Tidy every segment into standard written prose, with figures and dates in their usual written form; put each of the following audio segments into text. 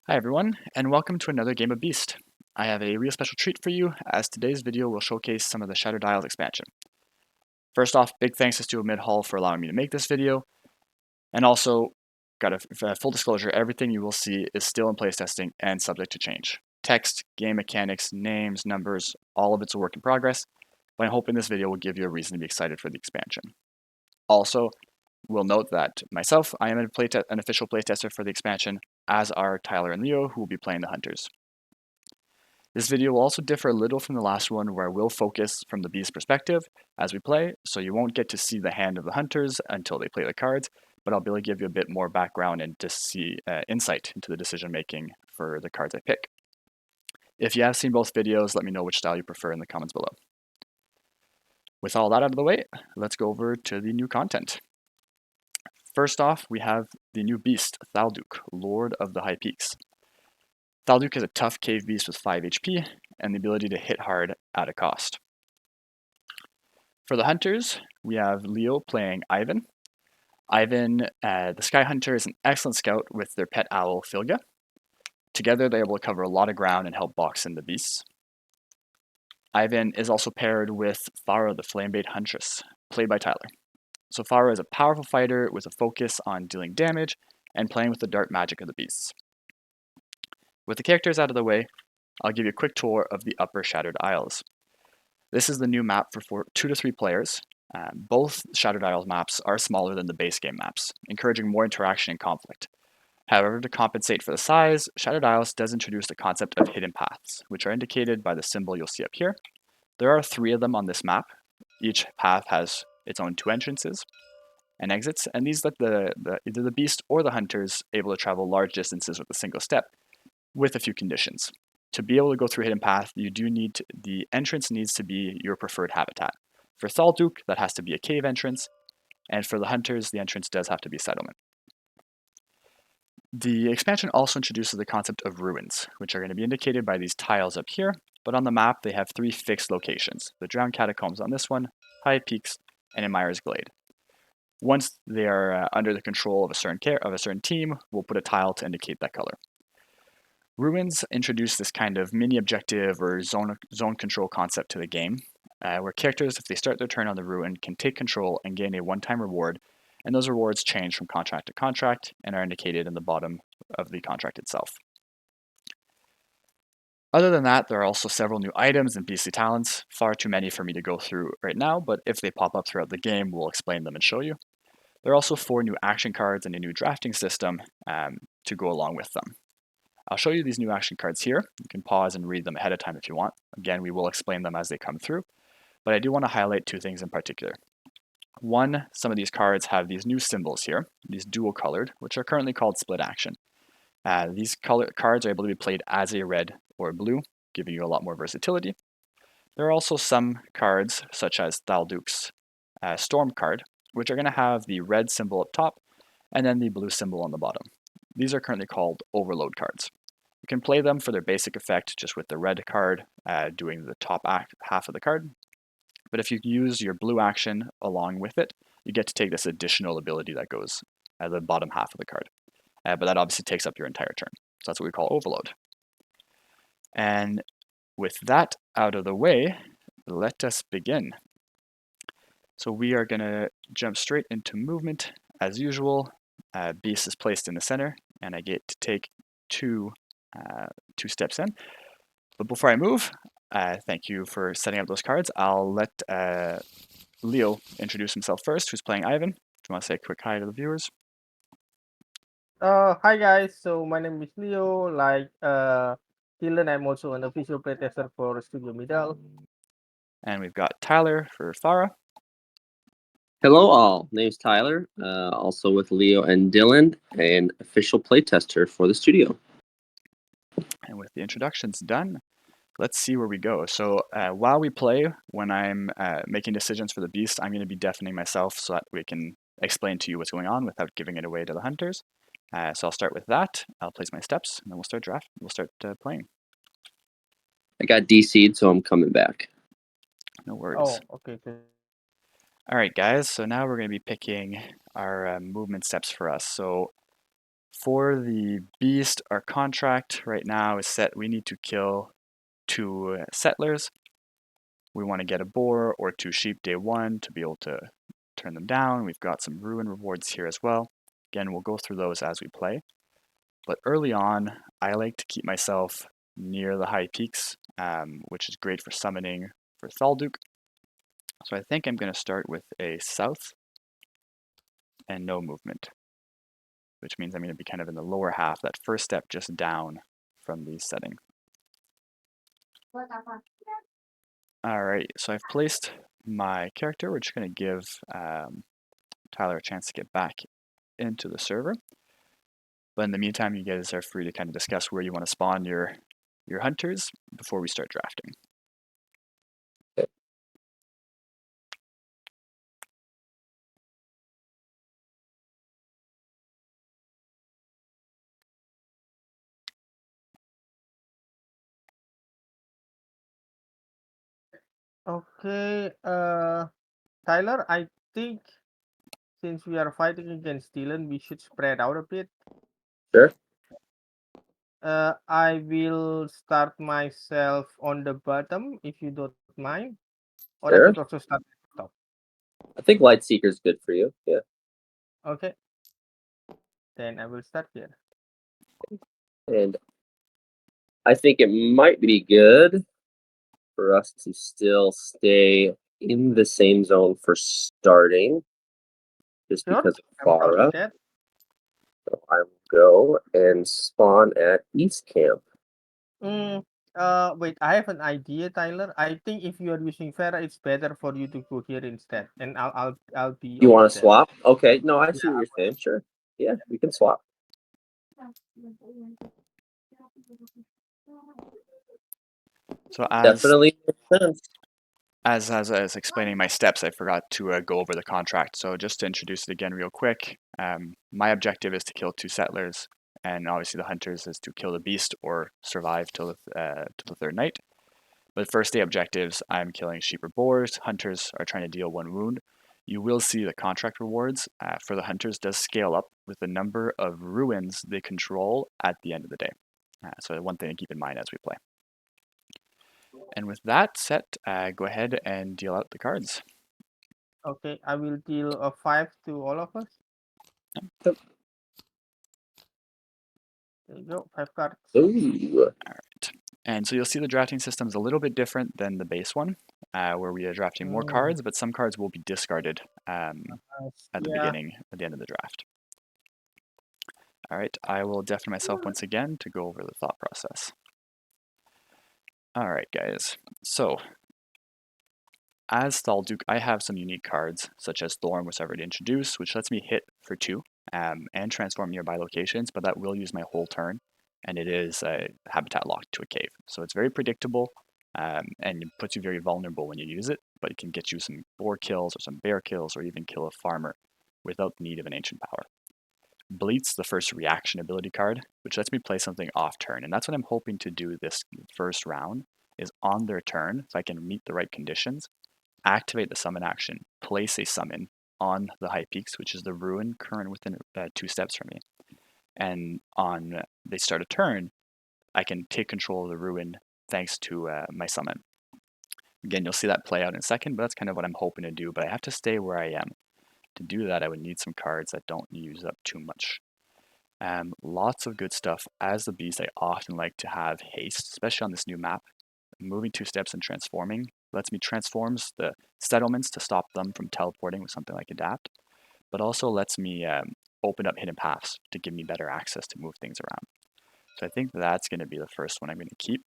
Hi everyone, and welcome to another game of Beast. I have a real special treat for you, as today's video will showcase some of the Shattered Isles expansion. First off, big thanks to StudioMidhall for allowing me to make this video, and also, got a full disclosure, everything you will see is still in playtesting and subject to change. Text, game mechanics, names, numbers, all of it's a work in progress, but I'm hoping this video will give you a reason to be excited for the expansion. Also, we'll note that myself, I am an official playtester for the expansion, as are Tyler and Leo, who will be playing the Hunters. This video will also differ a little from the last one, where we'll focus from the Beast perspective as we play, so you won't get to see the hand of the Hunters until they play the cards, but I'll be able to give you a bit more background and to see insight into the decision making for the cards I pick. If you have seen both videos, let me know which style you prefer in the comments below. With all that out of the way, let's go over to the new content. First off, we have the new beast, Thalduk, Lord of the High Peaks. Thalduk is a tough cave beast with 5 HP and the ability to hit hard at a cost. For the hunters, we have Leo playing Eivind. Eivind, the Sky Hunter, is an excellent scout with their pet owl, Filga. Together, they're able to cover a lot of ground and help box in the beasts. Eivind is also paired with Fara, the Flamebait Huntress, played by Tyler. So Fara is a powerful fighter with a focus on dealing damage and playing with the dark magic of the beasts. With the characters out of the way, I'll give you a quick tour of the Upper Shattered Isles. This is the new map for 2 to 3 players. Both Shattered Isles maps are smaller than the base game maps, encouraging more interaction and conflict. However, to compensate for the size, Shattered Isles does introduce the concept of hidden paths, which are indicated by the symbol you'll see up here. There are 3 of them on this map. Each path has its own 2 entrances and exits, and these let either the beast or the hunters able to travel large distances with a single step, with a few conditions. To be able to go through Hidden Path, the entrance needs to be your preferred habitat. For Thalduk, that has to be a cave entrance, and for the hunters, the entrance does have to be settlement. The expansion also introduces the concept of ruins, which are going to be indicated by these tiles up here, but on the map they have 3 fixed locations: the Drowned Catacombs on this one, High Peaks, and Emira's Glade. Once they are under the control of a certain team, we'll put a tile to indicate that color. Ruins introduce this kind of mini objective or zone control concept to the game, where characters, if they start their turn on the ruin, can take control and gain a one-time reward, and those rewards change from contract to contract and are indicated in the bottom of the contract itself. Other than that, there are also several new items and beastly talents, far too many for me to go through right now, but if they pop up throughout the game, we'll explain them and show you. There are also 4 new action cards and a new drafting system to go along with them. I'll show you these new action cards here. You can pause and read them ahead of time if you want. Again, we will explain them as they come through, but I do want to highlight 2 things in particular. One, some of these cards have these new symbols here, these dual colored, which are currently called split action. These cards are able to be played as a red or blue, giving you a lot more versatility. There are also some cards, such as Thalduk's Storm card, which are going to have the red symbol up top and then the blue symbol on the bottom. These are currently called overload cards. You can play them for their basic effect just with the red card doing the top half of the card. But if you use your blue action along with it, you get to take this additional ability that goes at the bottom half of the card. But that obviously takes up your entire turn. So that's what we call overload. And with that out of the way, let us begin. So we are going to jump straight into movement. As usual, Beast is placed in the center, and I get to take 2 steps in. But before I move, thank you for setting up those cards. I'll let Leo introduce himself first, who's playing Eivind. Do you want to say a quick hi to the viewers? Hi guys. So my name is Leo. Dylan, I'm also an official playtester for StudioMidhall. And we've got Tyler for Fara. Hello all, name's Tyler, also with Leo and Dylan, an official playtester for the studio. And with the introductions done, let's see where we go. So while we play, when I'm making decisions for the beast, I'm going to be deafening myself so that we can explain to you what's going on without giving it away to the hunters. So I'll start with that. I'll place my steps, and then we'll start playing. I got DC'd, so I'm coming back. No worries. Oh, okay. All right, guys. So now we're going to be picking our movement steps for us. So For the beast, our contract right now is set. We need to kill 2 settlers. We want to get a boar or 2 sheep day 1 to be able to turn them down. We've got some ruin rewards here as well. Again, we'll go through those as we play. But early on, I like to keep myself near the high peaks, which is great for summoning for Thalduk. So I think I'm going to start with a south and no movement, which means I'm going to be kind of in the lower half, that first step just down from the setting. Alright, so I've placed my character. We're just going to give Tyler a chance to get back into the server. But in the meantime, you guys are free to kind of discuss where you want to spawn your hunters before we start drafting. Okay, Tyler, I think since we are fighting against Dylan, we should spread out a bit. Sure. I will start myself on the bottom if you don't mind, or I Sure. should also start at the top. I think Light Seeker is good for you. Yeah. Okay, then I will start here. And I think it might be good for us to still stay in the same zone for starting, just Sure, because of I'm proud Fara. of that. So I will go and spawn at East Camp. Wait, I have an idea, Tyler. I think if you are using Fara, it's better for you to go here instead, and I'll be You over want to there. swap? Okay. No, I see Yeah, what you're saying. Sure. Yeah, we can swap. So as Definitely makes sense. As I was explaining my steps, I forgot to go over the contract. So just to introduce it again real quick, my objective is to kill 2 settlers, and obviously the hunters is to kill the beast or survive till the 3rd night. But first day objectives, I'm killing sheep or boars. Hunters are trying to deal 1 wound. You will see the contract rewards for the hunters does scale up with the number of ruins they control at the end of the day. So one thing to keep in mind as we play. And with that set, go ahead and deal out the cards. Okay, I will deal a 5 to all of us. Yep. There you go, 5 cards. Ooh. Alright, and so you'll see the drafting system is a little bit different than the base one, where we are drafting more cards, but some cards will be discarded at the beginning, at the end of the draft. Alright, I will deafen myself once again to go over the thought process. Alright guys, so as Thalduk, I have some unique cards, such as Thorn, which I've already introduced, which lets me hit for 2 and transform nearby locations, but that will use my whole turn, and it is habitat locked to a cave. So it's very predictable, and it puts you very vulnerable when you use it, but it can get you some boar kills or some bear kills or even kill a farmer without the need of an ancient power. Bleat's the first reaction ability card, which lets me play something off turn, and that's what I'm hoping to do this first round, is on their turn, if I can meet the right conditions, activate the summon action, place a summon on the high peaks, which is the ruin current within 2 steps from me. And on they start a turn, I can take control of the ruin thanks to my summon. Again, you'll see that play out in a second, but that's kind of what I'm hoping to do. But I have to stay where I am. To do that, I would need some cards that don't use up too much. Lots of good stuff. As the beast, I often like to have haste, especially on this new map. Moving 2 steps and transforming lets me transforms the settlements to stop them from teleporting with something like adapt, but also lets me open up hidden paths to give me better access to move things around. So I think that's going to be the first one I'm going to keep.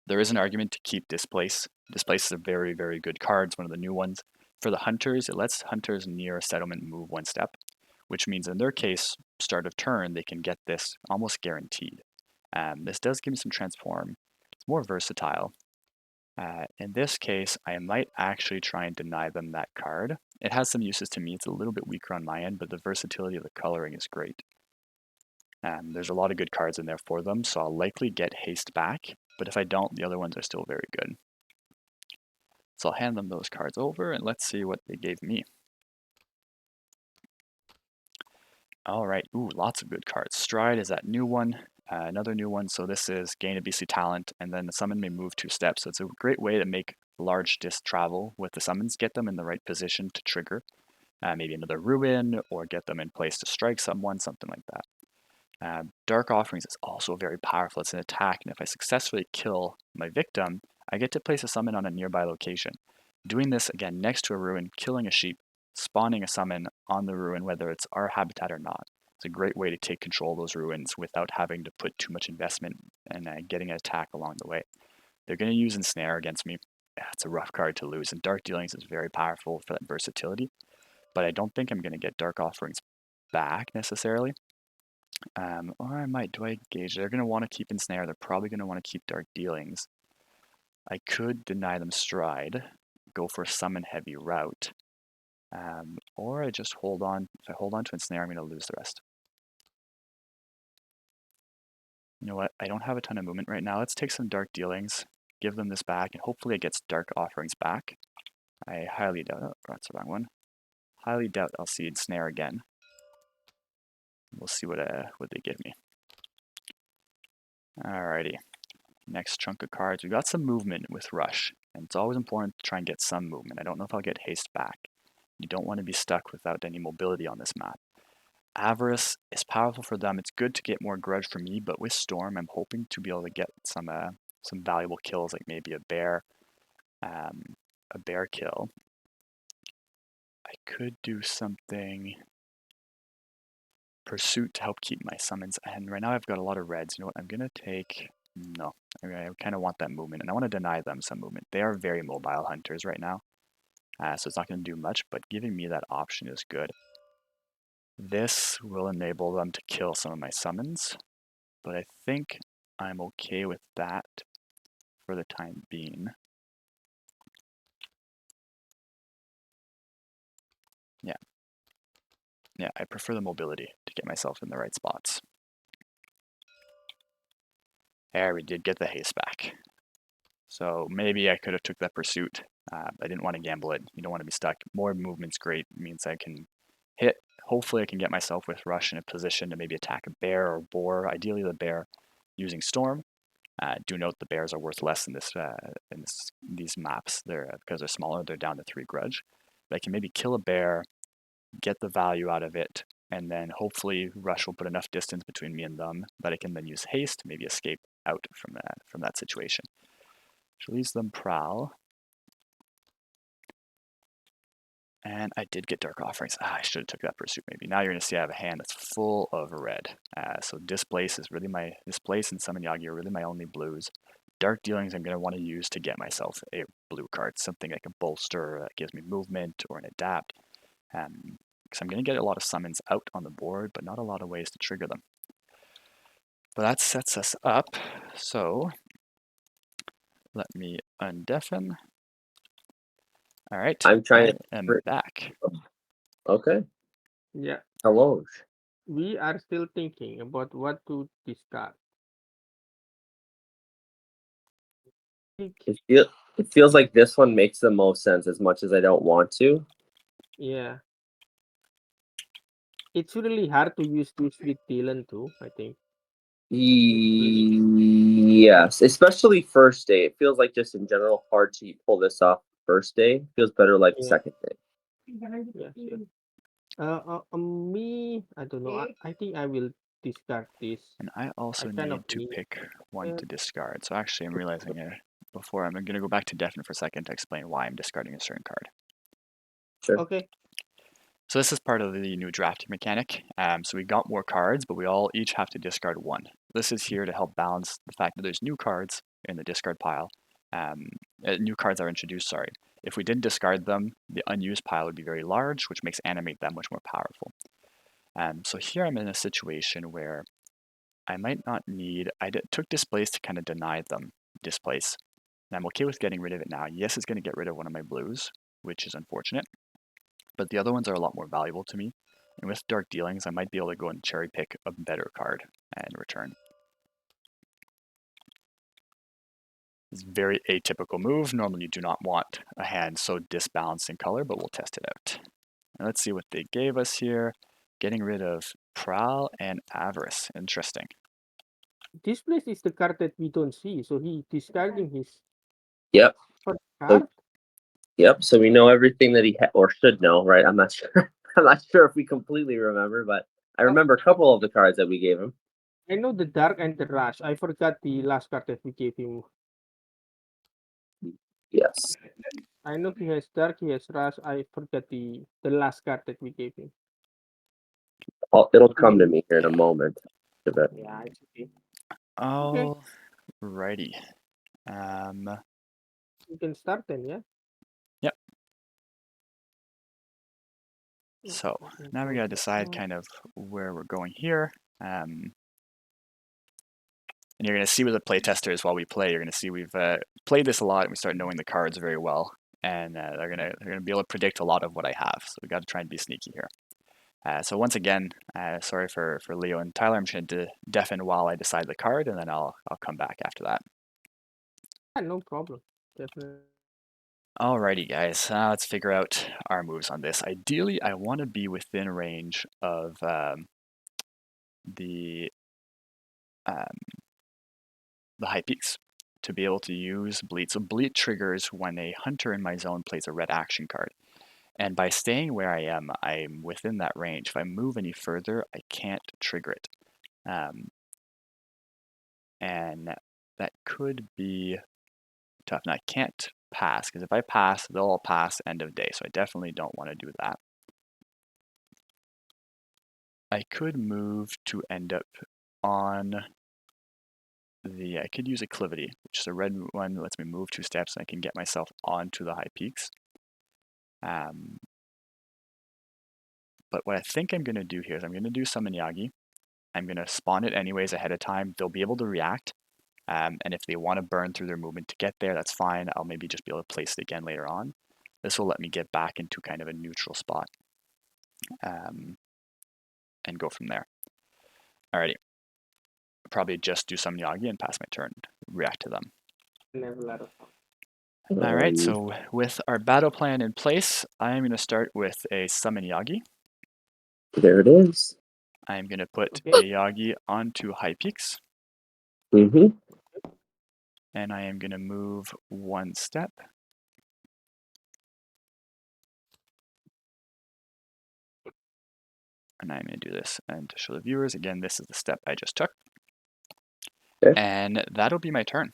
There is an argument to keep Displace. Displace is a very, very good card. It's one of the new ones. For the hunters, it lets hunters near a settlement move 1 step, which means in their case, start of turn, they can get this almost guaranteed. This does give me some transform. It's more versatile. In this case, I might actually try and deny them that card. It has some uses to me. It's a little bit weaker on my end, but the versatility of the coloring is great. There's a lot of good cards in there for them, so I'll likely get haste back, but if I don't, the other ones are still very good. So I'll hand them those cards over, and let's see what they gave me. All right, ooh, lots of good cards. Stride is that new one, another new one. So this is gain a beastly talent, and then the summon may move 2 steps. So it's a great way to make large disc travel with the summons, get them in the right position to trigger maybe another ruin, or get them in place to strike someone, something like that. Dark Offerings is also very powerful. It's an attack, and if I successfully kill my victim, I get to place a summon on a nearby location. Doing this again next to a ruin, killing a sheep, spawning a summon on the ruin, whether it's our habitat or not. It's a great way to take control of those ruins without having to put too much investment and getting an attack along the way. They're going to use Ensnare against me. It's a rough card to lose, and Dark Dealings is very powerful for that versatility, but I don't think I'm going to get Dark Offerings back necessarily. Or I might, do I engage? They're going to want to keep Ensnare. They're probably going to want to keep Dark Dealings. I could deny them Stride, go for a Summon Heavy route, or I just hold on. If I hold on to Ensnare, I'm going to lose the rest. You know what? I don't have a ton of movement right now. Let's take some Dark Dealings, give them this back, and hopefully it gets Dark Offerings back. I highly doubt, oh, that's the wrong one. Highly doubt I'll see Ensnare again. We'll see what they give me. Alrighty. Next chunk of cards. We got some movement with Rush, and it's always important to try and get some movement. I don't know if I'll get haste back. You don't want to be stuck without any mobility on this map. Avarice is powerful for them. It's good to get more grudge for me, but with Storm, I'm hoping to be able to get some valuable kills, like maybe a bear kill. I could do something Pursuit to help keep my summons, and right now I've got a lot of reds. You know what? I'm gonna take no. I kind of want that movement, and I want to deny them some movement. They are very mobile hunters right now, so it's not going to do much, but giving me that option is good. This will enable them to kill some of my summons, but I think I'm okay with that for the time being. Yeah, I prefer the mobility to get myself in the right spots. There, we did get the haste back. So maybe I could have took that Pursuit. I didn't want to gamble it. You don't want to be stuck. More movement's great. It means I can hit. Hopefully I can get myself with Rush in a position to maybe attack a bear or boar. Ideally the bear using Storm. Do note the bears are worth less in these maps. Because they're smaller, they're down to 3 grudge. But I can maybe kill a bear, get the value out of it, and then hopefully Rush will put enough distance between me and them that I can then use haste, maybe escape out from that situation. Which leaves them Prowl. And I did get Dark Offerings. I should have took that Pursuit maybe. Now you're going to see I have a hand that's full of red. So Displace is really Displace and Summon Yagi are really my only blues. Dark Dealings I'm going to want to use to get myself a blue card, something like a bolster that gives me movement or an adapt. Because I'm going to get a lot of summons out on the board, but not a lot of ways to trigger them. But that sets us up. So let me undeafen. All right. I'm trying I am back. Okay. Yeah, Hello. we are still thinking about what to discard. It feels like this one makes the most sense as much as I don't want to. Yeah. It's really hard to use this with Dylan too, I think. Yes, especially first day. It feels like just in general hard to pull this off first day. Feels better like Yeah. second day. Yeah. Me, I don't know. I think I will discard this. And I also need to pick one to discard. So actually I'm realizing before I'm going to go back to Deafen for a second to explain why I'm discarding a certain card. Sure. Okay. So this is part of the new drafting mechanic. So we got more cards, but we all each have to discard one. This is here to help balance the fact that there's new cards in the discard pile. New cards are introduced, sorry. If we didn't discard them, the unused pile would be very large, which makes animate that much more powerful. So here I'm in a situation where I might not need, took Displace to kind of deny them Displace. And I'm okay with getting rid of it now. Yes, it's going to get rid of one of my blues, which is unfortunate. But the other ones are a lot more valuable to me. And with Dark Dealings, I might be able to go and cherry pick a better card and return. It's a very atypical move. Normally you do not want a hand so disbalanced in color, but we'll test it out. And let's see what they gave us here. Getting rid of Prowl and Avarice. Interesting. This place is the card that we don't see, so he discarding his Yep. first card. Yep. So we know everything that he or should know, right? I'm not sure. I'm not sure if we completely remember, but I remember a couple of the cards that we gave him. I know the Dark and the Rush. I forgot the last card that we gave him. Yes. I know he has Dark, he has Rush. I forgot the last card that we gave him. It'll come to me here in a moment. Yeah, it's okay. Alrighty. You can start then, yeah? Yep. So now we gotta decide kind of where we're going here. And you're gonna see with the playtester as while we play, you're gonna see we've played this a lot and we start knowing the cards very well. And they're gonna be able to predict a lot of what I have. So we gotta try and be sneaky here. So once again, sorry for Leo and Tyler. I'm just going to deafen while I decide the card, and then I'll come back after that. Yeah, no problem. Definitely. Alrighty, guys. Let's figure out our moves on this. Ideally, I want to be within range of the high peaks to be able to use bleed. So bleed triggers when a hunter in my zone plays a red action card. And by staying where I am, I'm within that range. If I move any further, I can't trigger it. And that could be tough. Now, I can't pass, because if I pass, they'll all pass end of day, so I definitely don't want to do that. I could move to end up on I could use Acclivity, which is a red one that lets me move 2 steps, and I can get myself onto the high peaks. But what I think I'm going to do here is I'm going to do Summon Yagi. I'm going to spawn it anyways ahead of time. They'll be able to react. And if they want to burn through their movement to get there, that's fine. I'll maybe just be able to place it again later on. This will let me get back into kind of a neutral spot and go from there. Alrighty. Probably just do some Yagi and pass my turn, react to them. Alright, so with our battle plan in place, I am going to start with a Summon Yagi. There it is. I'm going to put a Yagi onto high peaks. Mm-hmm. And I am going to move 1 step. And I'm going to do this. And to show the viewers, again, this is the step I just took. Okay. And that'll be my turn.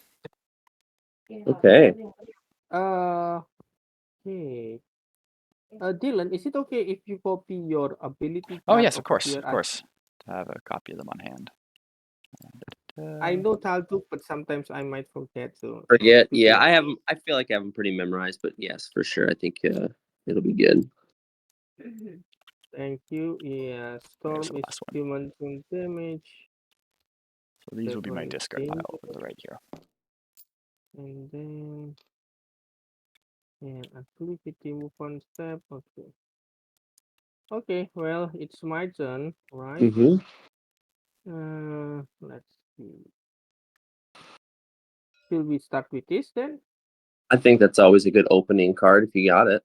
Okay. Okay. Dylan, is it okay if you copy your ability? Oh, yes, of course, here? of course. To have a copy of them on hand. I know Thalduk, but sometimes I might forget. So Forget. Yeah, I feel like I have them pretty memorized, but yes, for sure. I think it'll be good. Thank you. Yeah, Storm There's the is last one. human damage. So these will be my discard pile over the right here. And then, yeah, activity, move 1 step. Okay. Okay, well, it's my turn, right? Mm-hmm. Let's see. Should we start with this then? I think that's always a good opening card if you got it.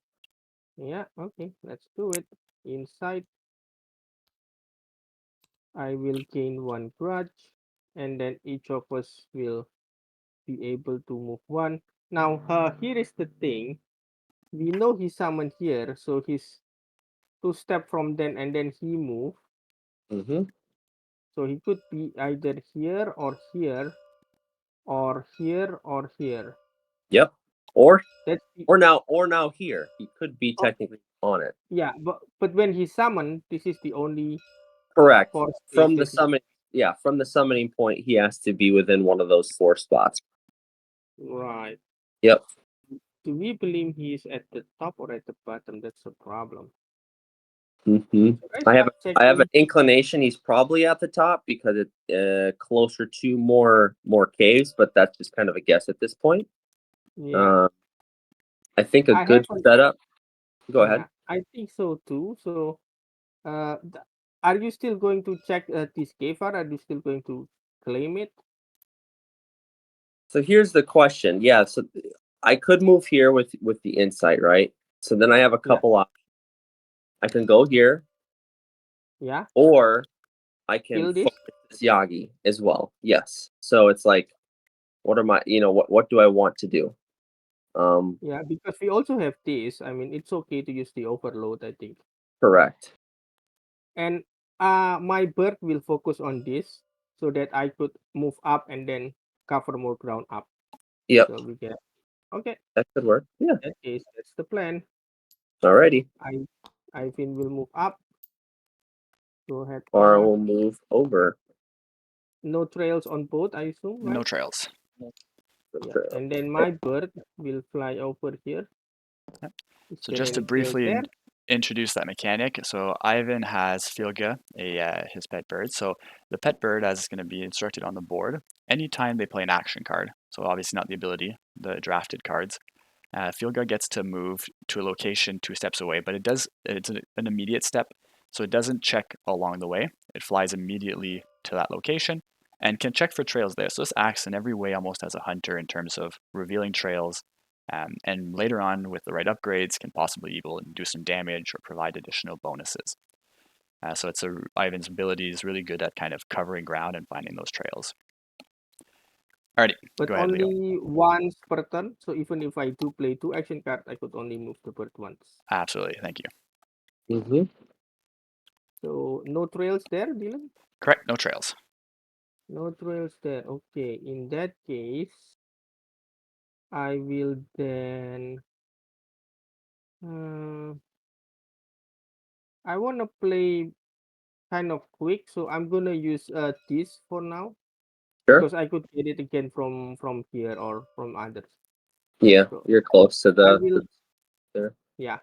Yeah, okay, let's do it. Inside, I will gain 1 grudge, and then each of us will be able to move 1. Now, here is the thing. We know he summoned here, so he's 2 step from then, and then he move. Mm-hmm. So he could be either here or here, or here or here. Yep. Or That's now here. He could be technically on it. Yeah, but when he summoned, this is the only Correct. force From the space summon, yeah, from the summoning point, he has to be within one of those 4 spots. Right. Yep. Do we believe he is at the top or at the bottom? That's a problem. Mm-hmm. I have an inclination he's probably at the top because it's closer to more caves, but that's just kind of a guess at this point. Yeah. I think a good setup. Go ahead. I think so too. So, are you still going to check this cave, or are you still going to claim it? So here's the question. Yeah, so I could move here with the insight, right? So then I have a couple options. I can go here. Yeah. Or I can Kill this? focus this Yagi as well. Yes. So it's like, what are my, what do I want to do? Yeah, because we also have this. I mean, it's okay to use the overload, I think. Correct. And my bird will focus on this so that I could move up and then cover more ground up. Yep, So we get okay. that could work. Yeah. In that case, that's the plan. Alrighty. Eivind will move up. Go ahead, Or Fara. we'll move over No trails on both, I assume, No right? trails. the Yeah. trail. And then my bird will fly over here. Yep. Is So there just to any trail briefly there? introduce that mechanic, so Eivind has Filga, his pet bird. So the pet bird, as is going to be instructed on the board, anytime they play an action card, so obviously not the ability, the drafted cards, Filga gets to move to a location 2 steps away, but it's an immediate step, so it doesn't check along the way. It flies immediately to that location and can check for trails there. So this acts in every way almost as a hunter in terms of revealing trails, and later on with the right upgrades can possibly even do some damage or provide additional bonuses. So Eivind's ability is really good at kind of covering ground and finding those trails. Alrighty, But go ahead, Leo. only once per turn. So even if I do play 2 action cards, I could only move the bird once. Absolutely, thank you. Mm-hmm. So no trails there, Dylan? Correct, no trails. No trails there. Okay, in that case, I will then. I want to play kind of quick, so I'm gonna use this for now Sure. because I could get it again from here or from others. Yeah, So you're close to I the will, there. yeah,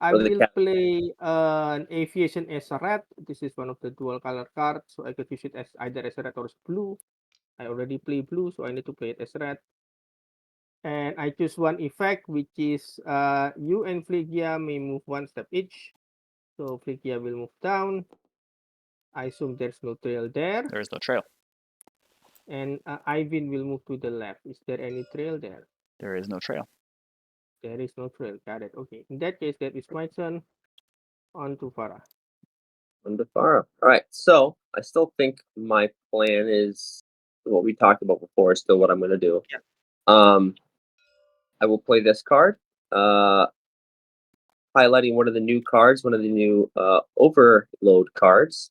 I Or the will cat. play an aviation as a red. This is one of the dual color cards, so I could use it as either as a red or as blue. I already play blue, so I need to play it as red. And I choose one effect, which is you and Phlegia may move 1 step each. So Phlegia will move down. I assume there's no trail there. There is no trail. And Eivind will move to the left. Is there any trail there? There is no trail. There is no trail. Got it. Okay. In that case, that is my turn. On to Farah. On the Fara. All right. So I still think my plan is what we talked about before. Is still what I'm going to do. Yeah. I will play this card. Highlighting one of the new cards, one of the new overload cards.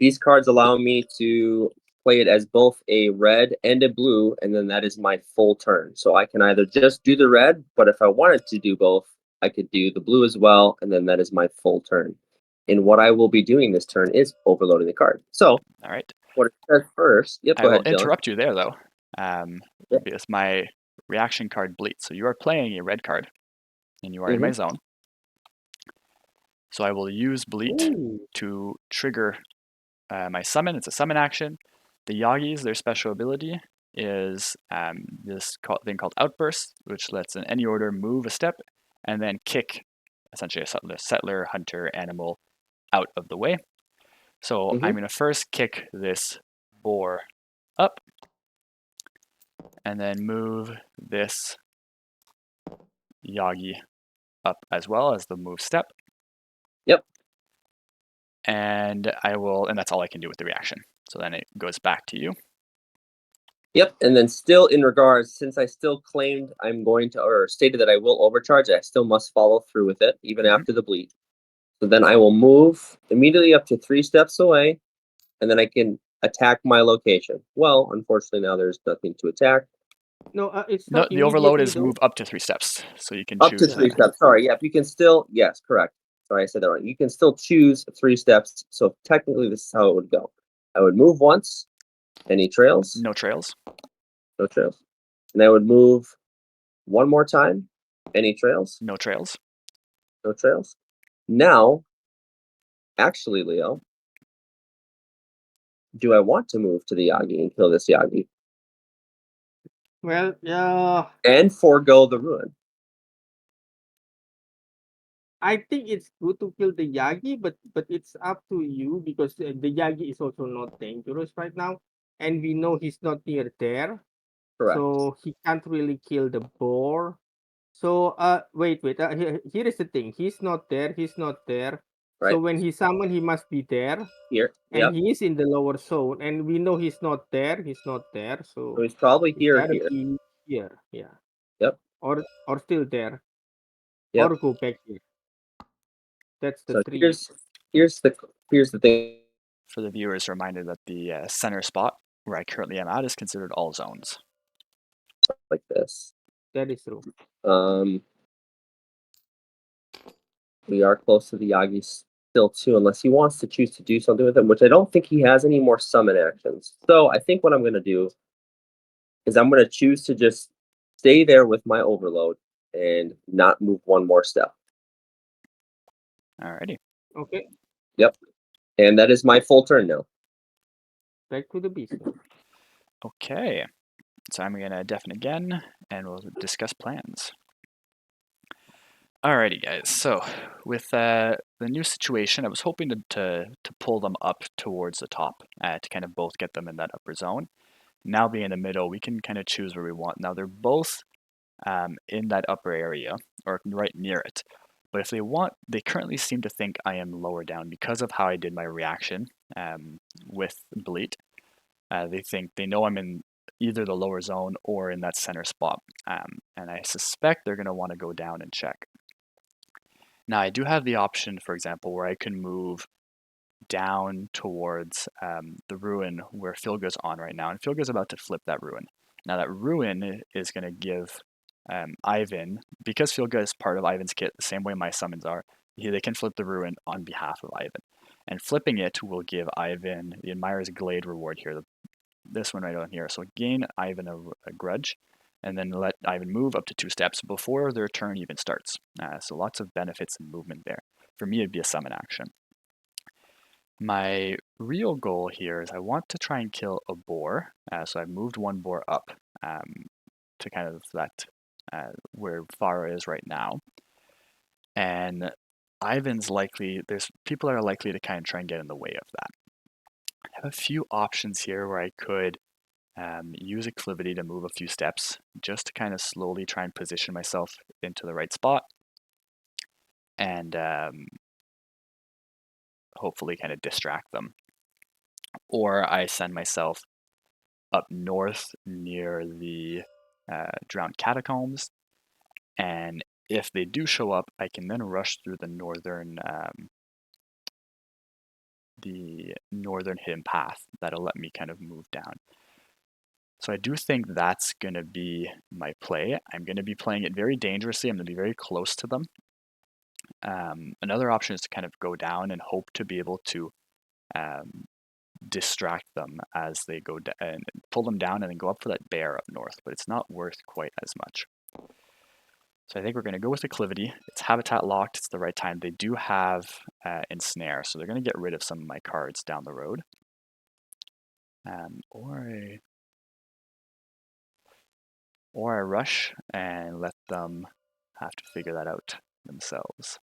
These cards allow me to play it as both a red and a blue, and then that is my full turn. So I can either just do the red, but if I wanted to do both, I could do the blue as well, and then that is my full turn. And what I will be doing this turn is overloading the card. So, all right. what it says first, yep, I go will ahead, Dylan. interrupt you there, though, Yeah. because my reaction card bleeds. So you are playing a red card, and you are in my zone. So I will use Bleat Ooh. to trigger my summon. It's a summon action. The Yagis, their special ability is this thing called Outburst, which lets in any order move a step and then kick essentially a settler, hunter, animal out of the way. So I'm going to first kick this boar up and then move this Yagi up as well as the move step. Yep. And and that's all I can do with the reaction. So then it goes back to you. Yep, and then still in regards, since I still claimed I'm going to, or stated that I will overcharge, I still must follow through with it, even after the bleed. So then I will move immediately up to 3 steps away, and then I can attack my location. Well, unfortunately now there's nothing to attack. No, it's No, not the overload immediately is though. move up to 3 steps. So you can Up to choose 3 steps. Sorry, yeah, you can still, yes, correct. Sorry, I said that wrong. You can still choose 3 steps. So technically this is how it would go. I would move once. Any trails? No trails. No trails. And I would move one more time. Any trails? No trails. No trails. Now, actually, Leo, do I want to move to the Yagi and kill this Yagi Well, yeah, and forego the ruin? I think it's good to kill the Yagi, but it's up to you because the Yagi is also not dangerous right now, and we know he's not near there, Correct. so he can't really kill the boar. So wait. Here is the thing. He's not there. He's not there. right? So when he summon, he must be there, Here. and Yep. he is in the lower zone, and we know he's not there. He's not there, So so he's probably it's here. gotta be here. Yeah, Yep. or still there, Yep. or go back here. That's the So three. here's the thing. For the viewers, a reminder that the center spot where I currently am at is considered all zones. Like this. That is true. We are close to the Yagi still too, unless he wants to choose to do something with him, which I don't think he has any more summon actions. So I think what I'm going to do is I'm going to choose to just stay there with my overload and not move one more step. Alrighty. Okay, Yep. And that is my full turn now. back to the beast now. Okay. So I'm going to deafen again, and we'll discuss plans. Alrighty, guys. So with the new situation, I was hoping to pull them up towards the top to kind of both get them in that upper zone. Now being in the middle, we can kind of choose where we want. Now they're both in that upper area or right near it. But if they want, they currently seem to think I am lower down because of how I did my reaction with Bleat. They know I'm in either the lower zone or in that center spot, and I suspect they're going to want to go down and check. Now I do have the option, for example, where I can move down towards the ruin where Filga's on right now, and Filga's about to flip that ruin. Now that ruin is going to give Eivind, because Filga is part of Eivind's kit, the same way my summons are, they can flip the ruin on behalf of Eivind. And flipping it will give Eivind the Admirer's Glade reward here, this one right on here. So gain Eivind a grudge, and then let Eivind move up to 2 steps before their turn even starts. So lots of benefits and movement there. For me, it'd be a summon action. My real goal here is I want to try and kill a boar. So I've moved 1 boar up to kind of that where Fara is right now. And Eivind's likely, there's people that are likely to kind of try and get in the way of that. I have a few options here where I could use Acclivity to move a few steps just to kind of slowly try and position myself into the right spot and hopefully kind of distract them. Or I send myself up north near the drowned catacombs, and if they do show up, I can then rush through the northern hidden path that'll let me kind of move down. So I do think that's going to be my play. I'm going to be playing it very dangerously. I'm going to be very close to them. Another option is to kind of go down and hope to be able to distract them as they go down and pull them down and then go up for that bear up north, but it's not worth quite as much. So I think we're going to go with Acclivity. It's habitat locked. It's the right time. They do have Ensnare, so they're going to get rid of some of my cards down the road. Or I rush and let them have to figure that out themselves.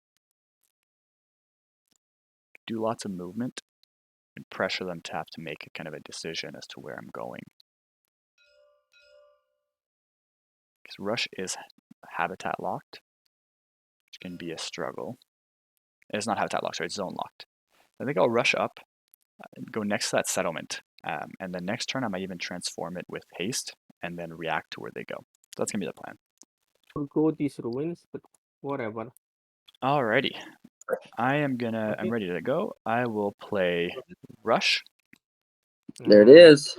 Do lots of movement and pressure them to have to make a kind of a decision as to where I'm going. Because rush is habitat locked, which can be a struggle. It's not habitat locked, sorry, it's zone locked. I think I'll rush up, go next to that settlement, and the next turn I might even transform it with haste and then react to where they go. So that's going to be the plan. We'll go these ruins, but whatever. Alrighty. I'm ready to go. I will play rush. There it is.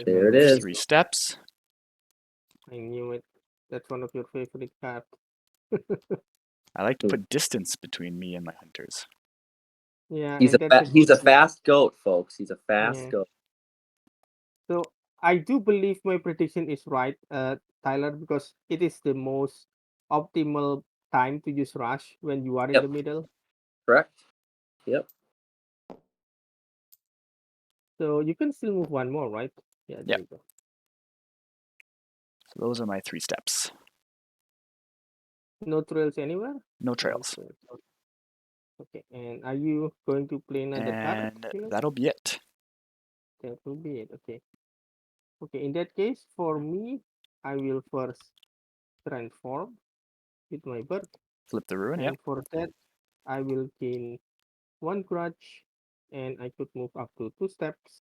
There it Move is. 3 steps. I knew it. That's one of your favorite cards. I like to put distance between me and my hunters. Yeah, He's and that's he's a good fast goat, folks. He's a fast Yeah. goat. So I do believe my prediction is right, Tyler, because it is the most optimal time to use rush when you are in Yep. the middle. Correct. Yep. So you can still move 1 more, right? Yeah, there Yep. you go. So those are my 3 steps. No trails anywhere? No trails. Okay, and are you going to play another card? And that'll be it. That will be it. Okay. Okay, in that case, for me, I will first transform with my bird. Flip the ruin, And yep. for that, I will gain one grudge, and I could move up to 2 steps.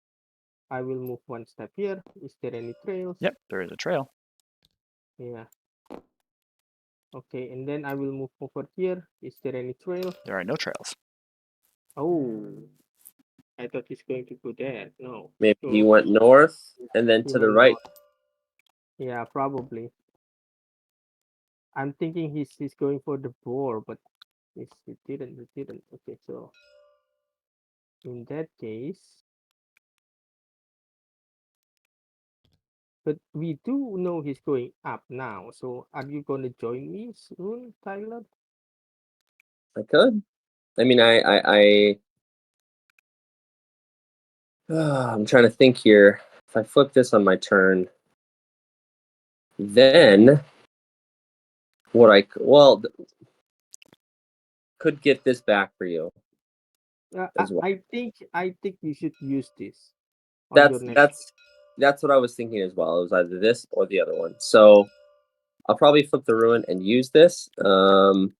I will move 1 step here. Is there any trails? Yep, there is a trail. Yeah. Okay, and then I will move over here. Is there any trail? There are no trails. Oh, I thought he's going to go there. No. Maybe So he went north and then he to the went right. north. Yeah, probably. I'm thinking he's going for the boar, but he didn't. Okay, so in that case, but we do know he's going up now. So are you gonna join me soon, Tyler? I could. I mean, I'm trying to think here. If I flip this on my turn, then could get this back for you as well. I think you should use this on your next. That's what I was thinking as well. It was either this or the other one. So I'll probably flip the ruin and use this. And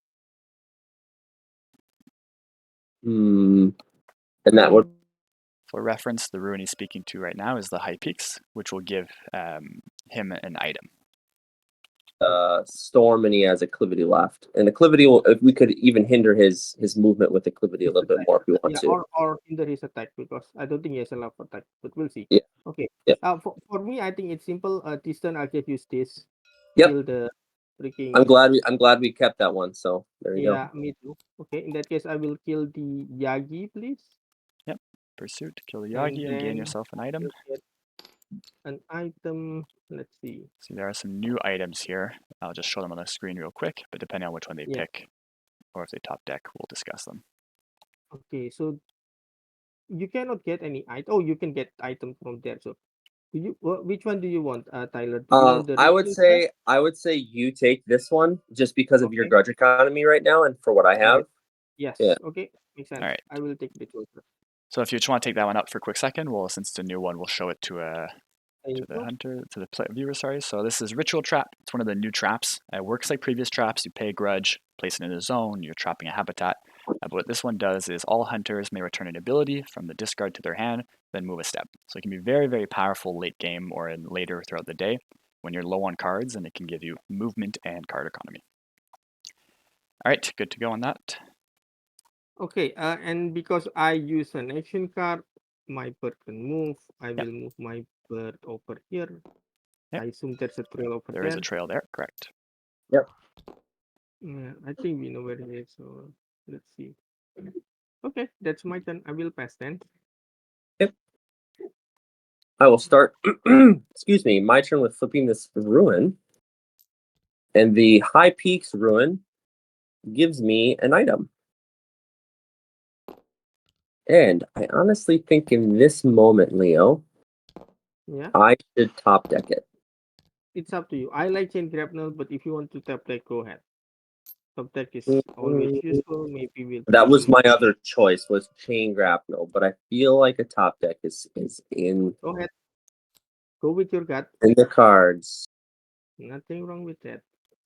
that would For reference, the ruin he's speaking to right now is the High Peaks, which will give him an item. storm, and he has acclivity left. And acclivity will, if we could even hinder his movement with acclivity a little bit more if we want to. Or hinder his attack, because I don't think he has a lot of attack, but we'll see. Yeah. Okay. Yeah. For me, I think it's simple. This turn I'll just use this. Yep. Kill the freaking. I'm glad we kept that one. So there you go. Yeah, me too. Okay, in that case, I will kill the Yagi, please. Yep. Pursuit, kill the Yagi and gain yourself an item. Get an item. Let's see. See, there are some new items here. I'll just show them on the screen real quick, but depending on which one they pick, or if they top deck, we'll discuss them. Okay, so you cannot get any item. Oh, you can get item from there. So, which one do you want, Tyler? Do you want the I would say you take this one just because of your grudge economy right now and for what I have. Yes. Yeah. Okay. Makes sense. All right. I will take the choice. So if you just want to take that one up for a quick second, well, since it's a new one, we'll show it to the viewer. Sorry. So this is Ritual Trap. It's one of the new traps. It works like previous traps. You pay grudge, place it in a zone. You're trapping a habitat. But what this one does is all hunters may return an ability from the discard to their hand, then move a step. So it can be very, very powerful late game or later throughout the day when you're low on cards, and it can give you movement and card economy. All right, good to go on that. Okay, and because I use an action card, my bird can move. I will move my bird over here. Yep. I assume there's a trail over there. There is a trail there, correct. Yep. Yeah, I think we know where it is, so let's see. Okay, that's my turn. I will pass then. Yep. I will start, excuse me, my turn with flipping this ruin. And the High Peaks ruin gives me an item. And I honestly think in this moment, Leo, I should top deck it. It's up to you. I like chain grapnel, but if you want to top deck, go ahead. Top deck is always useful. Maybe we'll. That was my other choice, was chain grapnel, but I feel like a top deck is in. Go ahead. Go with your gut. In the cards. Nothing wrong with that.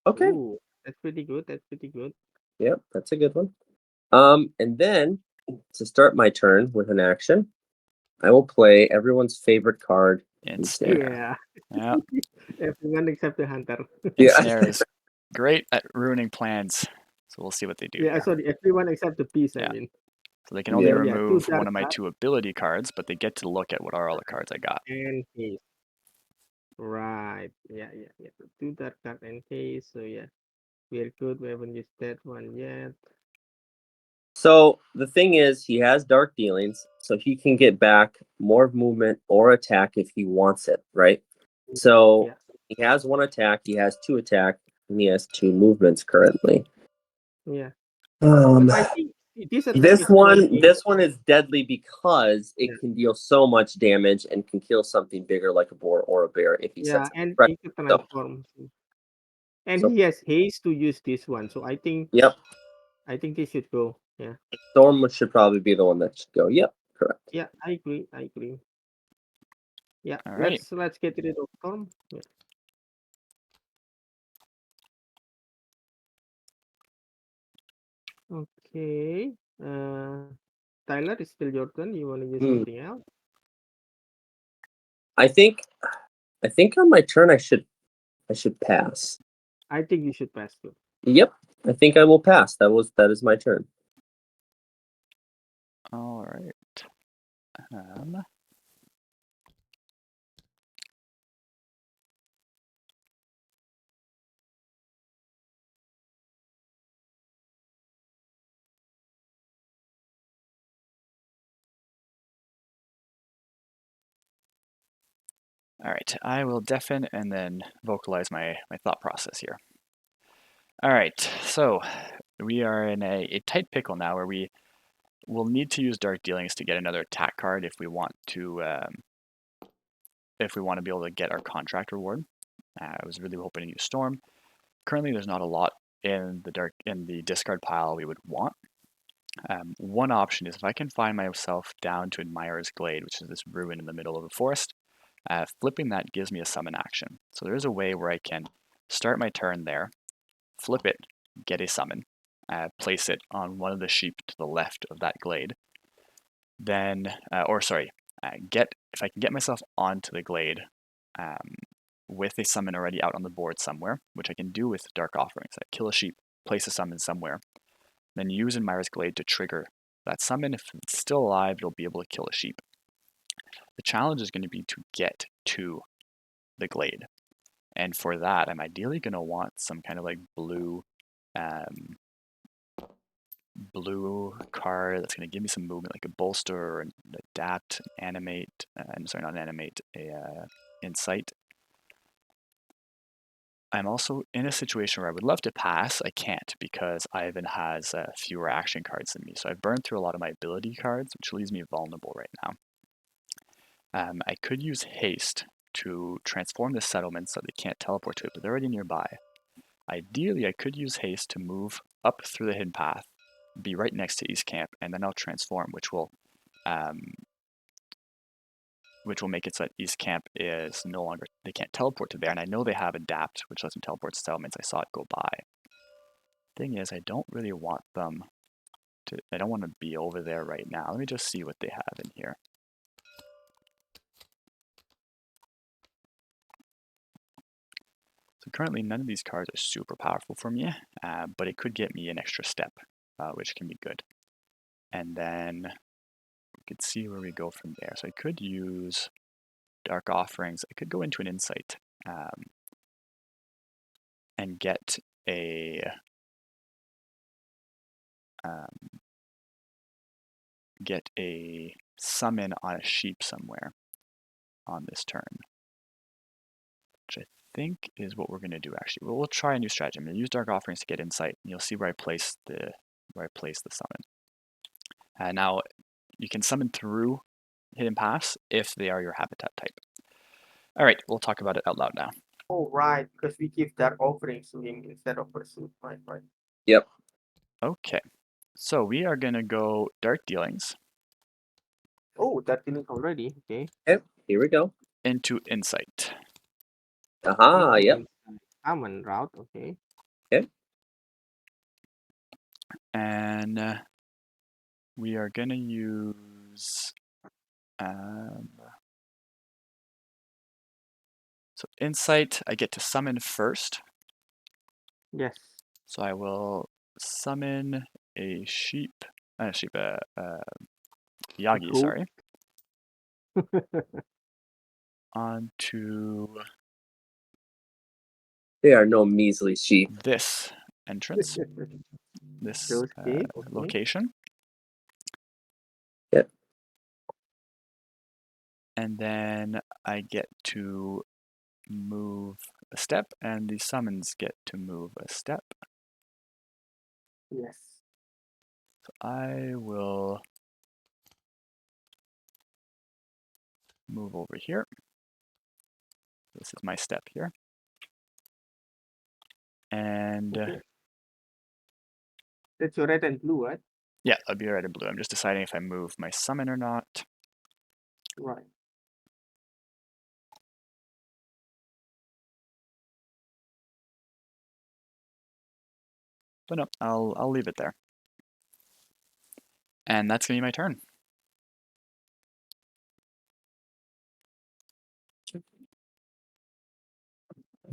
Okay. Ooh, that's pretty good. That's pretty good. Yep, that's a good one. And then to start my turn with an action, I will play everyone's favorite card. Ensnare. Yeah. Everyone except the hunter. Ensnare is great at ruining plans. So we'll see what they do. Yeah, sorry, everyone except the piece, Yeah. I mean. So they can only Yeah, remove two one of my dark 2 ability cards, but they get to look at what are all the cards I got. and haste. Right. Yeah. 2 dark card and haste. So yeah, we're good. We haven't used that one yet. So the thing is, he has dark dealings, so he can get back more movement or attack if he wants it, right? So he has 1 attack, he has 2 attack, and he has 2 movements currently. Yeah. I think this one is deadly because it can deal so much damage and can kill something bigger like a boar or a bear if he sets and it. he can transform. And he has haste to use this one, so I think. Yep. I think this should go. Yeah. Storm should probably be the one that should go. Yep, correct. Yeah, I agree. Yeah, all right. let's get rid of Storm. Yeah. Okay. Tyler, it's still your turn. You want to use Hmm. something else? I think on my turn I should pass. I think you should pass too. Yep, I think I will pass. That is my turn. All right. All right, I will deafen and then vocalize my thought process here. All right, so we are in a tight pickle now where we will need to use Dark Dealings to get another attack card if we want to be able to get our contract reward. I was really hoping to use Storm. Currently, there's not a lot in the discard pile we would want. One option is if I can find myself down to Admirer's Glade, which is this ruin in the middle of the forest, flipping that gives me a summon action. So there is a way where I can start my turn there, flip it, get a summon, place it on one of the sheep to the left of that glade. Then, if I can get myself onto the glade with a summon already out on the board somewhere, which I can do with Dark Offerings. I kill a sheep, place a summon somewhere, then use Admirer's Glade to trigger that summon. If it's still alive, it'll be able to kill a sheep. The challenge is going to be to get to the glade. And for that, I'm ideally going to want some kind of like blue card that's going to give me some movement, like a bolster or an adapt, animate. Not animate, insight. I'm also in a situation where I would love to pass. I can't because Eivind has fewer action cards than me. So I've burned through a lot of my ability cards, which leaves me vulnerable right now. I could use haste to transform the settlement so they can't teleport to it, but they're already nearby. Ideally, I could use haste to move up through the hidden path, be right next to East Camp, and then I'll transform, which will make it so that East Camp is no longer, they can't teleport to there, and I know they have Adapt, which lets them teleport to settlements. I saw it go by. Thing is, I don't really want them to, I don't want to be over there right now. Let me just see what they have in here. So currently none of these cards are super powerful for me, but it could get me an extra step, which can be good. And then we could see where we go from there. So I could use Dark Offerings. I could go into an Insight and get a summon on a sheep somewhere on this turn, which I think is what we're going to do actually. We'll try a new strategy. I'm going to use Dark Offerings to get Insight, and you'll see where I place the summon. Now, you can summon through Hidden Paths if they are your habitat type. All right, we'll talk about it out loud now. Oh, right, because we give Dark Offerings to him instead of Pursuit. Right. Yep. Okay, so we are going to go Dark Dealings. Oh, that didn't already. Okay. Okay, here we go. Into Insight. Aha, yep. Common route, okay. Okay. And we are going to use so Insight, I get to summon first. Yes. So I will summon a Yagi, sorry. Onto They are no measly sheep. this entrance, this Okay. location. Yep. And then I get to move a step, and the summons get to move a step. Yes. So I will move over here. This is my step here. And that's your red and blue, right? Yeah, that'd be red and blue. I'm just deciding if I move my summon or not. Right. But no, I'll leave it there. And that's going to be my turn.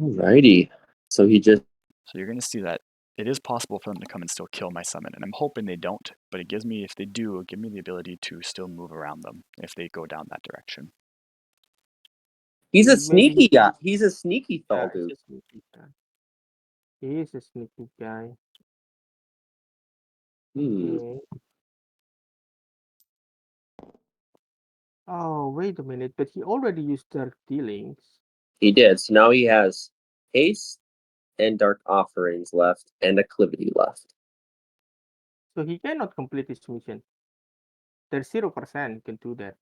Alrighty. So he just So you're going to see that it is possible for them to come and still kill my summon, and I'm hoping they don't, but it gives me, if they do, it'll give me the ability to still move around them if they go down that direction. he's a Maybe sneaky guy. He's a sneaky yeah, Thalduk. he's a sneaky guy. He is a sneaky guy. Hmm. Okay. Oh, wait a minute, but he already used Dark Dealings. He did. So now he has haste and dark offerings left and acclivity left. So he cannot complete his mission. There's 0% he can do that.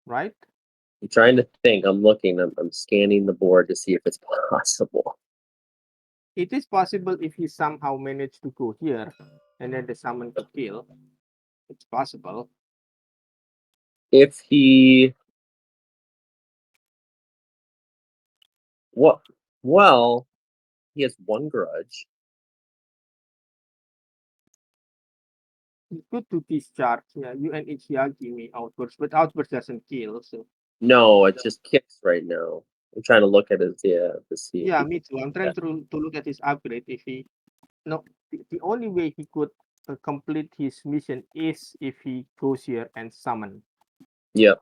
Right? I'm trying to think. I'm looking. I'm scanning the board to see if it's possible. It is possible if he somehow managed to go here and then the summon could kill. It's possible. If he what? Well, he has one grudge. He could do discharge. Yeah, you and Ichiaki me outburst, but outburst doesn't kill. So No, it just kicks right now. I'm trying to look at it. Yeah, to see. yeah, me too. I'm trying to look at his upgrade. If he no, the only way he could complete his mission is if he goes here and summon. Yep.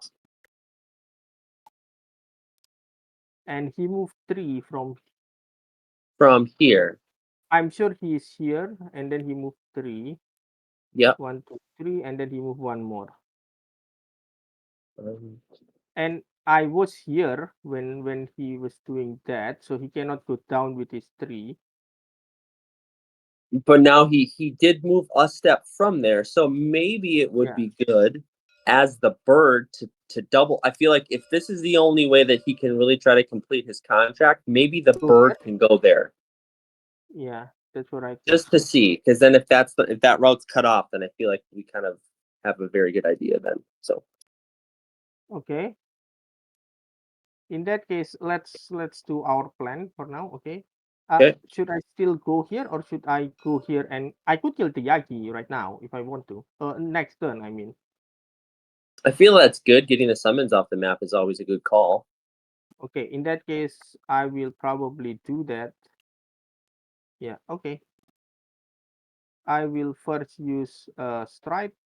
And he moved 3 from Here. I'm sure he is here, and then he moved 3. Yep. 1, 2, 3, and then he moved 1 more. Um, And I was here when he was doing that, so he cannot go down with his 3. but now he did move a step from there, so maybe it would Yeah. be good as the bird to double. I feel like if this is the only way that he can really try to complete his contract, maybe the Go bird there? can go there Yeah, that's what I think. just to see. Because then if that route's cut off, then I feel like we kind of have a very good idea then. So Okay. In that case, let's do our plan for now. Okay. okay. Should I still go here or should I go here and I could kill the Yagi right now if I want to. Next turn, I mean. I feel that's good. Getting the summons off the map is always a good call. Okay, in that case, I will probably do that. Yeah, okay. I will first use Stripe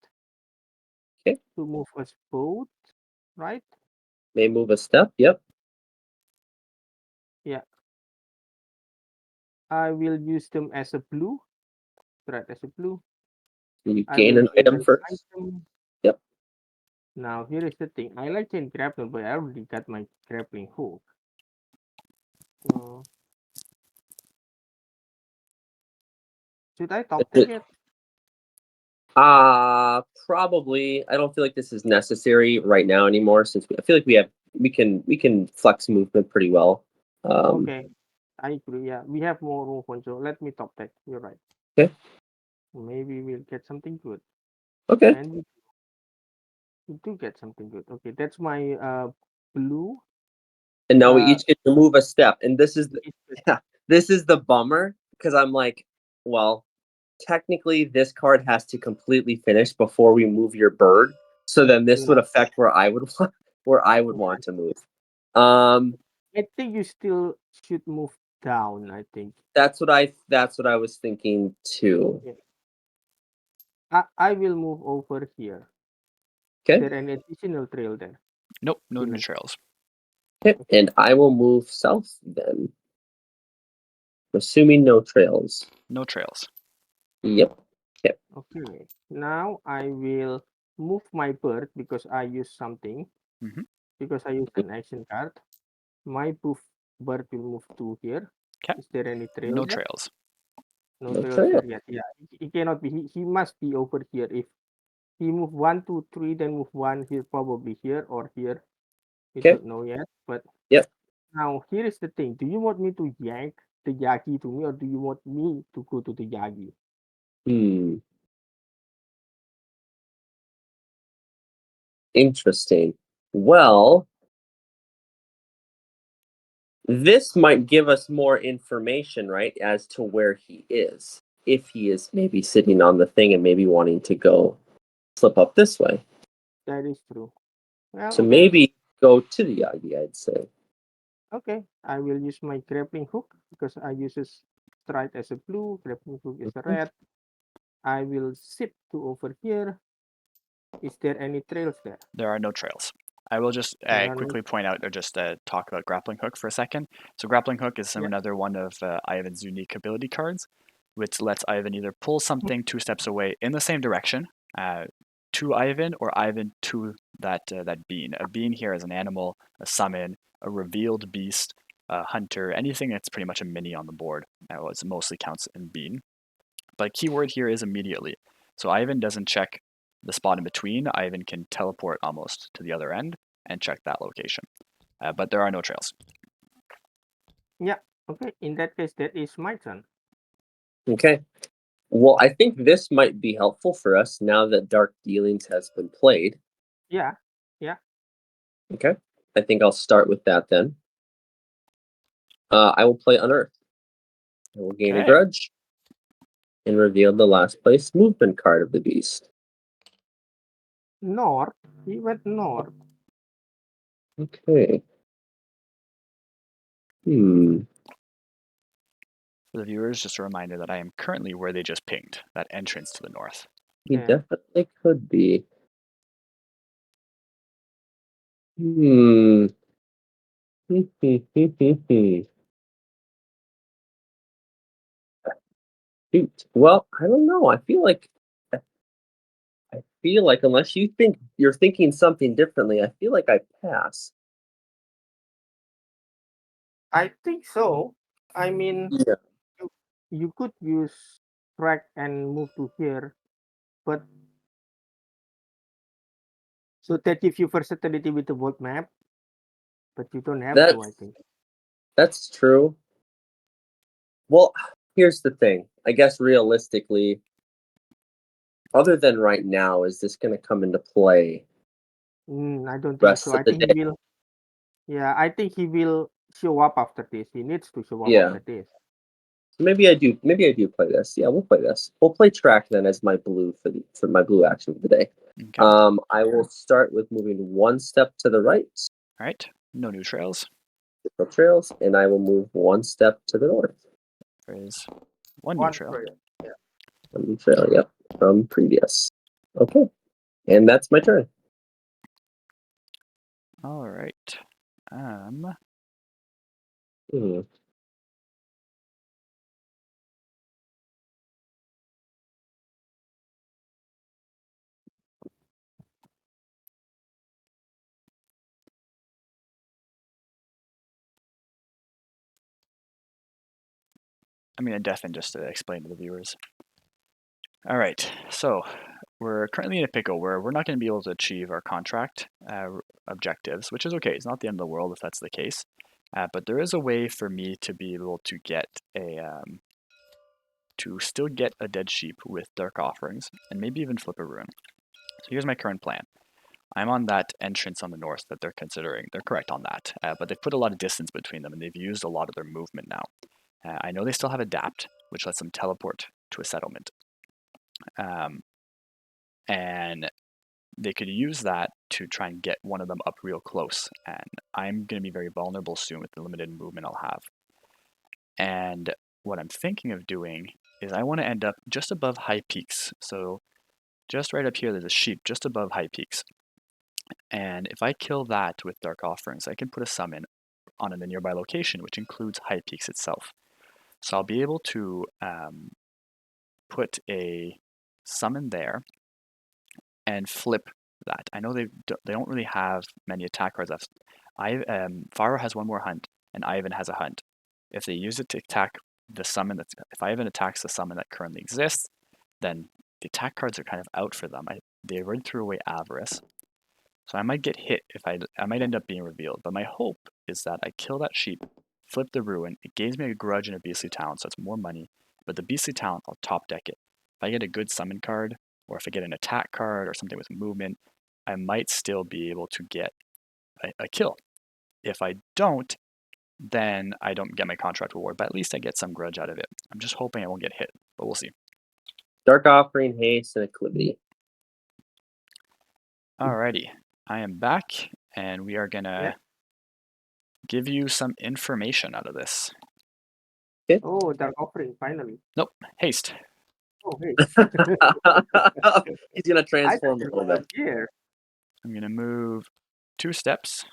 Okay. to move us both, right? May move a step. Yep. Yeah. I will use them as a blue. Right, as a blue. You I gain will an gain item an first. item. Yep. Now, here is the thing. I like chain grappling, but I already got my grappling hook. So, should I top deck it? Probably. I don't feel like this is necessary right now anymore since I feel like we can flex movement pretty well. Okay. I agree. Yeah, we have more room for so let me top deck. You're right. Okay. Maybe we'll get something good. Okay. And we do get something good. Okay, that's my blue. And now we each get to move a step. And this is It's this is the bummer because I'm like, well, technically this card has to completely finish before we move your bird. So then this would Yeah. affect where I would want to move. I think you still should move down, I think. That's what I was thinking too. Yeah. I will move over here. Is Okay. there any additional trail there? Nope, no new Like, trails. Okay. And I will move south then. Assuming no trails. No trails. Yep. Yep. okay. Now I will move my bird because I use something. Mhm. Because I used an action card. My bird will move to here. Okay. Is there any trail No there? trails. No No trails trail. there yet. Yeah, he cannot be. He must be over here. If he move 1, 2, 3, then move 1, he'll probably here or here. We Okay. don't know yet. But Yep. now here is the thing. Do you want me to yank the Yagi to me or do you want me to go to the Yagi? Interesting. Well, this might give us more information, right, as to where he is. if he is maybe sitting on the thing and maybe wanting to go slip up this way. That is true. Well, So okay. maybe go to the Ivy, I'd say. Okay, I will use my grappling hook because I uses stride as a blue, grappling hook is a red. I will zip to over here. Is there any trails there? There are no trails. I will just There are no. quickly point out or just talk about Grappling Hook for a second. So Grappling Hook is Yeah. another one of Eivind's unique ability cards, which lets Eivind either pull something 2 steps away in the same direction to Eivind, or Eivind to that bean. A bean here is an animal, a summon, a revealed beast, a hunter, anything that's pretty much a mini on the board. Well, it mostly counts in bean. But keyword here is immediately. So Eivind doesn't check the spot in between. Eivind can teleport almost to the other end and check that location. But there are no trails. Yeah. Okay. In that case, that is my turn. Okay. Well, I think this might be helpful for us now that Dark Dealings has been played. Yeah. Okay. I think I'll start with that then. I will play Unearth. I will gain a Okay. grudge and reveal the last place movement card of the beast. North. He went north. Okay. For the viewers, just a reminder that I am currently where they just pinged, that entrance to the north. He Yeah. definitely could be. Shoot. Well, I don't know. I feel like unless you think you're thinking something differently, I feel like I pass. I think so. I mean, Yeah. you could use track and move to here, but so that gives you versatility with the world map, but you don't have to, I think. That's true. Well, here's the thing. I guess realistically, other than right now, is this going to come into play I don't think rest so. of I the think he day? will. Yeah, I think he will show up after this. He needs to show up Yeah. after this. Maybe I do play this. Yeah, we'll play this. We'll play track then as my blue for my blue action for the day. Okay. I will start with moving one step to the right, All right. No new trails. no trails, and I will move one step to the north. There is one new One trail. trail. Yeah. One trail, yep, from previous. Okay, and that's my turn. All right. Hmm. I'm going to deafen just to explain to the viewers. All right. So we're currently in a pickle where we're not going to be able to achieve our contract objectives, which is okay. It's not the end of the world if that's the case. But there is a way for me to be able to get to still get a dead sheep with dark offerings and maybe even flip a rune. So here's my current plan. I'm on that entrance on the north that they're considering. They're correct on that, but they've put a lot of distance between them and they've used a lot of their movement now. I know they still have adapt, which lets them teleport to a settlement. And they could use that to try and get one of them up real close. And I'm going to be very vulnerable soon with the limited movement I'll have. And what I'm thinking of doing is I want to end up just above high peaks. So just right up here, there's a sheep just above high peaks. And if I kill that with Dark Offerings, I can put a summon on a nearby location, which includes high peaks itself. So I'll be able to put a summon there and flip that. I know they don't really have many attack cards left. Fara has one more hunt, and Eivind has a hunt. If they use it to attack the summon if Eivind attacks the summon that currently exists, then the attack cards are kind of out for them. They already threw away Avarice, so I might get hit if I might end up being revealed. But my hope is that I kill that sheep, flip the ruin. It gains me a grudge and a beastly talent, so it's more money. But the beastly talent, I'll top deck it. If I get a good summon card, or if I get an attack card or something with movement, I might still be able to get a kill. If I don't, then I don't get my contract reward, but at least I get some grudge out of it. I'm just hoping I won't get hit, but we'll see. Dark Offering, Haste, and Acclivity. Alrighty, I am back, and we are gonna give you some information out of this. Okay. Oh, Dark Offering, finally. Nope, haste. Oh, hey. He's gonna I transform a thought little bit. here. I'm gonna move 2 steps.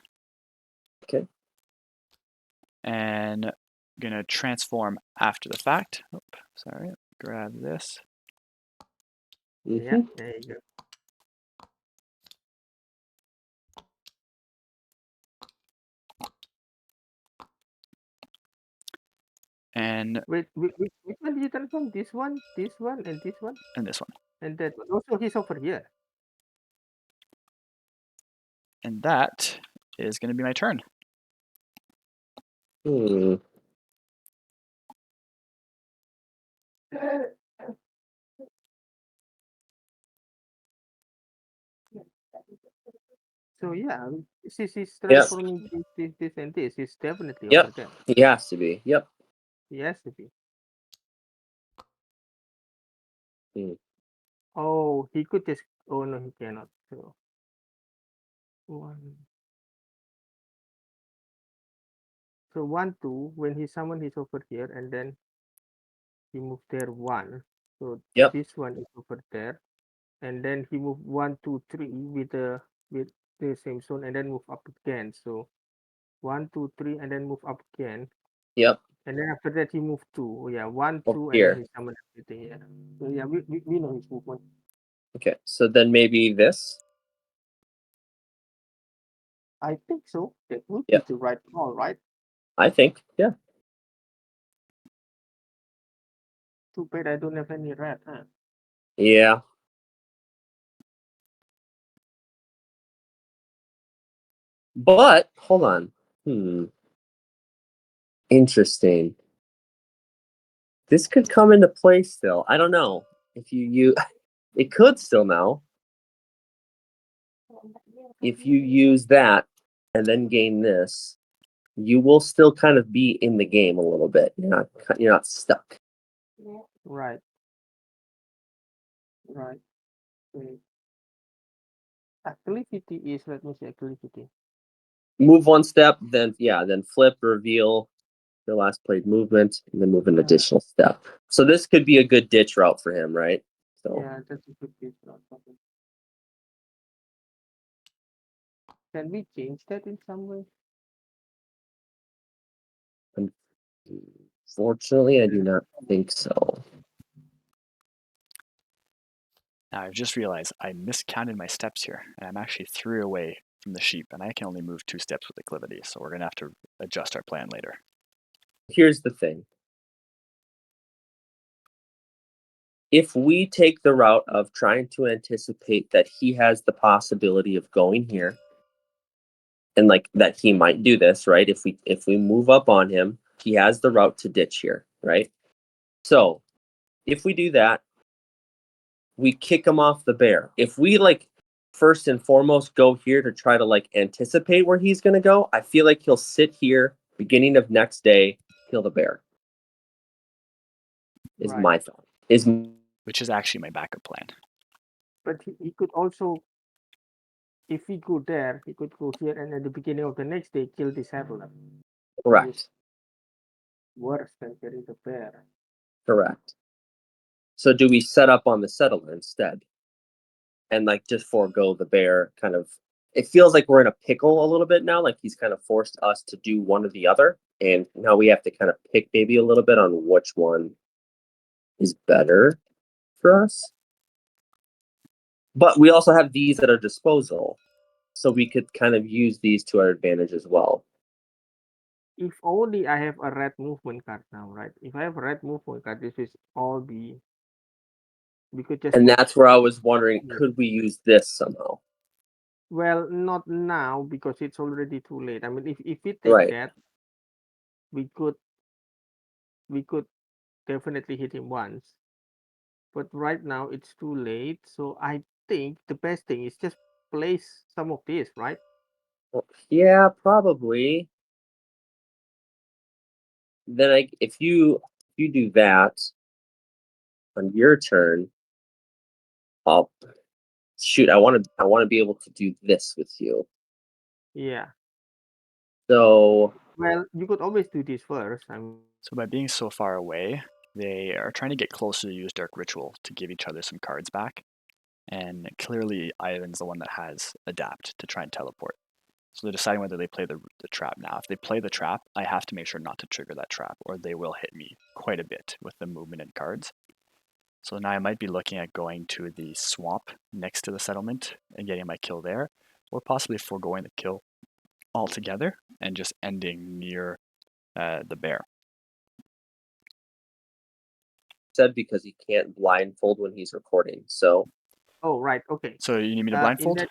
Okay. And gonna transform after the fact. Oh, sorry, grab this. Yeah, there you go. And Wait, which one did you transform? This one, and this one, and this one. and that one. Also, he's over here. And that is gonna be my turn. Hmm. So yeah, he's transforming this, and this. He's definitely over there. He has to be. Yep. He has to be. Hmm. Oh, he could just. Oh no, he cannot. So 1. So 1, 2. When he summon, he's over here, and then he moved there 1. So Yep. this one is over there, and then he moved 1, 2, 3 with the same zone, and then move up again. So 1, 2, 3, and then move up again. Yep. And then after that he moved 2. Oh yeah, 1, 2, Over and then here. he summoned everything. Yeah. So yeah, we know his movement. Okay. So then maybe this. I think so. That would Yeah. be the right call, right? I think. Yeah. Too bad I don't have any red, huh? Yeah. But hold on. Interesting. This could come into play still. I don't know if you it could still now. If you use that and then gain this, you will still kind of be in the game a little bit. You're not stuck. Right. Right. Acclivity is, let me see, acclivity. Move 1 step, then flip, reveal your last played movement, and then move an additional step. So this could be a good ditch route for him, right? So Yeah, that's a good pitch route. Can we change that in some way? unfortunately, I do not think so. Now I've just realized I miscounted my steps here, and I'm actually 3 away from the sheep, and I can only move 2 steps with acclivity, so we're gonna have to adjust our plan later. Here's the thing. If we take the route of trying to anticipate that he has the possibility of going here, and like that he might do this, right? If we move up on him, he has the route to ditch here, right? So if we do that, we kick him off the bear. If we first and foremost go here to try to anticipate where he's gonna go, I feel like he'll sit here beginning of next day, kill the bear. Is Right. my thought. Which is actually my backup plan. But he could also, if he go there, he could go here, and at the beginning of the next day kill this settler. Correct. Worse than killing the bear. Correct. So do we set up on the settler instead? And just forego the bear kind of. It feels like we're in a pickle a little bit now, like he's kind of forced us to do one or the other. And now we have to kind of pick maybe a little bit on which one is better for us. But we also have these at our disposal. So we could kind of use these to our advantage as well. If only I have a red movement card now, right? If I have a red movement card, this is all be. We could just. And that's where I was wondering, could we use this somehow? Well, not now because it's already too late. I mean, if we take that, we could definitely hit him once. But right now it's too late. So I think the best thing is just place some of this, right? Well, yeah, probably. Then if you do that on your turn, Oh, shoot! I want to be able to do this with you. Yeah. So Well, you could always do this first. So by being so far away, they are trying to get closer to use Dark Ritual to give each other some cards back. And clearly, Eivind's the one that has Adapt to try and teleport. So they're deciding whether they play the trap now. If they play the trap, I have to make sure not to trigger that trap, or they will hit me quite a bit with the movement and cards. So now I might be looking at going to the swamp next to the settlement and getting my kill there, or possibly foregoing the kill altogether and just ending near the bear. said because he can't blindfold when he's recording. So Oh, right. Okay. So you need me to In blindfold? that,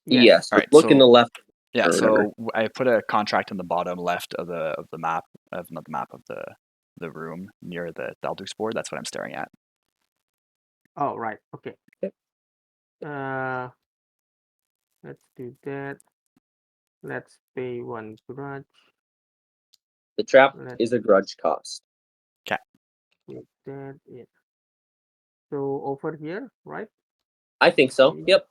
yes, yes. All right, look in the left Yeah, or whatever. so I put a contract in the bottom left of the map of not the map of the room near the Thalduk board. That's what I'm staring at. Oh, right. Okay. Okay. Let's do that. Let's pay 1 grudge. The trap Let's is a grudge cost. do that. Yeah. So over here, right? I think so. Okay. Yep.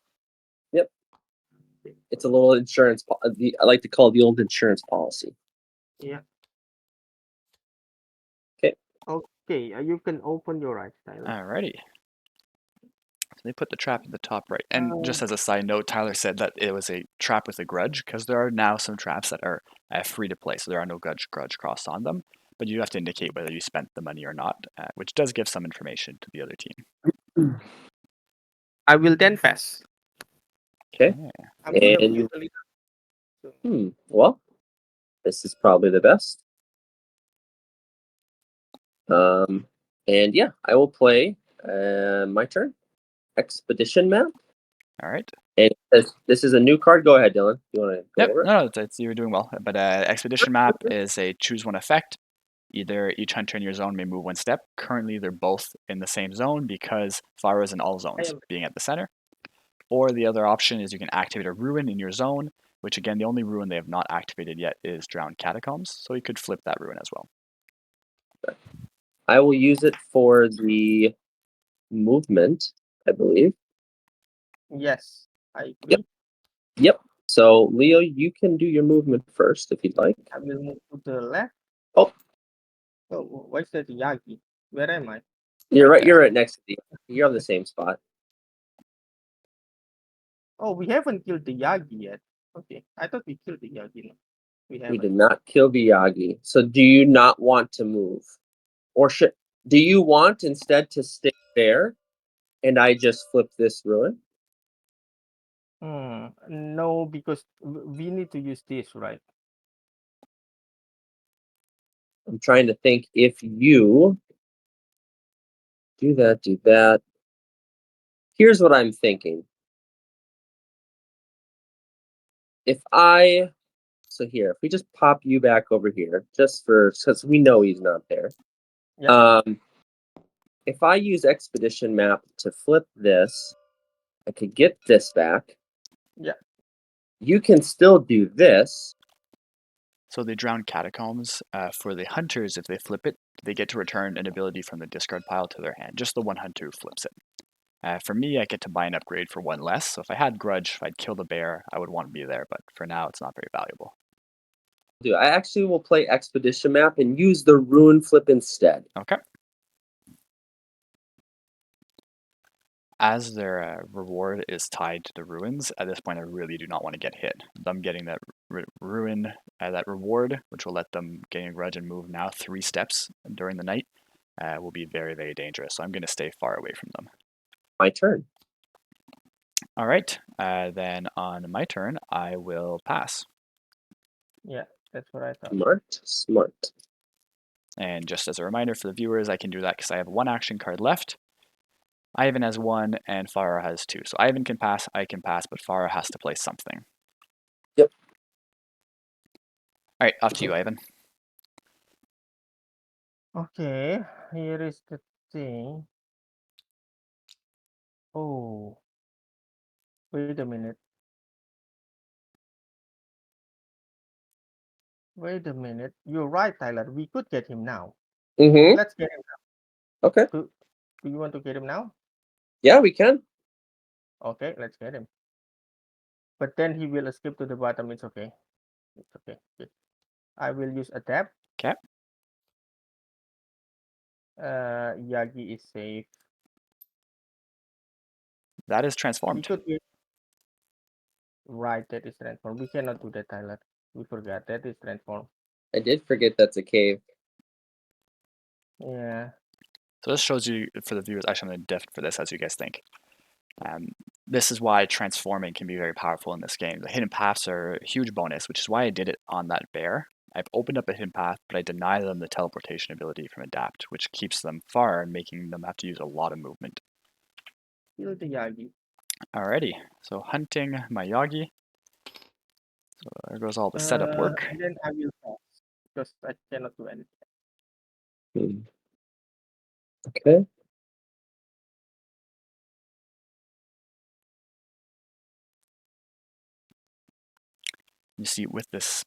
It's a little insurance. I like to call it the old insurance policy. Yeah. Okay. Okay. You can open your eyes, Tyler. Alrighty. So they put the trap at the top right. And just as a side note, Tyler said that it was a trap with a grudge because there are now some traps that are free to play, so there are no grudge costs on them. But you have to indicate whether you spent the money or not, which does give some information to the other team. I will then pass. Okay. I'm gonna And mute a little. well, this is probably the best. And yeah, I will play my turn. Expedition map. All right. And this is a new card. Go ahead, Dylan. You want to go Yep. over it? No, you're doing well. But Expedition map is a choose one effect. Either each hunter in your zone may move one step. Currently, they're both in the same zone because Fara is in all zones, being at the center. Or the other option is you can activate a ruin in your zone, which again, the only ruin they have not activated yet is Drowned Catacombs, so you could flip that ruin as well. I will use it for the movement, I believe. Yes, I agree. Yep. So, Leo, you can do your movement first if you'd like. I will move to the left. Oh. Oh, what's that Yagi? Where am I? You're right. there. You're right next to the. You're on the same spot. Oh, we haven't killed the Yagi yet. Okay, I thought we killed the Yagi. No, we We haven't. did not kill the Yagi. So, do you not want to move, or do you want instead to stay there, and I just flip this ruin? No, because we need to use this, right? I'm trying to think if you do that. Here's what I'm thinking. If we just pop you back over here, just because we know he's not there. Yeah. If I use Expedition Map to flip this, I could get this back. Yeah. You can still do this. So the Drowned Catacombs, for the hunters, if they flip it, they get to return an ability from the discard pile to their hand. Just the one hunter who flips it. For me, I get to buy an upgrade for one less. So if I had Grudge, if I'd kill the bear, I would want to be there. But for now, it's not very valuable. I actually will play Expedition Map and use the Ruin Flip instead. Okay. As their reward is tied to the ruins, at this point I really do not want to get hit. Them getting that ruin, that reward, which will let them gain a grudge and move now 3 steps during the night, will be very, very dangerous. So I'm going to stay far away from them. My turn. All right. Then on my turn, I will pass. Yeah, that's what I thought. Smart. And just as a reminder for the viewers, I can do that because I have 1 action card left. Eivind has 1 and Fara has 2. So Eivind can pass, I can pass, but Fara has to play something. Yep. All right, off to you, Eivind. Okay, here is the thing. Oh, wait a minute. Wait a minute. You're right, Tyler. We could get him now. Mm-hmm. Let's get him now. Okay. Do you want to get him now? Yeah, we can. Okay, let's get him. But then he will escape to the bottom. It's okay. It's okay. Okay. I will use adapt. Okay. Yagi is safe. That is We transformed. could be right. That is transform. We cannot do that, Tyler. We forgot that is transform. I did forget that's a cave. Yeah. So this shows you, for the viewers, actually I'm going to diff for this as you guys think. This is why transforming can be very powerful in this game. The hidden paths are a huge bonus, which is why I did it on that bear. I've opened up a hidden path, but I deny them the teleportation ability from Adapt, which keeps them far and making them have to use a lot of movement. Kill the Yagi. Alrighty, so hunting my Yagi. So there goes all the setup work. And then I will pass because I cannot do anything. Hmm. Okay. You see, with this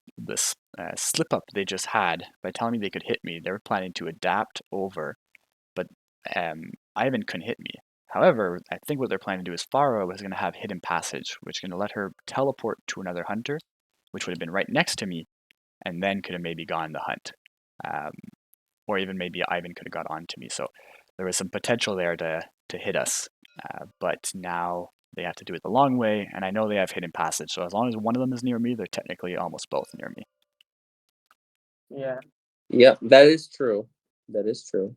slip up they just had, by telling me they could hit me, they were planning to adapt over, but Eivind couldn't hit me. However, I think what they're planning to do is Fara was going to have hidden passage, which is going to let her teleport to another hunter, which would have been right next to me, and then could have maybe gone the hunt. Or even maybe Eivind could have got on to me. So there was some potential there to hit us. But now they have to do it the long way, and I know they have hidden passage, so as long as one of them is near me, they're technically almost both near me. Yeah. Yep, that is true. That is true.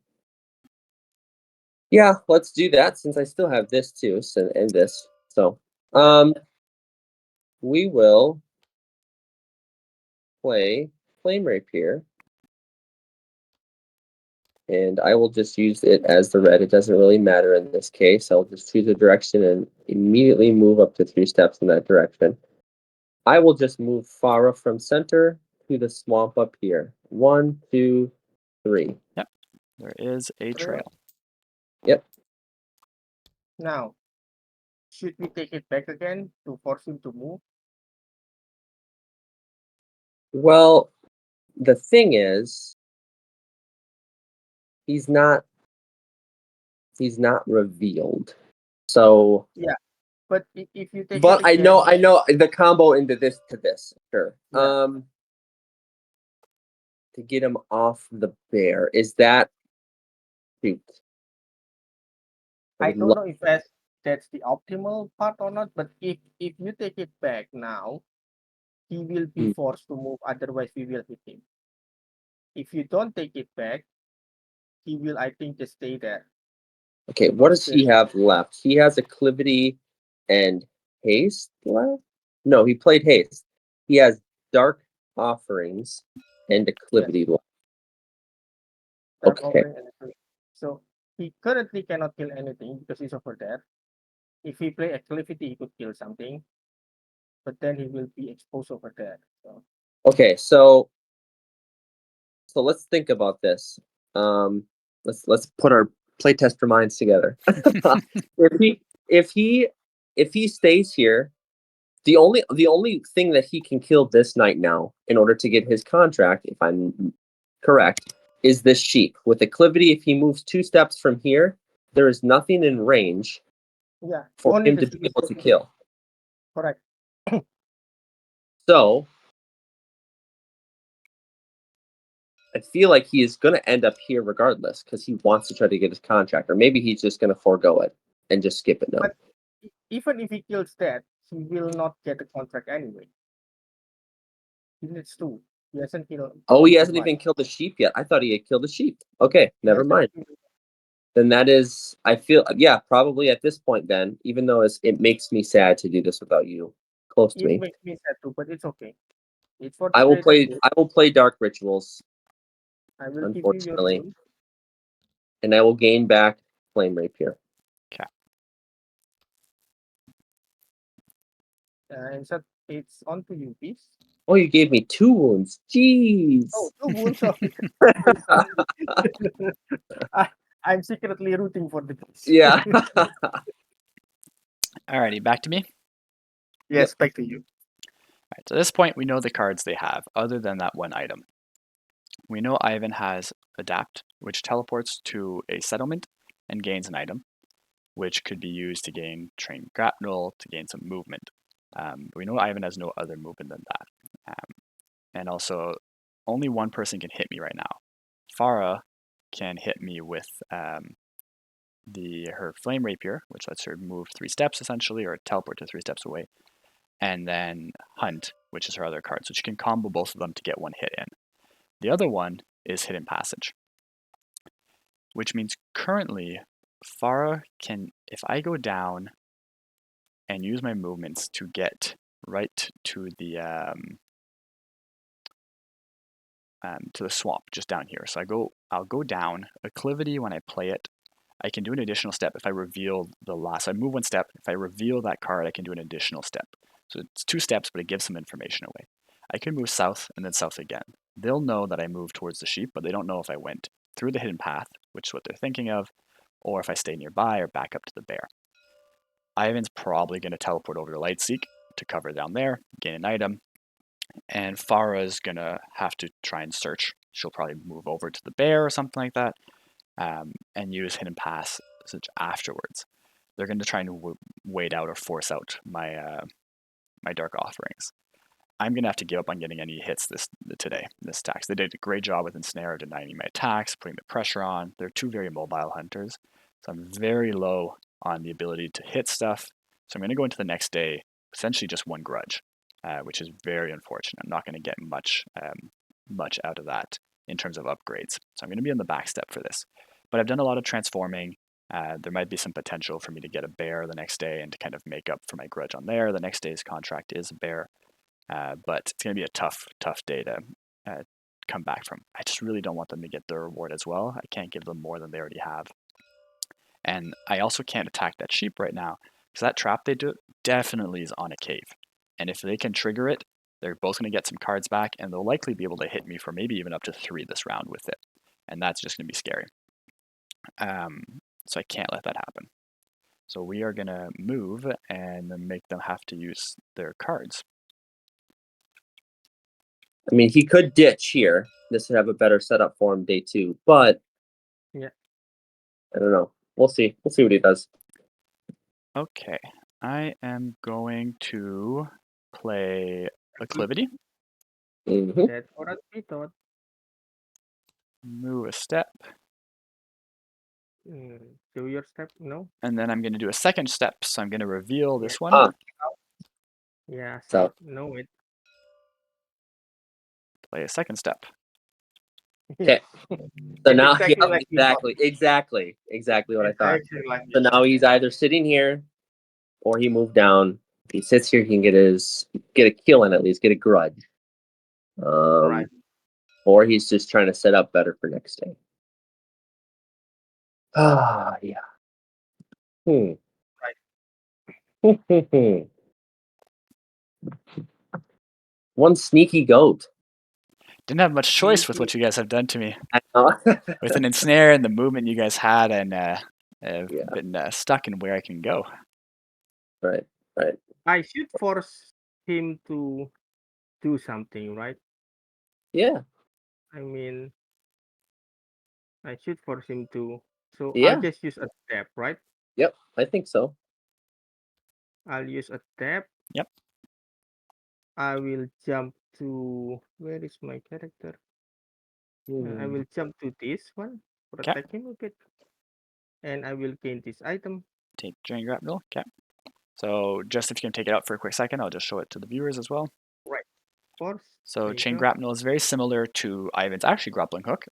Yeah, let's do that since I still have this too, and this. So, we will play Flame Rapier. And I will just use it as the red. It doesn't really matter in this case. I'll just choose a direction and immediately move up to 3 steps in that direction. I will just move Fara from center to the swamp up here. 1, 2, 3. Yep, there is a trail. Yep. Now, should we take it back again to force him to move? Well, the thing is, he's not revealed. So yeah, but if you take but it again, I know the combo into this to this, sure. Yeah. To get him off the bear, is that shoot? I don't know if that's the optimal part or not, but if you take it back now, he will be forced to move, otherwise we will hit him. If you don't take it back, he will, I think, just stay there. Okay, what does he have left? He has Acclivity and Haste left? No, he played Haste. He has Dark Offerings and Acclivity left. Dark Okay. Offering and Acclivity. So he currently cannot kill anything because he's over there. If he play Acclivity, he could kill something, but then he will be exposed over there. So. Okay, so let's think about this. Let's put our playtester minds together. if he stays here, the only thing that he can kill this night now in order to get his contract, if I'm correct, is this sheep. With Acclivity, if he moves 2 steps from here, there is nothing in range for him to be able to kill. Correct. So I feel like he is going to end up here regardless because he wants to try to get his contract, or maybe he's just going to forego it and just skip it now. But even if he kills that, he will not get the contract anyway. He needs to. He hasn't killed. Oh, he hasn't even killed the sheep yet. I thought he had killed the sheep. Okay, never mind. Then that is, I feel, yeah, probably at this point then, even though it makes me sad to do this without you close to me. It makes me sad too, but it's okay. It's for I will play Dark Rituals. I will unfortunately. give you your and I will gain back Flame Rapier. Okay. And so it's on to you, please. Oh, you gave me 2 wounds. Jeez. Oh, 2 wounds. I'm secretly rooting for the beast. Yeah. Alrighty, back to me. Yes, back to you. Alright, so at this point, we know the cards they have, other than that one item. We know Eivind has Adapt, which teleports to a settlement and gains an item. which could be used to gain trained grapnel to gain some movement. We know Eivind has no other movement than that. And also, only one person can hit me right now. Fara can hit me with her flame rapier, which lets her move 3 steps essentially, or teleport to 3 steps away. And then Hunt, which is her other card. So she can combo both of them to get one hit in. The other one is Hidden Passage, which means currently Fara can, if I go down and use my movements to get right to the swamp just down here. So I'll go down. Acclivity, when I play it, I can do an additional step if I reveal the last. So I move 1 step. If I reveal that card, I can do an additional step. So it's 2 steps, but it gives some information away. I can move south and then south again. They'll know that I moved towards the sheep, but they don't know if I went through the hidden path, which is what they're thinking of, or if I stay nearby or back up to the bear. Eivind's probably going to teleport over to Lightseek to cover down there, gain an item, and Fara's going to have to try and search. She'll probably move over to the bear or something like that, and use Hidden Passage afterwards. They're going to try and wait out or force out my my Dark Offerings. I'm going to have to give up on getting any hits this attacks. They did a great job with Ensnare, denying my attacks, putting the pressure on. They're 2 very mobile hunters, so I'm very low on the ability to hit stuff. So I'm going to go into the next day, essentially just 1 grudge, which is very unfortunate. I'm not going to get much out of that in terms of upgrades. So I'm going to be on the back step for this. But I've done a lot of transforming. There might be some potential for me to get a bear the next day and to kind of make up for my grudge on there. The next day's contract is a bear. But it's going to be a tough day to come back from. I just really don't want them to get their reward as well. I can't give them more than they already have. And I also can't attack that sheep right now, because that trap they do definitely is on a cave. And if they can trigger it, they're both going to get some cards back, and they'll likely be able to hit me for maybe even up to 3 this round with it. And that's just going to be scary. So I can't let that happen. So we are going to move and make them have to use their cards. I mean, he could ditch here. This would have a better setup for him day 2, but yeah, I don't know. We'll see. We'll see what he does. Okay, I am going to play Acclivity. Mm-hmm. that's what we thought. Move a step. Do your step, no? And then I'm going to do a second step, so I'm going to reveal this one. Yeah, So no, it. Play a second step. okay. So now exactly exactly what I thought. Exactly like So now he's either sitting here or he moved down. If he sits here, he can get a kill in, at least get a grudge. Right. Or he's just trying to set up better for next day. Ah, yeah. Right. One sneaky goat. Didn't have much choice with what you guys have done to me. I know. With an ensnare and the movement you guys had, and I've been stuck in where I can go. Right. I should force him to do something, right? Yeah. I mean, I should force him to. So Yeah. I'll just use a step, right? Yep. I think so. I'll use a step. Yep. I will jump to, where is my character? I will jump to this one, protect him a bit, and I will gain this item. Take Drain Grapnel. Okay. So just if you can take it out for a quick second, I'll just show it to the viewers as well. Right. Force. So Chain Grapnel is very similar to Eivind's actually Grappling Hook,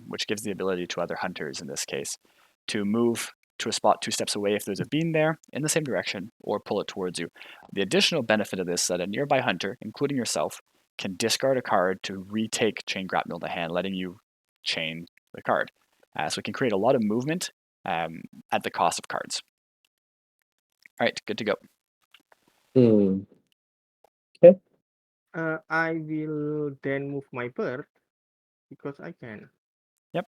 which gives the ability to other hunters in this case to move to a spot 2 steps away if there's a bean there in the same direction, or pull it towards you. The additional benefit of this is that a nearby hunter, including yourself, can discard a card to retake Chain Grapnel to hand, letting you chain the card. So it can create a lot of movement at the cost of cards. All right, good to go. Okay. I will then move my bird because I can. Yep.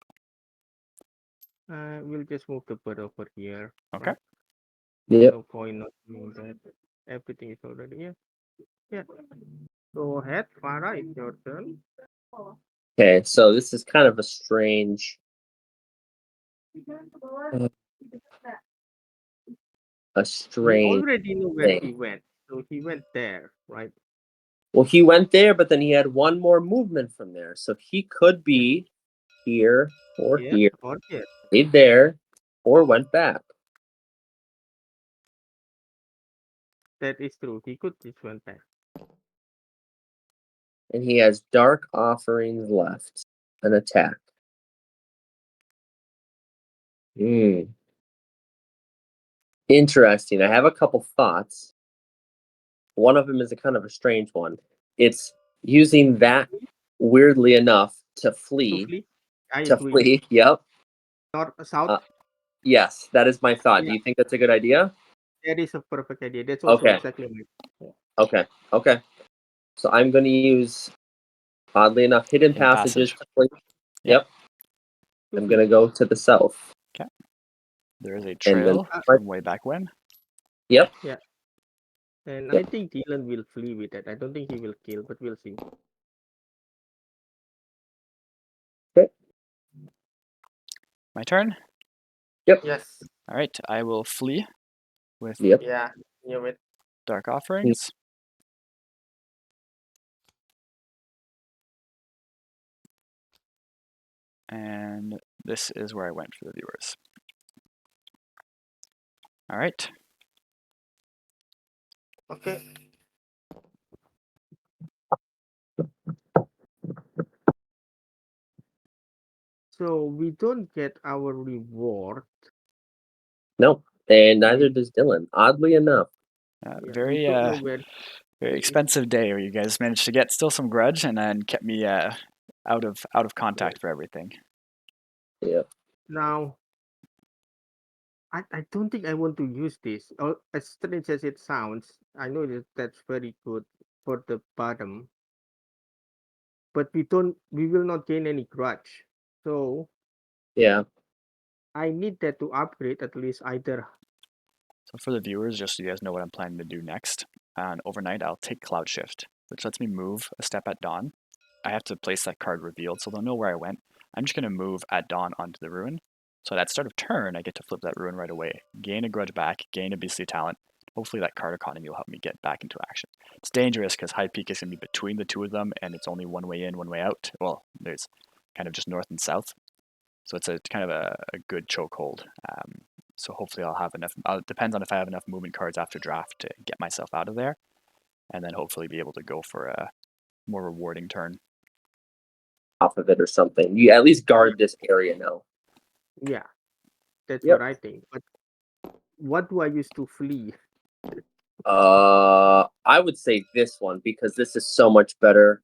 We'll just move the bird over here. Okay. Right? Yep. No point not doing that. Everything is already here. Yeah. Go ahead, Fara, it's your turn. Okay, so this is kind of a strange. a We strange already know where he thing. went. So he went there, right? Well, he went there, but then he had one more movement from there. So he could be here or Here here, or here. stayed there, or went back. That is true. He could just went back. And he has dark offerings left. An attack. Interesting. I have a couple thoughts. One of them is a kind of a strange one. It's using that, weirdly enough, to To flee. flee. I To agree. flee. Yep. North, south. Yes, that is my thought. Yeah. Do you think that's a good idea? That is a perfect idea. That's also Okay. exactly my. Okay. So I'm going to use, oddly enough, hidden Hidden passages passage. to flee. Yep. To I'm flee. going to go to the south. There is a And then, trail from way back when. yep. Yeah. And Yep. I think Dylan will flee with that. I don't think he will kill, but we'll see. My turn. Yep. Yes. All right, I will flee with Yep. Yeah. Knew it. dark offerings. And this is where I went for the viewers. All right. Okay. So we don't get our reward. No. And neither We, does Dylan, oddly enough. we Very don't know where. very expensive day where you guys managed to get still some grudge and then kept me out of contact for everything. Yeah. Now, I don't think I want to use this. As strange as it sounds, I know that that's very good for the bottom, but we will not gain any grudge. So Yeah. I need that to upgrade at least either. So for the viewers, just so you guys know what I'm planning to do next, on overnight I'll take Cloud Shift, which lets me move a step at dawn. I have to place that card revealed so they'll know where I went. I'm just going to move at dawn onto the ruin. So at start of turn, I get to flip that ruin right away, gain a grudge back, gain a beastly talent. Hopefully that card economy will help me get back into action. It's dangerous because High Peak is going to be between the two of them, and it's only one way in, one way out. Well, there's kind of just north and south. So it's a kind of a good chokehold. So hopefully I'll have enough. Depends on if I have enough movement cards after draft to get myself out of there, and then hopefully be able to go for a more rewarding turn. Off of it or something. You at least guard this area now. Yeah, that's Yep. what I think. But what do I use to flee? I would say this one because this is so much better.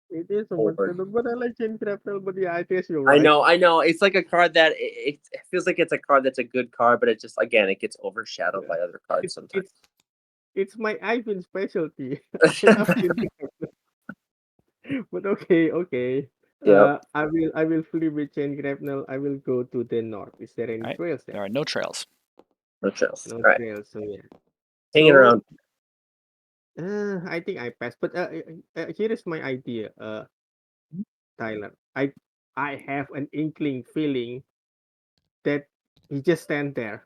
It is so much better, but I like Chain Grapple, but yeah, I guess you're I right. know. It's like a card that it feels like it's a card that's a good card, but it just again it gets overshadowed by other cards sometimes. It's my Eivind specialty. I love Chain Grapple. But okay. Yep. I will flee with Chain Grapnel. I will go to the north. Is there any All right, trails there there? are no trails. No trails. No All right. trails, so yeah. Hanging So around. I think I pass. But here is my idea, Tyler. I have an inkling feeling that he just stand there.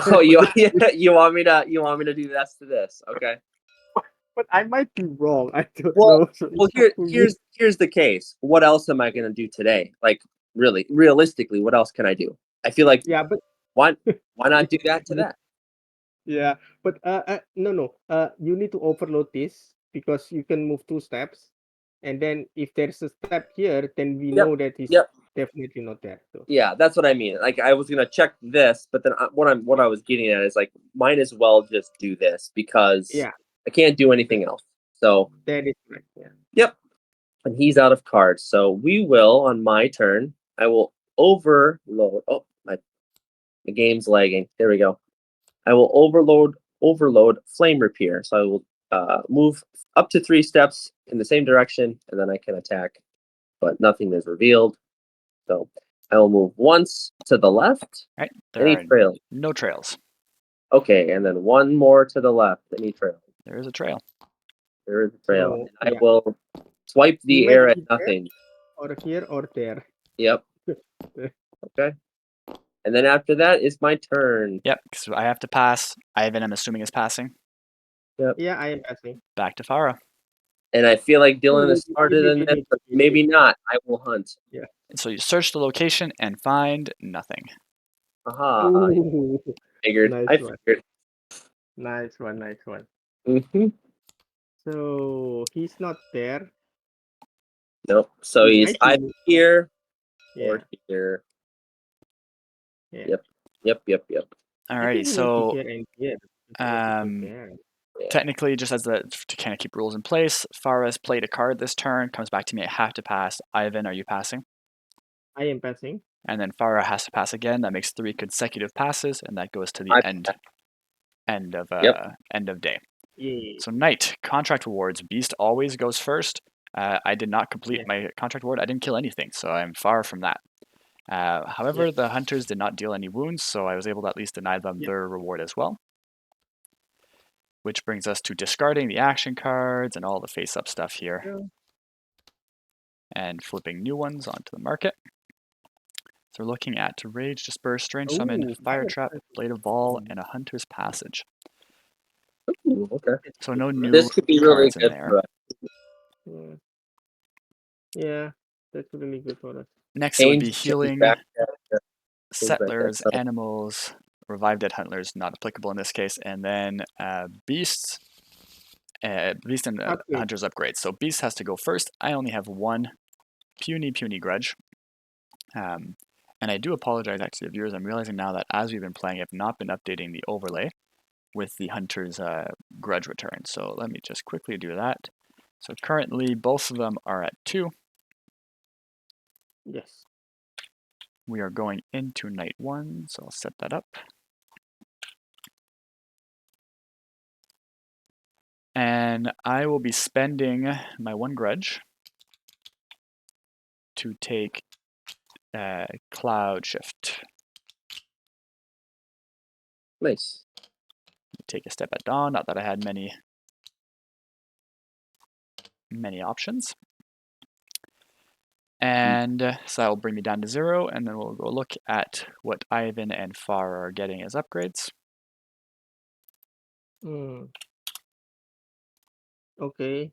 Oh, you want me to do this to this? Okay. But I might be wrong. I don't Well, know. So it's up to me. here's the case. What else am I gonna do today? Like, really, realistically, what else can I do? I feel like Yeah, but why not do that to that? yeah, but no. You need to overload this because you can move 2 steps, and then if there's a step here, then we Yep. know that he's Yep. definitely not there. So Yeah, that's what I mean. Like, I was gonna check this, but then what I was getting at is like, might as well just do this because yeah, I can't do anything else. So, that is right. Yeah. yep. And he's out of cards. So we will, on my turn, I will overload. Oh, the game's lagging. There we go. I will overload flame rapier. So I will move up to 3 steps in the same direction, and then I can attack, but nothing is revealed. So I will move once to the left. All right, there Any are trail? no trails. Okay, and then one more to the left. Any trail? There is a trail. There is a trail. So I yeah, will swipe he the might air at be there nothing. or here or there. Yep. Okay. And then after that, it's my turn. Yep, so I have to pass. Eivind, I'm assuming, is passing. Yeah, I am passing. Back to Fara. And I feel like Dylan Ooh, is smarter than this, but wait. maybe not. I will hunt. Yeah. So you search the location and find nothing. Aha. Ooh, Figured. nice I one. figured. Nice one, nice one. Mm-hmm. So he's not there. Nope. So He he's might be. either here Yeah, or here. yeah. Yep. I Alrighty, think he might be so here and here. He might be um, there. technically, just as to kind of keep rules in place, Fara has played a card this turn, comes back to me, I have to pass. Eivind, are you passing? I am passing. And then Fara has to pass again. That makes 3 consecutive passes, and that goes to the I- end of day. Yeah. So night, contract rewards. Beast always goes first. I did not complete Yeah. my contract reward. I didn't kill anything, so I'm far from that. However, Yeah. the hunters did not deal any wounds, so I was able to at least deny them Yeah. their reward as well. Which brings us to discarding the action cards and all the face-up stuff here. Yeah. And flipping new ones onto the market. So we're looking at Rage, Disperse, Strange Summon, Ooh, Fire nice, Trap, nice. Blade of Ball, and a Hunter's Passage. Ooh, okay. So no new This could be really cards in good there. for us. Yeah, that's really good for us. Next, it would be Change healing, back to- settlers, so- animals, revived dead hunters, not applicable in this case, and then beasts, beast and Upgrade. hunters upgrades. So beast has to go first. I only have one puny grudge. And I do apologize actually to viewers. I'm realizing now that as we've been playing, I've not been updating the overlay with the hunter's grudge return. So let me just quickly do that. So currently both of them are at 2. Yes. We are going into night 1, so I'll set that up. And I will be spending my 1 grudge to take Cloud Shift. Nice. Take a step at dawn, not that I had many options. And so that will bring me down to 0, and then we'll go look at what Eivind and Fara are getting as upgrades. Okay.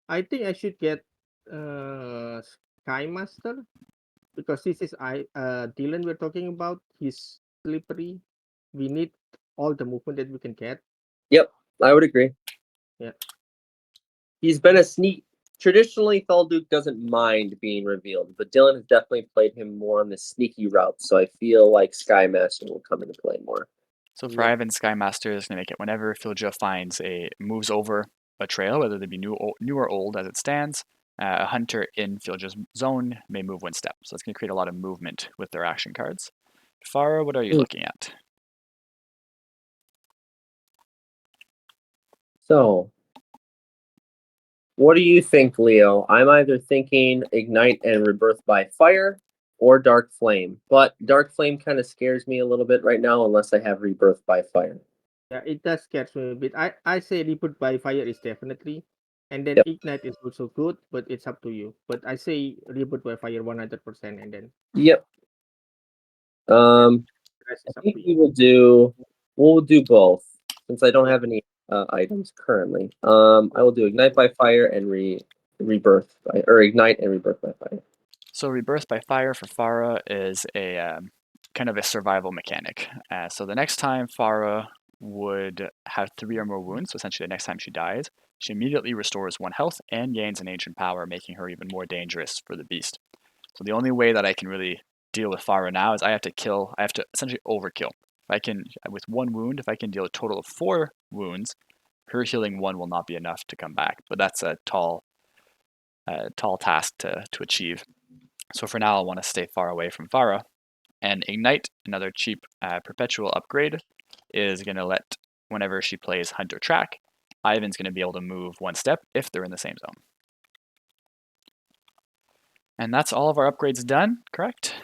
I think I should get Sky Master because this is Dylan we're talking about. He's slippery. We need all the movement that we can get. Yep, I would agree. Yeah. He's been a sneak. Traditionally, Thalduk doesn't mind being revealed, but Dylan has definitely played him more on the sneaky route, so I feel like Sky Master will come into play more. So for Eivind, Sky Master is going to make it whenever Filja moves over a trail, whether they be new or old as it stands, a hunter in Filja's zone may move 1 step. So it's going to create a lot of movement with their action cards. Fara, what are you looking at? So, what do you think, Leo? I'm either thinking Ignite and Rebirth by Fire or Dark Flame, but Dark Flame kind of scares me a little bit right now unless I have Rebirth by Fire. Yeah, it does scare me a bit. I say Reboot by Fire is definitely, and then Yep. Ignite is also good, but it's up to you. But I say Reboot by Fire 100%, and then Yep. the rest I is up think to you. we'll do both since I don't have any items currently. I will do Ignite by Fire and Rebirth or Ignite and Rebirth by Fire. So Rebirth by Fire for Fara is a kind of a survival mechanic. So the next time Fara would have 3 or more wounds, so essentially the next time she dies, she immediately restores 1 health and gains an ancient power, making her even more dangerous for the beast. So the only way that I can really deal with Fara now is I have to essentially overkill. If I can, with 1 wound, if I can deal a total of 4 wounds, her healing 1 will not be enough to come back. But that's a tall task to achieve. So for now, I want to stay far away from Fara. And Ignite, another cheap perpetual upgrade, is going to let, whenever she plays Hunter Track, Eivind's going to be able to move 1 step if they're in the same zone. And that's all of our upgrades done, correct?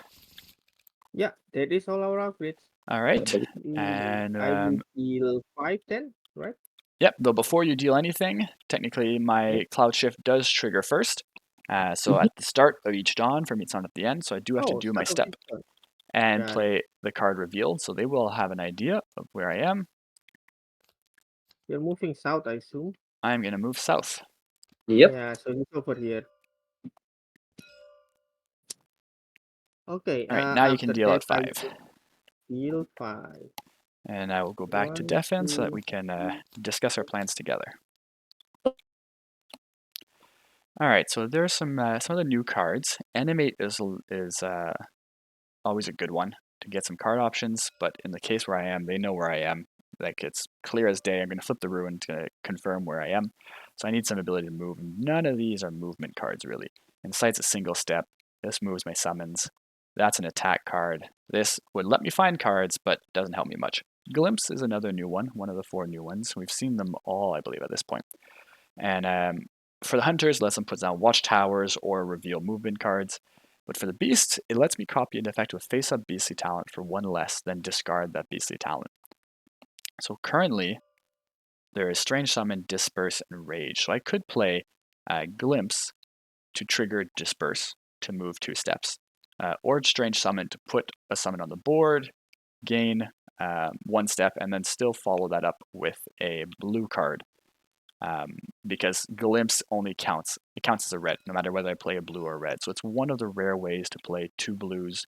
Yeah, that is all our upgrades. All right. And I will deal 5 then, right? Yep, though before you deal anything, technically my Cloud Shift does trigger first. So at the start of each dawn, for me it's not at the end, so I do have to do my step. and Got it. play the card revealed, so they will have an idea of where I am. You're moving south, I assume. I'm going to move south. Yep. Yeah, so he's over here. Okay, All right, now you can after deal that, out I 5. will deal 5. And I will go back to 1, defense so that 2. we can discuss our plans together. All right, so there's some of the new cards. Animate is always a good one to get some card options, but in the case where I am, they know where I am. Like, it's clear as day. I'm going to flip the ruin to confirm where I am. So I need some ability to move. None of these are movement cards, really. Insight's a single step. This moves my summons. That's an attack card. This would let me find cards, but doesn't help me much. Glimpse is another new one of the 4 new ones. We've seen them all, I believe, at this point. And for the hunters, lets them put down watchtowers or reveal movement cards. But for the beast, it lets me copy an effect with face-up beastly talent for 1 less, then discard that beastly talent. So currently, there is Strange Summon, Disperse, and Rage. So I could play Glimpse to trigger Disperse to move 2 steps, or Strange Summon to put a summon on the board, gain 1 step, and then still follow that up with a blue card. Because Glimpse only counts as a red, no matter whether I play a blue or a red. So it's one of the rare ways to play 2 blues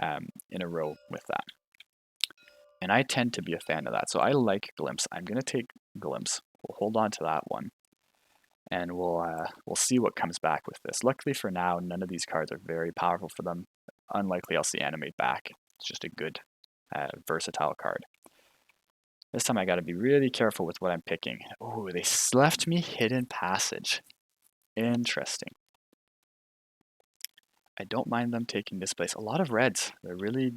in a row with that. And I tend to be a fan of that. So I like Glimpse. I'm going to take Glimpse. We'll hold on to that one. And we'll see what comes back with this. Luckily for now, none of these cards are very powerful for them. Unlikely I'll see Animate back. It's just a good, versatile card. This time I got to be really careful with what I'm picking. Oh, they left me Hidden Passage. Interesting. I don't mind them taking this place. A lot of reds. They're really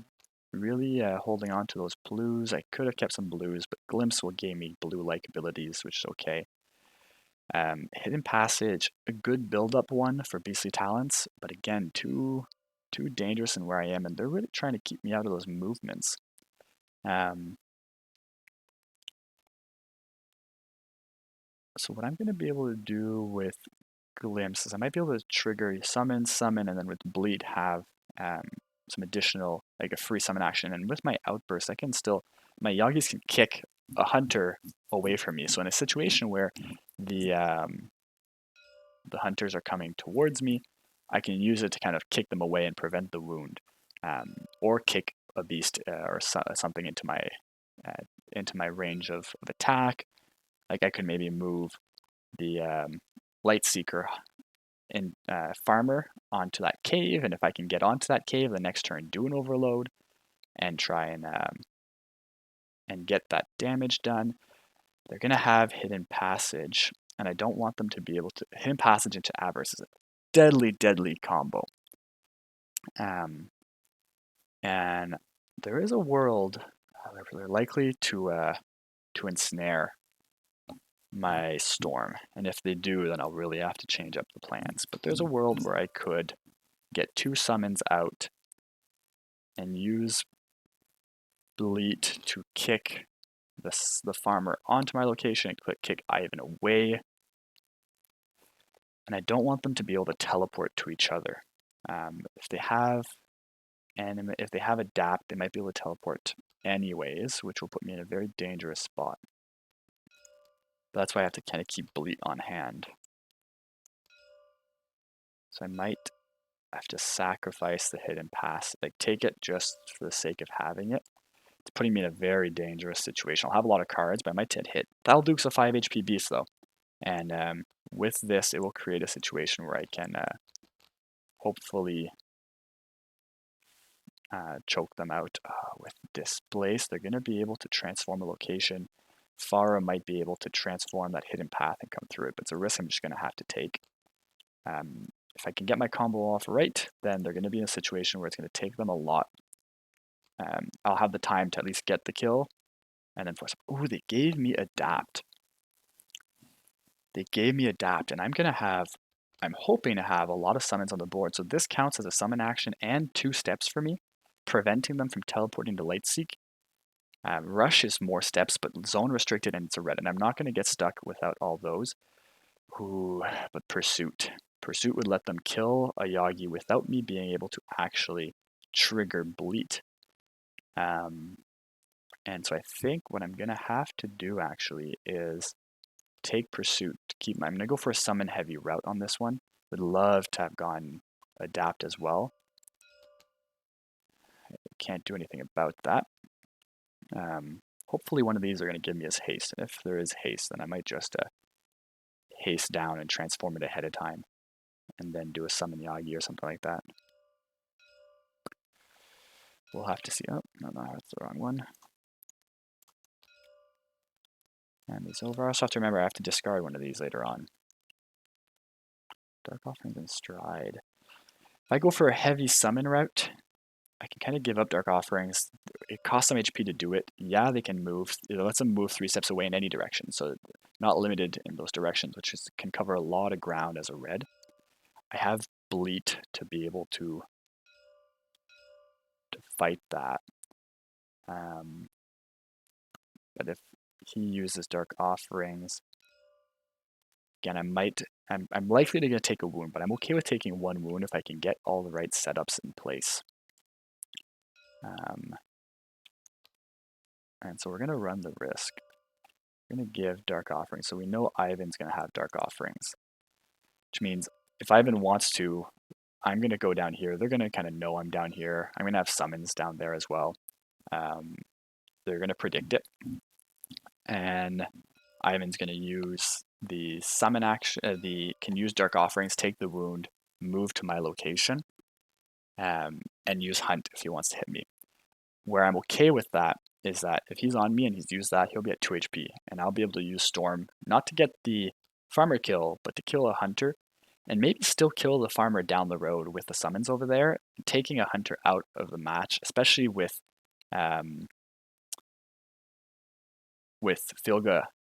holding on to those blues. I could have kept some blues, but Glimpse will give me blue-like abilities, which is okay. Hidden Passage, a good build-up one for Beastly Talents, but again, too dangerous in where I am, and they're really trying to keep me out of those movements. So what I'm going to be able to do with Glimpse is I might be able to trigger summon, and then with Bleed have some additional, like a free summon action. And with my Outburst, I can still, my Yagis can kick a hunter away from me. So in a situation where the hunters are coming towards me, I can use it to kind of kick them away and prevent the wound, or kick a beast or something into my range of attack. Like I could maybe move the Light Seeker and Farmer onto that cave, and if I can get onto that cave the next turn, do an overload and try and get that damage done. They're gonna have Hidden Passage, and I don't want them to be able to. Hidden Passage into Avarice is a deadly combo. And there is a world they're likely to ensnare my Storm, and if they do, then I'll really have to change up the plans. But there's a world where I could get 2 summons out and use Bleat to kick the farmer onto my location and kick Eivind away. And I don't want them to be able to teleport to each other. If they have Adapt, they might be able to teleport anyways, which will put me in a very dangerous spot. But that's why I have to kind of keep Bleat on hand. So I might have to sacrifice the Hidden Pass. Like, take it just for the sake of having it. It's putting me in a very dangerous situation. I'll have a lot of cards, but I might hit. Thalduk's a 5 HP beast, though. And with this, it will create a situation where I can hopefully choke them out. With Displace, they're going to be able to transform a location. Fara might be able to transform that hidden path and come through it, but it's a risk I'm just going to have to take. If I can get my combo off right, then they're going to be in a situation where it's going to take them a lot. I'll have the time to at least get the kill, and then force. Ooh, they gave me Adapt. They gave me Adapt, and I'm hoping to have a lot of summons on the board. So this counts as a summon action and 2 steps for me, preventing them from teleporting to Lightseek. Rush is more steps, but zone restricted, and it's a red, and I'm not going to get stuck without all those. Ooh, but Pursuit. Pursuit would let them kill a Yagi without me being able to actually trigger Bleat And so I think what I'm going to have to do actually is take Pursuit to keep I'm going to go for a summon heavy route on this one. Would love to have gone Adapt as well. Can't do anything about that. Hopefully one of these are going to give me as haste. And if there is haste, then I might just haste down and transform it ahead of time. And then do a summon Yagi or something like that. We'll have to see. Oh, no, that's the wrong one. And it's over. I also have to remember I have to discard one of these later on. Dark Offerings and Stride. If I go for a heavy summon route, I can kind of give up Dark Offerings. It costs some HP to do it. Yeah, they can move. It lets them move 3 steps away in any direction, so not limited in those directions, which can cover a lot of ground as a red. I have Bleat to be able to fight that. But if he uses Dark Offerings, again, I'm likely to take a wound, but I'm okay with taking 1 wound if I can get all the right setups in place. And so we're going to run the risk. We're going to give Dark Offerings. So we know Eivind's going to have Dark Offerings, which means if Eivind wants to, I'm going to go down here. They're going to kind of know I'm down here. I'm going to have summons down there as well. They're going to predict it. And Eivind's going to use the summon action, can use Dark Offerings, take the wound, move to my location, and use Hunt if he wants to hit me. Where I'm okay with that is that if he's on me and he's used that, he'll be at 2 HP, and I'll be able to use Storm, not to get the farmer kill, but to kill a hunter, and maybe still kill the farmer down the road with the summons over there, taking a hunter out of the match, especially with Filga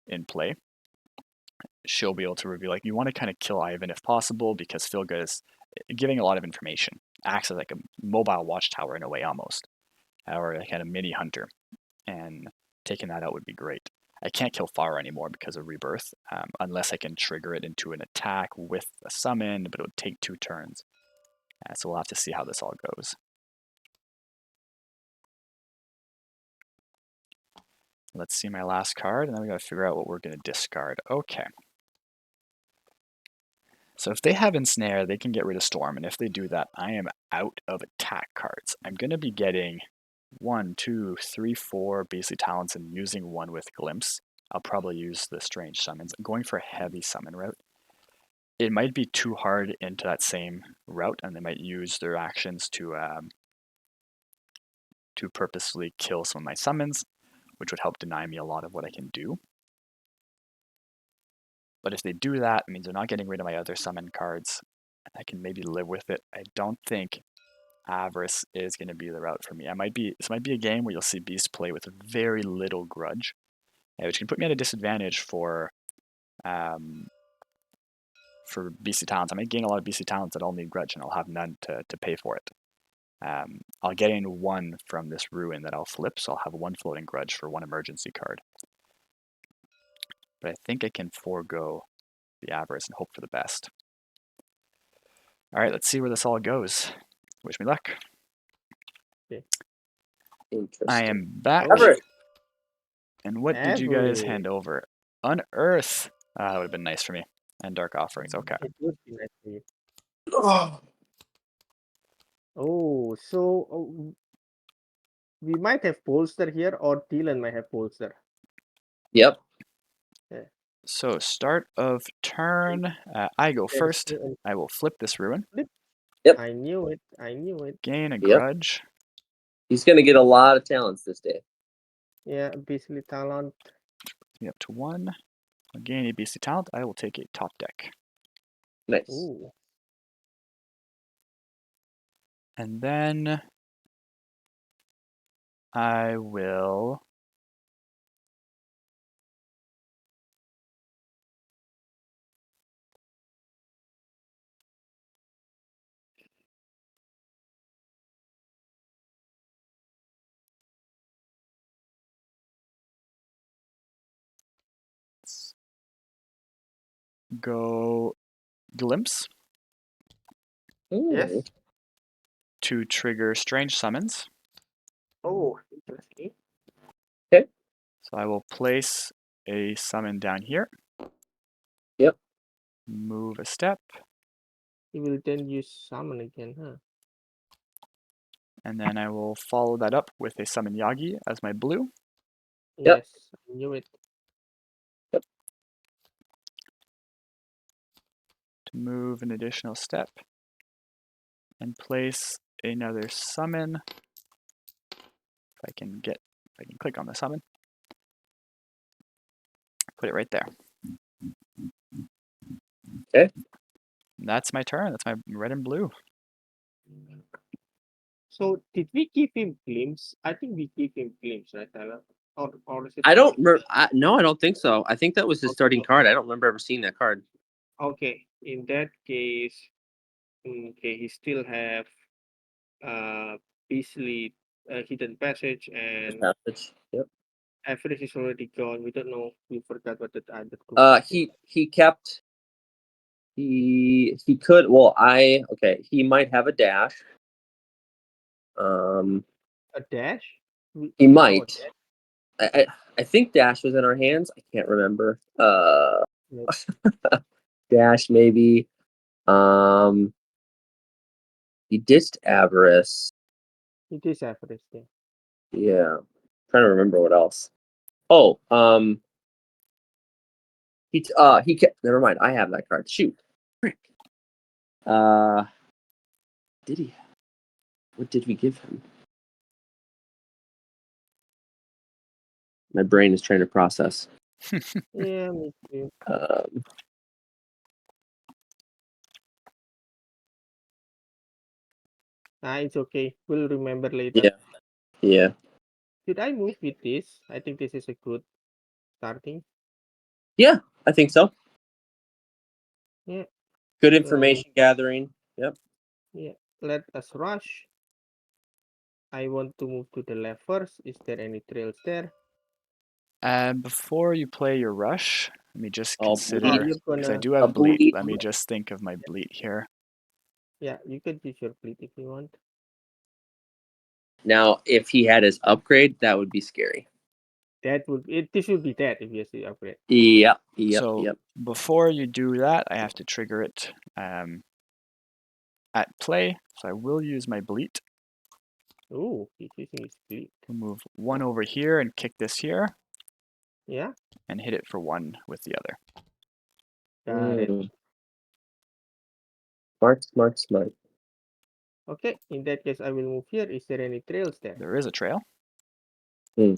in play. She'll be able to reveal, like, you want to kind of kill Eivind if possible, because Filga is giving a lot of information, acts as like a mobile watchtower in a way almost, or a kind of mini hunter, and taking that out would be great. I can't kill Fara anymore because of Rebirth, unless I can trigger it into an attack with a summon, but it would take 2 turns. So we'll have to see how this all goes. Let's see my last card, and then we got to figure out what we're going to discard. Okay. So if they have Ensnare, they can get rid of Storm, and if they do that, I am out of attack cards. I'm going to be getting 1, 2, 3, 4 Beastly Talents and using 1 with Glimpse. I'll probably use the Strange Summons. I'm going for a heavy summon route. It might be too hard into that same route, and they might use their actions to purposely kill some of my summons, which would help deny me a lot of what I can do. But if they do that, it means they're not getting rid of my other summon cards. I can maybe live with it. I don't think Avarice is going to be the route for me. This might be a game where you'll see Beast play with very little grudge, which can put me at a disadvantage for Beastly Talents. I might gain a lot of Beastly Talents that all need grudge, and I'll have none to pay for it. I'll gain 1 from this Ruin that I'll flip, so I'll have 1 floating grudge for 1 emergency card. But I think I can forego the Avarice and hope for the best. Alright, let's see where this all goes. Wish me luck. Okay. Interesting. I am back. Everett. And what did you guys hand over? Unearth. That would have been nice for me. And Dark Offerings. Okay. It would be nice for you. Oh, so we might have Polster here, or Thielen might have Polster. Yep. Yeah. So start of turn. I go There's first. still I will flip this Ruin. Yep. I knew it. I knew it. Gain a Yep. grudge. He's going to get a lot of talents this day. Yeah, Beastly Talent. Puts me up to 1. I'll gain a Beastly Talent. I will take a top deck. Nice. Ooh. And then I will go Glimpse Yes. Ooh. to trigger Strange Summons. Oh, Interesting. So I will place a summon down here. Yep. Move a step, He will then use summon again, huh? and then I will follow that up with a summon Yagi as my blue. Yep. Yes, I knew it. Yep. To move an additional step and place another summon. If I can click on the summon, put it right there. Okay. And that's my turn. That's my red and blue. So did we give him glimpse? I think we gave him glimpse, right, Tyler? Or is it I don't something? remember. No, I don't think so. I think that was his starting card. I don't remember ever seeing that card. Okay, in that case, okay, he still have Beasley hidden passage and Passage. Yep. average is already gone. We don't know. We forgot what the other two. He kept. He could. Well, he might have a dash. A dash. He Oh, might. dash. I think dash was in our hands. I can't remember. Yes. Dash maybe. He ditched avarice. It is average. Yeah. Yeah. Trying to remember what else. Oh, he kept. Never mind. I have that card. Shoot. Frick. Did he? What did we give him? My brain is trying to process. Yeah, me too. It's okay. We'll remember later. Yeah. Yeah. Should I move with this? I think this is a good starting. Yeah. I think so. Yeah. Good So information gathering. Yep. yeah, let us rush. I want to move to the left first. Is there any trails there? Before you play your rush, let me just I'll consider, You're because I gonna. do A have bleed. bleed. Let me just think of my bleed here. Yeah, you can use your fleet if you want. Now, if he had his upgrade, that would be scary. That would it. This would be that if you see upgrade. Yep. So before you do that, I have to trigger it at play. So I will use my bleat. Oh, he's using his fleet. We'll move one over here and kick this here. Yeah. And hit it for one with the other. Got it. Smart. Okay, in that case, I will move here. Is there any trails there? There is a trail. So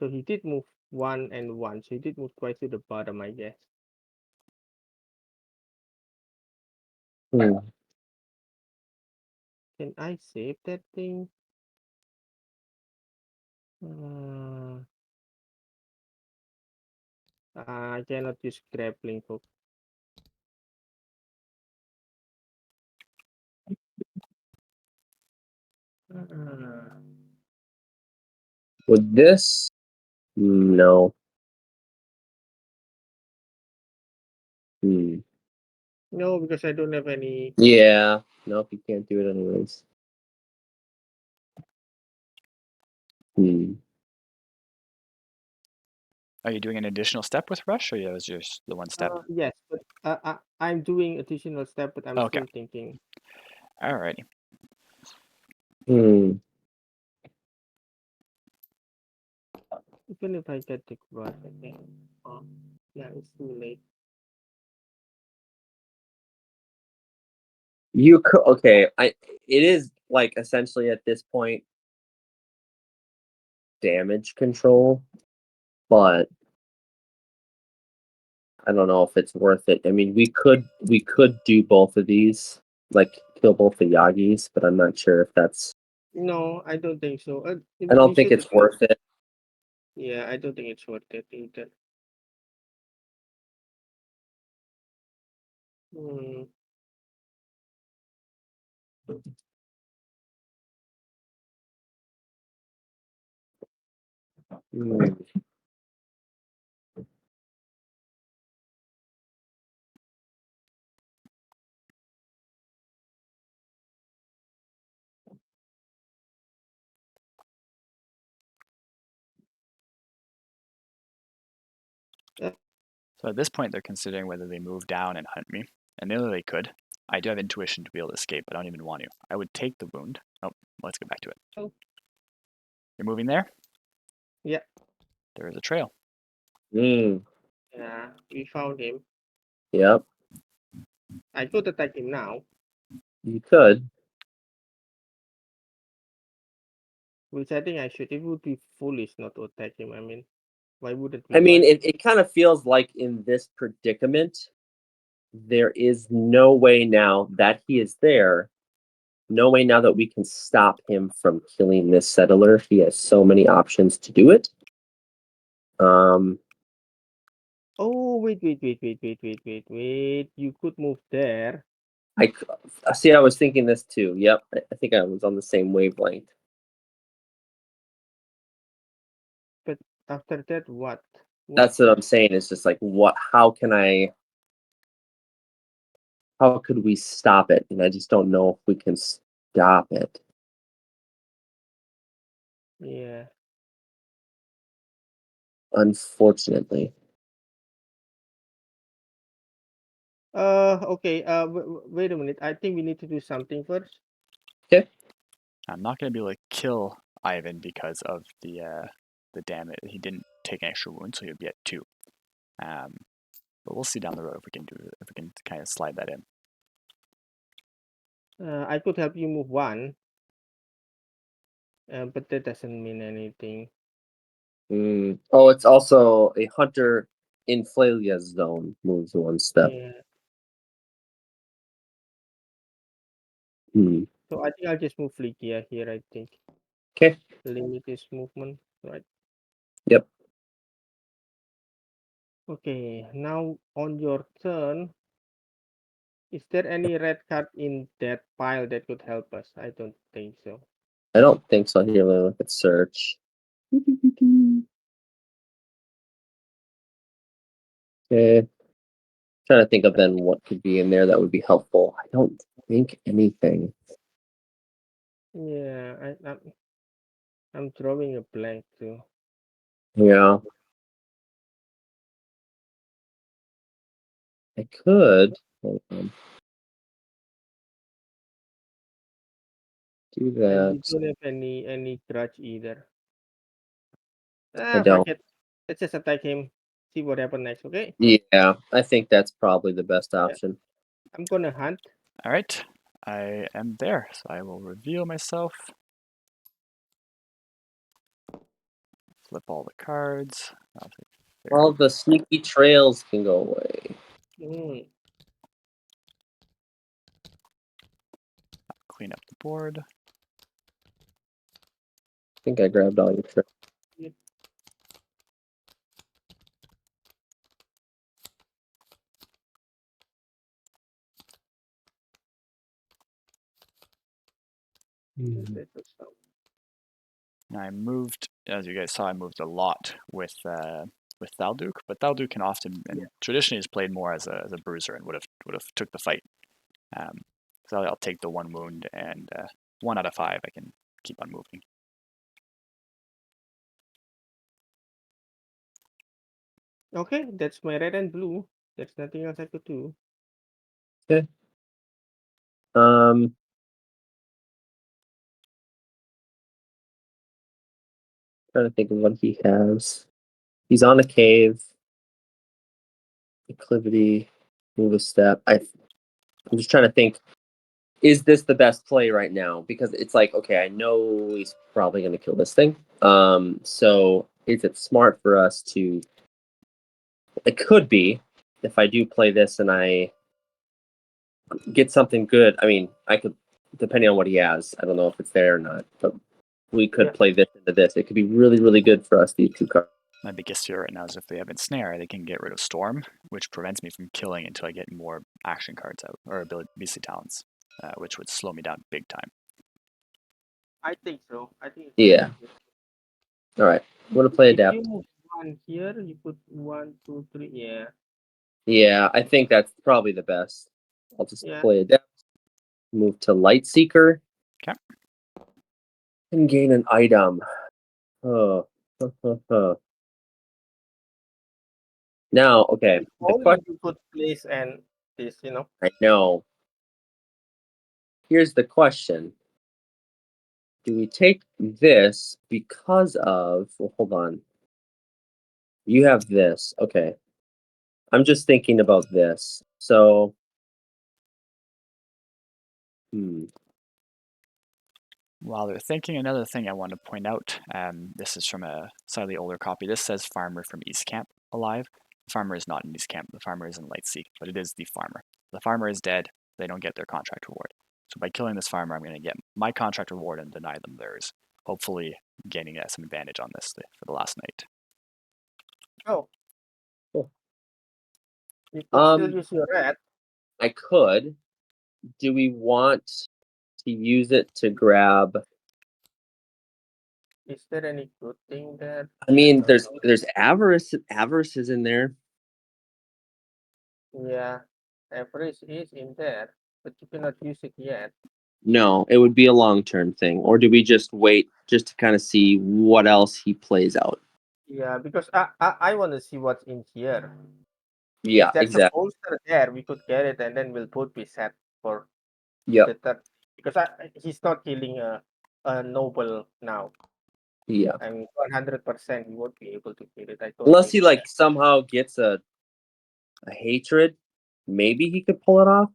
he did move 1 and 1. So he did move twice to the bottom, I guess. Can I save that thing? I cannot use grappling hook. Would this? No. No, because I don't have any. Yeah. Nope, you can't do it anyways. Are you doing an additional step with rush, or was just the one step? Yes, but I'm doing additional step, but I'm Okay. still thinking. Alrighty. Even if I get the quad, I think. Yeah, it's too late. You could. Okay. It is like essentially at this point damage control, but I don't know if it's worth it. I mean, we could do both of these, like kill both the Yagis, but I'm not sure if that's. No, I don't think so. I don't think it's worth it. Yeah, I don't think it's worth it either. So at this point, they're considering whether they move down and hunt me, and they could. I do have intuition to be able to escape, but I don't even want to. I would take the wound. Oh, let's get back to it. Oh. You're moving there? Yeah. There is a trail. Mm. Yeah, we found him. Yep. I could attack him now, You could. which I think I should. It would be foolish not to attack him. I mean, why wouldn't we? I mean, fight? it kind of feels like in this predicament, there is no way now that he is there. No way now that we can stop him from killing this settler. He has so many options to do it. Oh, wait. You could move there. I see. I was thinking this too. Yep, I think I was on the same wavelength. But after that, what? That's what I'm saying. It's just like, what? How can I? How could we stop it? And I just don't know if we can stop it. Yeah. Unfortunately. Okay. Wait a minute. I think we need to do something first. Okay. I'm not going to be able to kill Eivind because of the damage. He didn't take an extra wound, so he'll be at 2. But we'll see down the road if we can kind of slide that in. I could help you move 1. But that doesn't mean anything. Oh, it's also a hunter in Flalia's zone moves 1 step. Yeah. Hmm. So I think I'll just move Flikia here, I think. Okay. Limit his movement, right? Yep. Okay, now on your turn, is there any red card in that pile that could help us? I don't think so. I don't think so. Here, let me look at search. Okay. Trying to think of then what could be in there that would be helpful. I don't think anything. Yeah, I'm drawing a blank too. Yeah. I could. Hold on. Do And that. we don't have any grudge either. I Fuck don't. it. Let's just attack him. See what happens next, okay? Yeah, I think that's probably the best option. I'm gonna hunt. All right, I am there, so I will reveal myself. Flip all the cards. All the sneaky trails can go away. Clean up the board. I think I grabbed all your trails. Yep. I moved, as you guys saw, I moved a lot with Thalduk, but Thalduk can often and traditionally is played more as a bruiser and would have took the fight. So I'll take the 1 wound, and 1 out of 5 I can keep on moving. Okay, that's my red and blue. There's nothing else I could do. Okay. Trying to think of what he has. He's on a cave. Acclivity. Move a step. I'm just trying to think. Is this the best play right now? Because it's like, okay, I know he's probably going to kill this thing. So is it smart for us to? It could be if I do play this and I get something good. I mean, I could, depending on what he has. I don't know if it's there or not, but we could play this into this. It could be really, really good for us. These 2 cards. My biggest fear right now is if they have Ensnare, they can get rid of Storm, which prevents me from killing until I get more action cards out, or ability beastly talents, which would slow me down big time. I think so. I think. Yeah. All right. I'm gonna play If adapt. you move 1 here, you put 1, 2, 3. Yeah. Yeah, I think that's probably the best. I'll just play adapt. Move to Light Seeker. Okay. And gain an item. Now, okay. The Only question you could place and this, I know. Here's the question. Do we take this because of, well, hold on. You have this. Okay. I'm just thinking about this. So, While they're thinking, another thing I want to point out, this is from a slightly older copy. This says Farmer from East Camp alive. The farmer is not in East Camp. The farmer is in Lightseek, but it is the farmer. The farmer is dead. They don't get their contract reward. So by killing this farmer, I'm going to get my contract reward and deny them theirs, hopefully gaining some advantage on this for the last night. Oh. Cool. You could still use your rat. I could. Do we want to use it to grab? Is there any good thing there? I mean, there's avarice. Avarice is in there. Yeah, average is in there, but you cannot use it yet. No, it would be a long-term thing. Or do we just wait just to kind of see what else he plays out? Yeah, because I want to see what's in here. Yeah, If there's a exactly. poster there, we could get it, and then we'll both be set for Yep. the third. Because he's not killing a noble now. Yeah. I mean, 100%, he won't be able to kill it. I don't Unless think he like somehow gets a hatred, maybe he could pull it off.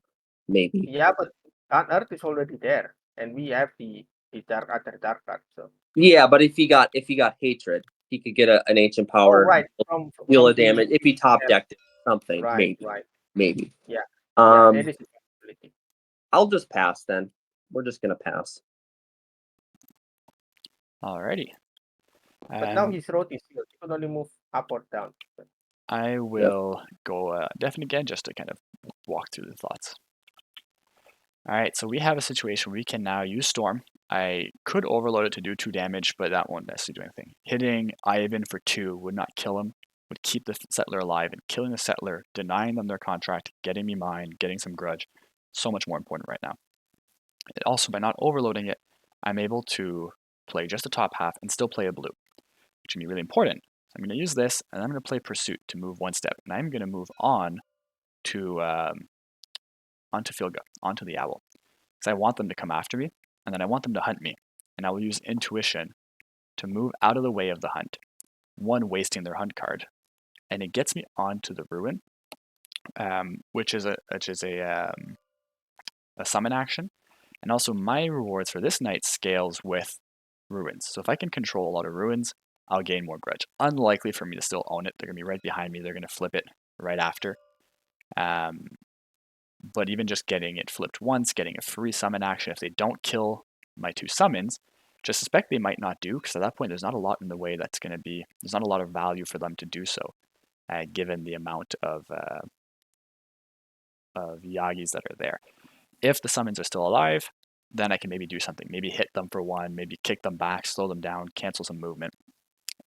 Maybe. Yeah, but on Earth is already there, and we have the dark art. So Yeah, but if he got hatred, he could get an ancient power, right deal from a damage. If he top yeah, decked it, something, right. maybe. Yeah, Um, that is a possibility. I'll just pass then. We're just gonna pass. Alrighty. But now his road is sealed. You can only move up or down. I will go deafened again just to kind of walk through the thoughts. Alright, so we have a situation where we can now use Storm. I could overload it to do 2 damage, but that won't necessarily do anything. Hitting Eivind for 2 would not kill him, would keep the settler alive, and killing the settler, denying them their contract, getting me mine, getting some grudge, so much more important right now. And also, by not overloading it, I'm able to play just the top half and still play a blue, which can be really important. So I'm going to use this, and I'm going to play Pursuit to move 1 step, and I'm going to move on to onto Filga, onto the owl. Because I want them to come after me, and then I want them to hunt me. And I will use Intuition to move out of the way of the hunt, one wasting their hunt card. And it gets me onto the Ruin, which is a summon action. And also my rewards for this night scales with Ruins. So if I can control a lot of Ruins, I'll gain more grudge. Unlikely for me to still own it. They're going to be right behind me. They're going to flip it right after. But even just getting it flipped once, getting a free summon action if they don't kill my 2 summons, which I suspect they might not do, because at that point there's not a lot in the way that's going to be, there's not a lot of value for them to do so, given the amount of Yagis that are there. If the summons are still alive, then I can maybe do something. Maybe hit them for 1, maybe kick them back, slow them down, cancel some movement.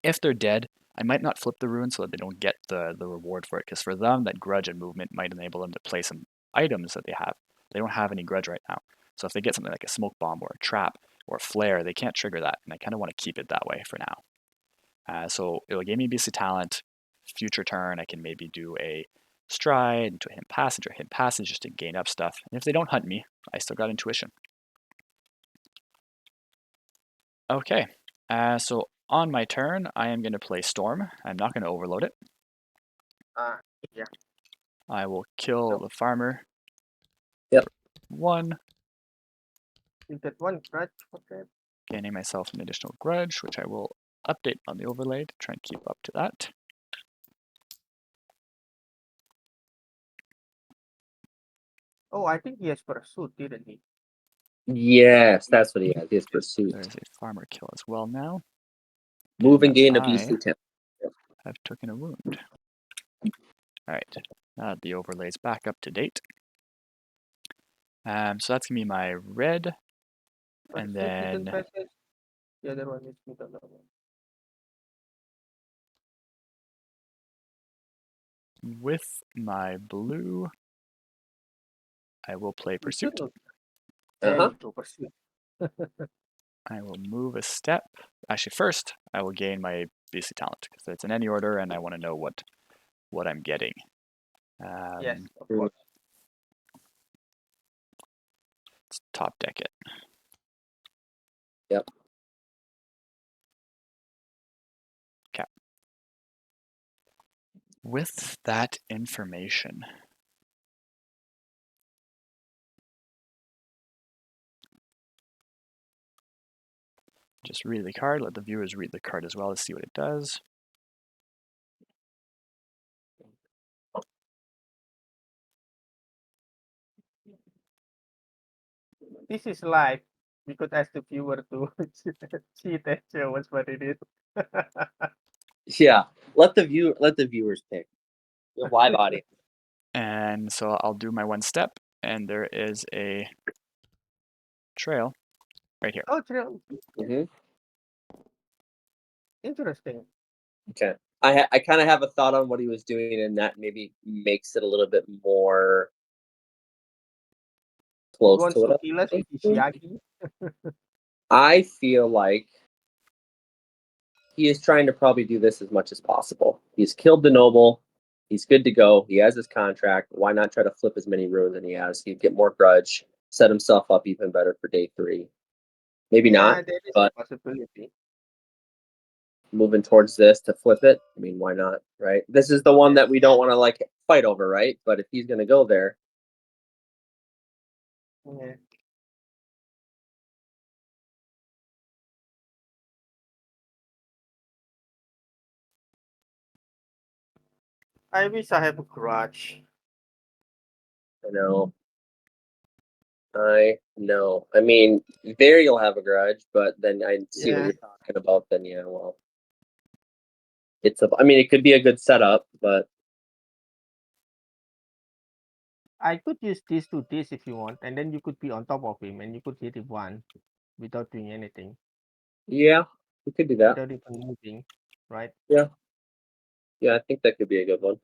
If they're dead, I might not flip the rune so that they don't get the reward for it, because for them, that grudge and movement might enable them to play some items that they have. They don't have any grudge right now. So if they get something like a smoke bomb or a trap or a flare, they can't trigger that, and I kind of want to keep it that way for now. So it'll give me Beastly Talent. Future turn, I can maybe do a stride into a hidden passage or hidden passage just to gain up stuff. And if they don't hunt me, I still got Intuition. Okay, so on my turn, I am going to play Storm. I'm not going to overload it. Yeah. I will kill the farmer. Yep. 1. You get 1 grudge for that. Gaining myself an additional grudge, which I will update on the overlay to try and keep up to that. Oh, I think he has Pursuit, didn't he? Yes, that's what he has. His Pursuit. There's a farmer kill as well now. Move and gain a I beastly talent. have taken a wound. Alright, now the overlay's back up to date. So that's going to be my red. And then The other one is with another one. with my blue, I will play Pursuit. There you go, Pursuit. I will move a step. Actually, first, I will gain my Beastly Talent, because it's in any order, and I want to know what what I'm getting. Yes, of course. Let's top deck it. Yep. Okay. With that information, just read the card, let the viewers read the card as well to see what it does. This is live. We could ask the viewer to cheat and show us what it is. Yeah. Let the viewers pick. The live audience. And so I'll do my one step, and there is a trail right here. Oh, trail. Mm-hmm. Interesting. Okay. I kind of have a thought on what he was doing, and that maybe makes it a little bit more He close wants to to what kill us I'm with his thinking. yagi. I feel like he is trying to probably do this as much as possible. He's killed the noble. He's good to go. He has his contract. Why not try to flip as many runes than he has? He'd get more grudge, set himself up even better for day 3. Maybe Yeah, not, there is but a possibility. moving towards this to flip it, I mean, why not, right? This is the one that we don't want to like fight over, right? But if he's going to go there, Yeah. I wish I have a grudge. I know. I know. I mean, there you'll have a grudge, but then I see what Yeah. you're talking about. Then yeah, well, I mean, it could be a good setup, but I could use this to this if you want, and then you could be on top of him, and you could hit him one without doing anything, yeah, we could do that. without even moving, right? Yeah, I think that could be a good one.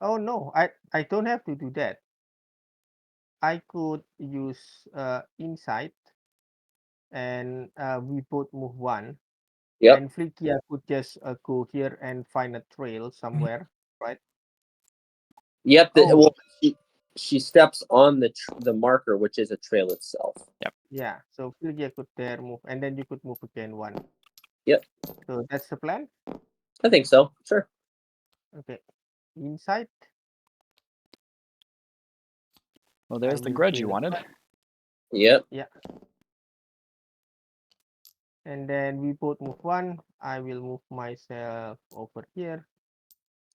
Oh no, I don't have to do that. I could use insight, and we both move one. Yep, And Flikia could just go here and find a trail somewhere, right? yep. Oh Well, she steps on the marker, which is a trail itself. yeah, so Flikia could there move, and then you could move again one. Yep. So that's the plan. I think so. Sure. Okay, insight. Well, there's I the will grudge you gain a wanted. grudge. Yep. Yeah. And then we both move one. I will move myself over here.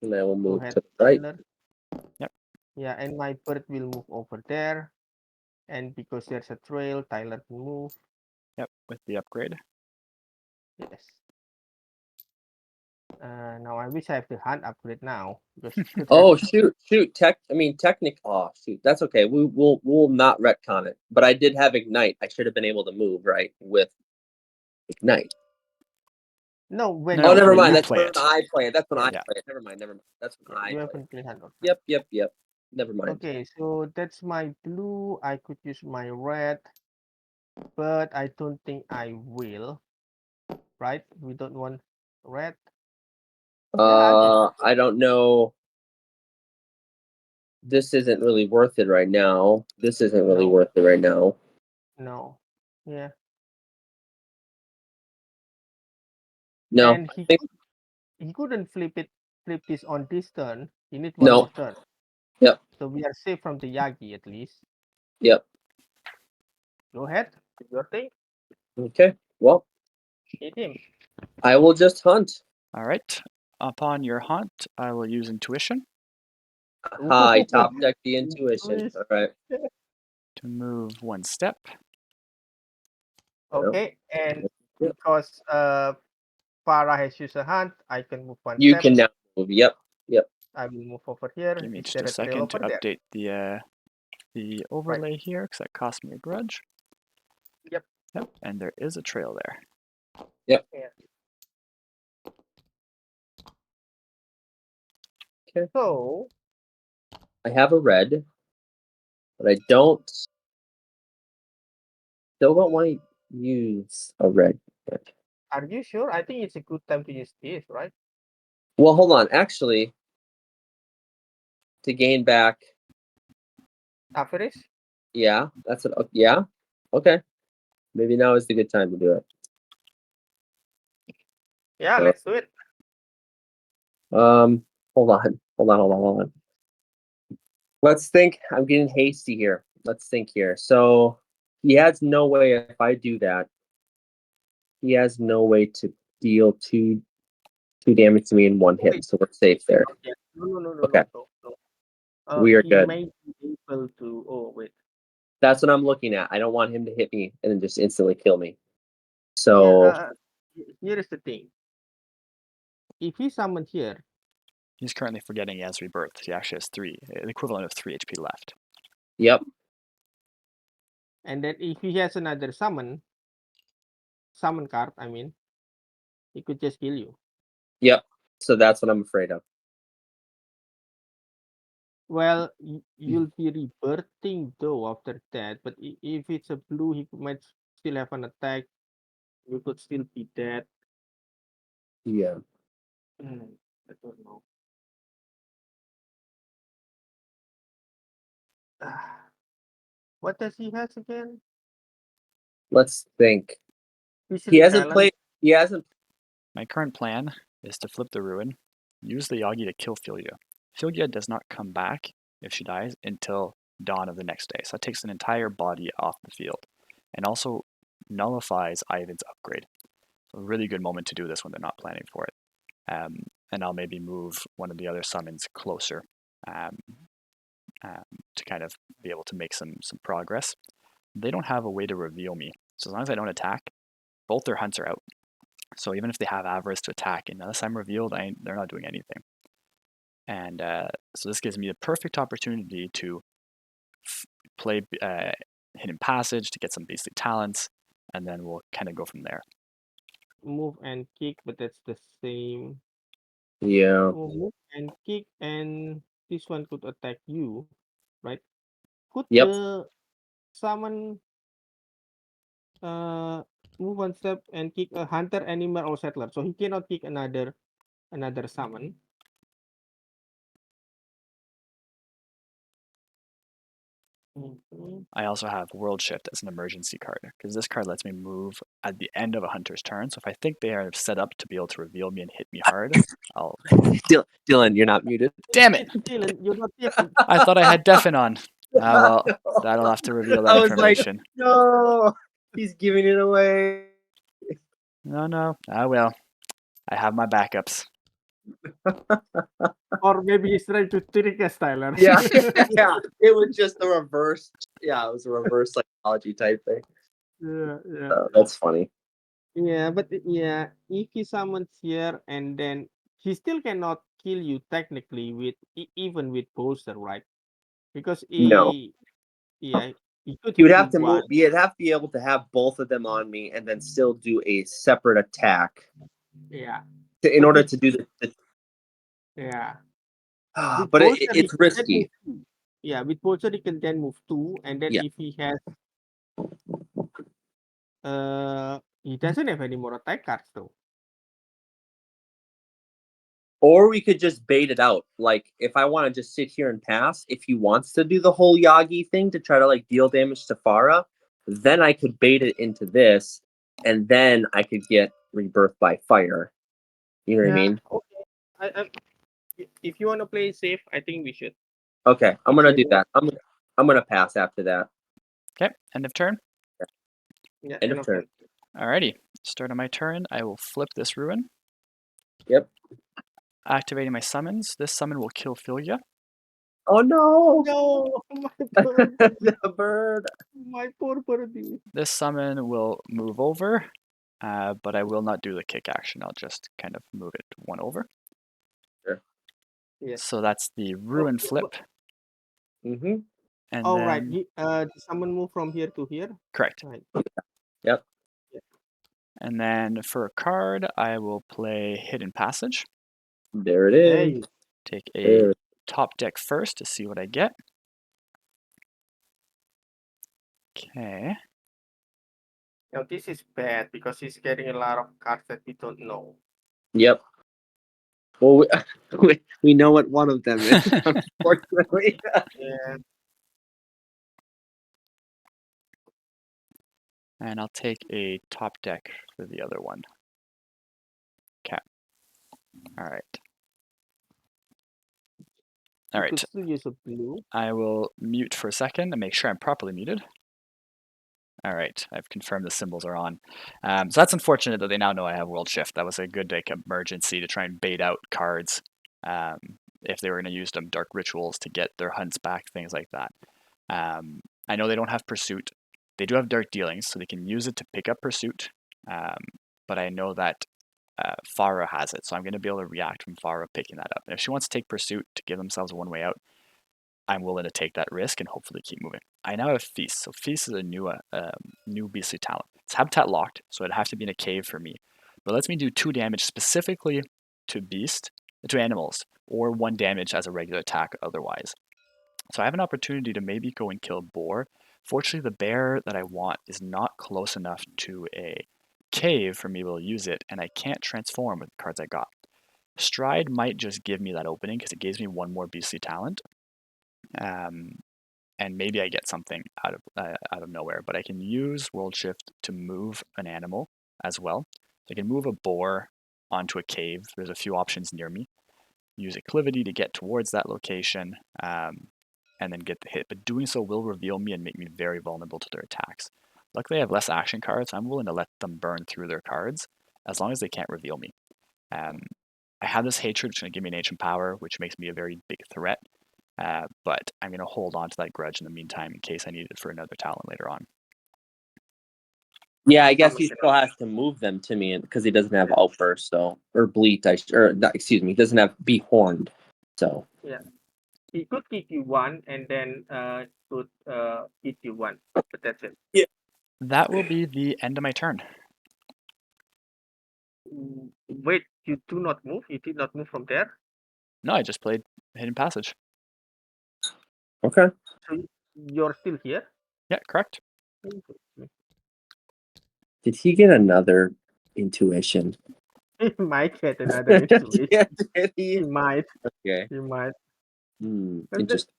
And I will Go move ahead, to the right. Tyler. Yep. Yeah, and my bird will move over there. And because there's a trail, Tyler can move. Yep, with the upgrade. Yes. Now I wish I have the hunt upgrade now because you could Oh have. shoot! Oh shoot! That's okay. We'll not retcon it. But I did have ignite. I should have been able to move right with ignite. No, when No, Oh, you never when mind. you play. That's play when it. I play it. That's when I Yeah. play it. Never mind. That's when I You play haven't played hunt. it. Yep. Never mind. Okay, so that's my blue. I could use my red, but I don't think I will. Right? We don't want red. I don't know. This isn't really worth it right now. This isn't really No. worth it right now. No. Yeah. No. And he couldn't flip this on this turn. He need one No. more turn. Yep. So we are safe from the Yagi at least. Yep. Go ahead. Do your thing. Okay. Well, Hit him. I will just hunt. All right. Upon your hunt, I will use intuition I top deck the intuition. All right. to move one step. Okay, and Yep. because Fara has used a hunt, I can move one You step. can now move. Yep. I will move over here. Give me Is just there a a trail second to over there? update the overlay here because that cost me a grudge. Yep. Yep, and there is a trail there. Yep. Yeah. Okay. So I have a red, but I still don't want to use a red. are you sure? I think it's a good time to use this, right? Well, hold on. Actually, to gain back. Average? Yeah, that's it. Yeah, okay. Maybe now is the good time to do it. Yeah, So, let's do it. hold on. Let's think. I'm getting hasty here. Let's think here. So he has no way, if I do that, he has no way to deal two damage to me in one hit. Wait. So we're safe there. Okay. No. Okay. No. We are He good. may be able to. Oh wait. That's what I'm looking at. I don't want him to hit me and then just instantly kill me. So Yeah. Here is the thing. If he summoned here, He's currently forgetting he has rebirth. He actually has the equivalent of 3 HP left. yep. and then if he has another summon card, I mean, he could just kill you. Yep. So that's what I'm afraid of. Well, you'll be rebirthing though after that, but if it's a blue, he might still have an attack. You could still be dead. Yeah. I don't know. What does he has again? Let's think. Vision He hasn't Talent. played. He hasn't. My current plan is to flip the Ruin, use the Yagi to kill Filia. Filia does not come back if she dies until dawn of the next day, so that takes an entire body off the field, and also nullifies Eivind's upgrade. So a really good moment to do this when they're not planning for it. And I'll maybe move one of the other summons closer to kind of be able to make some progress. They don't have a way to reveal me, so as long as I don't attack, both their hunts are out. So even if they have Avarice to attack, unless I'm revealed, they're not doing anything. And so this gives me the perfect opportunity to play Hidden Passage to get some basic talents, and then we'll kind of go from there. Move and kick, but that's the same. Yeah. Move and kick, and this one could attack you, right? Could Yep. the summon move one step and kick a hunter, animal, or settler? So he cannot kick another summon. I also have World Shift as an emergency card, because this card lets me move at the end of a hunter's turn. So if I think they are set up to be able to reveal me and hit me hard, I'll... Dylan, you're not muted. Damn it! Dylan, you're not muted. I thought I had Deafen on. Well, that'll have to reveal that information. Like, no, he's giving it away. No. I will. I have my backups. Or maybe he's trying to trick us, Tyler. Yeah. It was just a reverse. Yeah, it was a reverse psychology type thing. Yeah. So that's funny. Yeah, but yeah, if he summons here and then he still cannot kill you technically with even with poster, right? Because No. he could You would hit have to move. once. You'd have to be able to have both of them on me, and then still do a separate attack. Yeah. In But order with- to do the Yeah. but poster, he it's can risky. move two. Yeah, with poster he can then move 2, and then Yeah. if he has he doesn't have any more attack cards though. Or we could just bait it out. Like, if I want to just sit here and pass, if he wants to do the whole Yagi thing to try to like deal damage to Fara, then I could bait it into this, and then I could get Rebirth by Fire. You know what I mean? Okay. If you want to play safe, I think we should. Okay, I'm gonna do that. I'm gonna pass after that. Okay, end of turn. Yeah, End of turn. Alrighty, start of my turn. I will flip this Ruin. Yep. Activating my summons. This summon will kill Filia. Oh no! No, my bird. The bird. My poor birdie. This summon will move over, but I will not do the kick action. I'll just kind of move it one over. Sure. Yeah. So that's the Ruin flip. Mm-hmm. And Oh, then, right. Someone move from here to here. correct. Right. Yep. And then for a card, I will play Hidden Passage. There it is. Hey. Take a top deck first to see what I get. Okay. Now this is bad because he's getting a lot of cards that we don't know. Yep. Well, we know what one of them is, unfortunately. Yeah. And I'll take a top deck for the other one. Okay. All right. All You right. could still use a blue. I will mute for a second and make sure I'm properly muted. All right, I've confirmed the symbols are on. So that's unfortunate that they now know I have World Shift. That was a good like emergency to try and bait out cards if they were going to use them Dark Rituals to get their hunts back, things like that. I know they don't have Pursuit. They do have Dark Dealings, so they can use it to pick up Pursuit. But I know that Fara has it, so I'm going to be able to react from Fara picking that up. And if she wants to take Pursuit to give themselves a one way out, I'm willing to take that risk and hopefully keep moving. I now have Feast. So Feast is a new beastly talent. It's habitat locked, so it'd have to be in a cave for me. But it lets me do 2 damage specifically to animals, or 1 damage as a regular attack otherwise. So I have an opportunity to maybe go and kill a boar. Fortunately, the bear that I want is not close enough to a cave for me to be able to use it, and I can't transform with the cards I got. Stride might just give me that opening because it gives me 1 more beastly talent. And maybe I get something out of nowhere. But I can use World Shift to move an animal as well. So I can move a boar onto a cave. There's a few options near me. Use Acclivity to get towards that location, and then get the hit. But doing so will reveal me and make me very vulnerable to their attacks. Luckily, I have less action cards. I'm willing to let them burn through their cards as long as they can't reveal me. I have this hatred, which is going to give me an ancient power, which makes me a very big threat. But I'm going to hold on to that grudge in the meantime in case I need it for another talent later on. Yeah, I guess he still has to move them to me because he doesn't have Outburst, so or Bleat. Excuse me, he doesn't have Be Horned. So Yeah. He could kick you 1 and then could hit you 1, but that's it. Yeah. That will be the end of my turn. Wait, you do not move? You did not move from there? No, I just played Hidden Passage. Okay. So you're still here? Yeah, correct. Did he get another intuition? He might get another intuition. Yeah, did He might. Okay. He might. Interesting.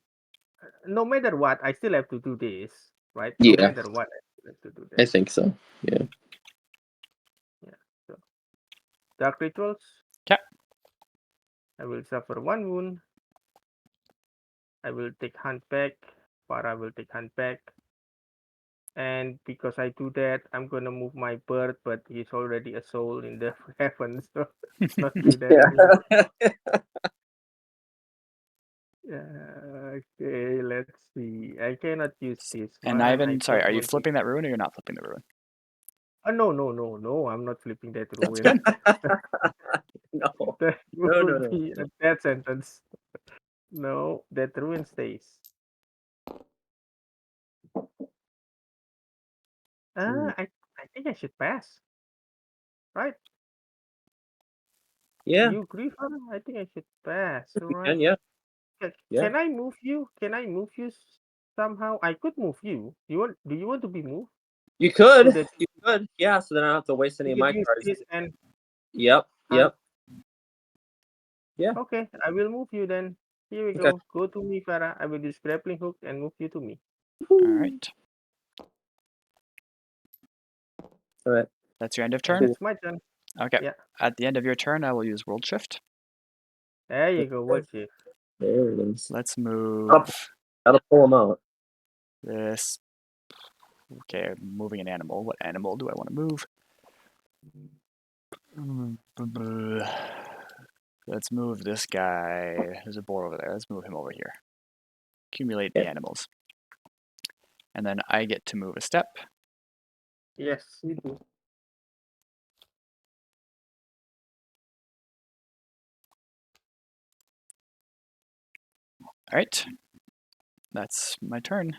No matter what, I still have to do this, right? Yeah. No matter what, I still have to do I this. think so. Yeah. Yeah. So, Dark Rituals. Okay. I will suffer 1 wound. I will take Hunt back. Fara will take Hunt back. And because I do that, I'm gonna move my bird, but he's already a soul in the heavens, so not do that anymore. Okay, let's see. I cannot use this And one. Eivind, sorry, don't are you want to- flipping that ruin or you're not flipping the ruin? No. I'm not flipping that That's ruin. good. No. That No, would no. be a death sentence. No, that ruin stays. I think I should pass. Right? Yeah. You agree, Fara? I think I should pass. All right. And yeah. Yeah. Can I move you? Can I move you somehow? I could move you. Do you want to be moved? You could. So that You could. Yeah. So then I don't have to waste any you of can my use cards. this and Yep. hunt. Yeah. Okay, I will move you then. Here we Okay. go. Go to me, Farah. I will use grappling hook and move you to me. All right. All right. That's your end of turn? That's my turn. Okay. Yeah. At the end of your turn, I will use World Shift. There you go. Watch it. There it is. Let's move That'll pull them out. this. Okay, I'm moving an animal. What animal do I want to move? Let's move this guy. There's a boar over there. Let's move him over here. Accumulate the animals. And then I get to move a step. Yes, you do. All right. That's my turn.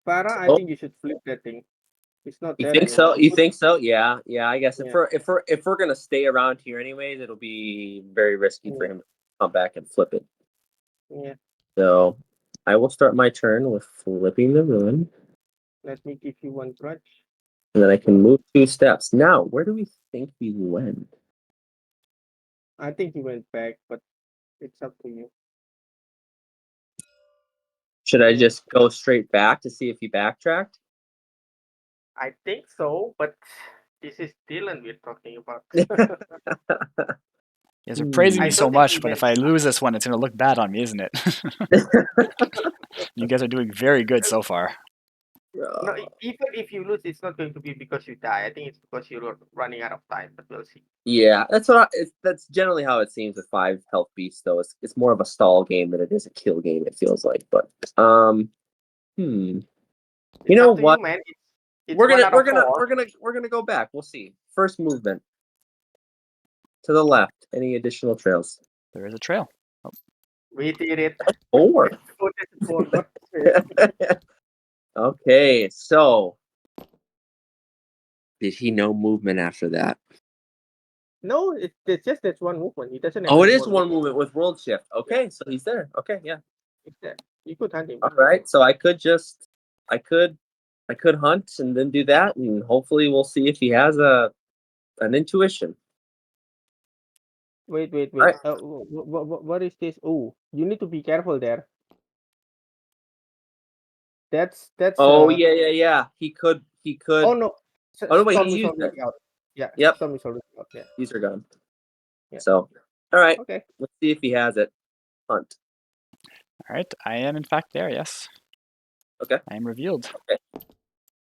Farah, I think you should flip that thing. It's not You there think so? anymore. You think so? Yeah. Yeah. I guess Yeah. if we're gonna stay around here anyways, it'll be very risky for him to come back and flip it. Yeah. So I will start my turn with flipping the ruin. Let me give you 1 grudge. And then I can move 2 steps. Now, where do we think we went? I think he went back, but it's up to you. Should I just go straight back to see if he backtracked? I think so, but this is Dylan we're talking about. You guys are praising I me so don't think much, he but went. if I lose this one, it's going to look bad on me, isn't it? You guys are doing very good so far. No, even if you lose, it's not going to be because you die. I think it's because you're running out of time, but we'll see. Yeah, that's generally how it seems with 5 health beasts. Though it's more of a stall game than it is a kill game. It feels like, but It's you know up to what? you, man. It's We're one gonna out we're of gonna four. we're gonna go back. We'll see. First movement to the left. Any additional trails? There is a trail. We did it. 4. Four. Okay, so did he know movement after that? No, it's just that's one movement. He doesn't have Oh, it any is more one movement with world shift. Okay, so he's there. Okay, yeah. It's there. You could hunt him. All right, so I could hunt and then do that, and hopefully we'll see if he has an intuition. Wait. Right. What is this? Oh, you need to be careful there. That's. Oh yeah. He could. Oh no. Oh no, wait, Storm he is used it. already out. Yeah. Yep, Storm is already out. Yeah. these are gone. Yeah. So, all right, Okay. let's see if he has it. Hunt. All right, I am in fact there, yes. Okay. I am revealed. Okay.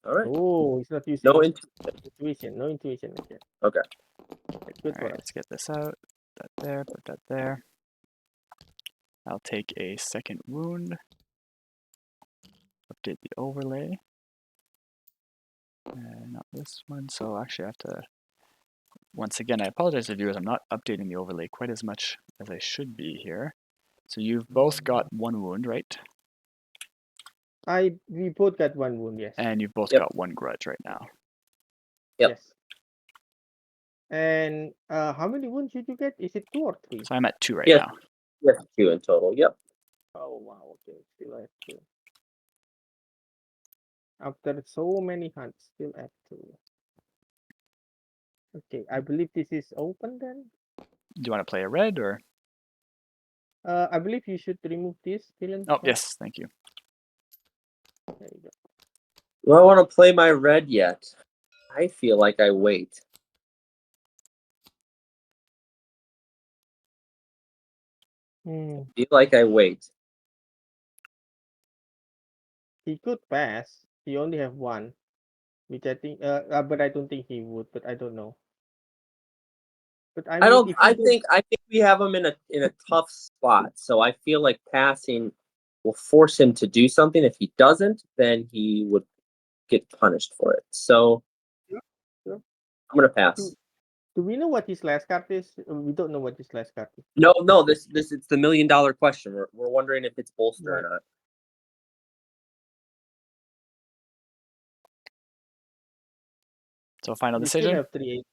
All right. Oh, he's not using No intuition. No intuition. Okay. Okay. That's good All for right, us. let's get this out. Put that there, put that there. I'll take a second wound. Update the overlay. Not this one, so actually I have to... Once again, I apologize to viewers, I'm not updating the overlay quite as much as I should be here. So you've both got 1 wound, right? We both got 1 wound, yes. And you've both Yep. got 1 grudge right now. Yep. Yes. And how many wounds did you get? Is it 2 or 3? So I'm at 2 right Yes. now. Yes, 2 in total. Yep. Oh wow, okay. Still at 2. After so many hunts, still at 2. Okay, I believe this is open then. Do you want to play a red or? I believe you should remove this, Dylan. Oh, yes, thank you. There you go. Do I want to play my red yet? I feel like I wait. Hmm. Feel like I wait. He could pass. He only have 1, which I think. But I don't think he would. But I don't know. But I I mean, don't. if you I think we have him in a tough spot. So I feel like passing will force him to do something. If he doesn't, then he would get punished for it. So Sure. I'm gonna pass. Do we know what his last card is? We don't know what his last card is. No. This it's the $1 million question. We're wondering if it's bolster Right. or not. So final You still decision? have 3.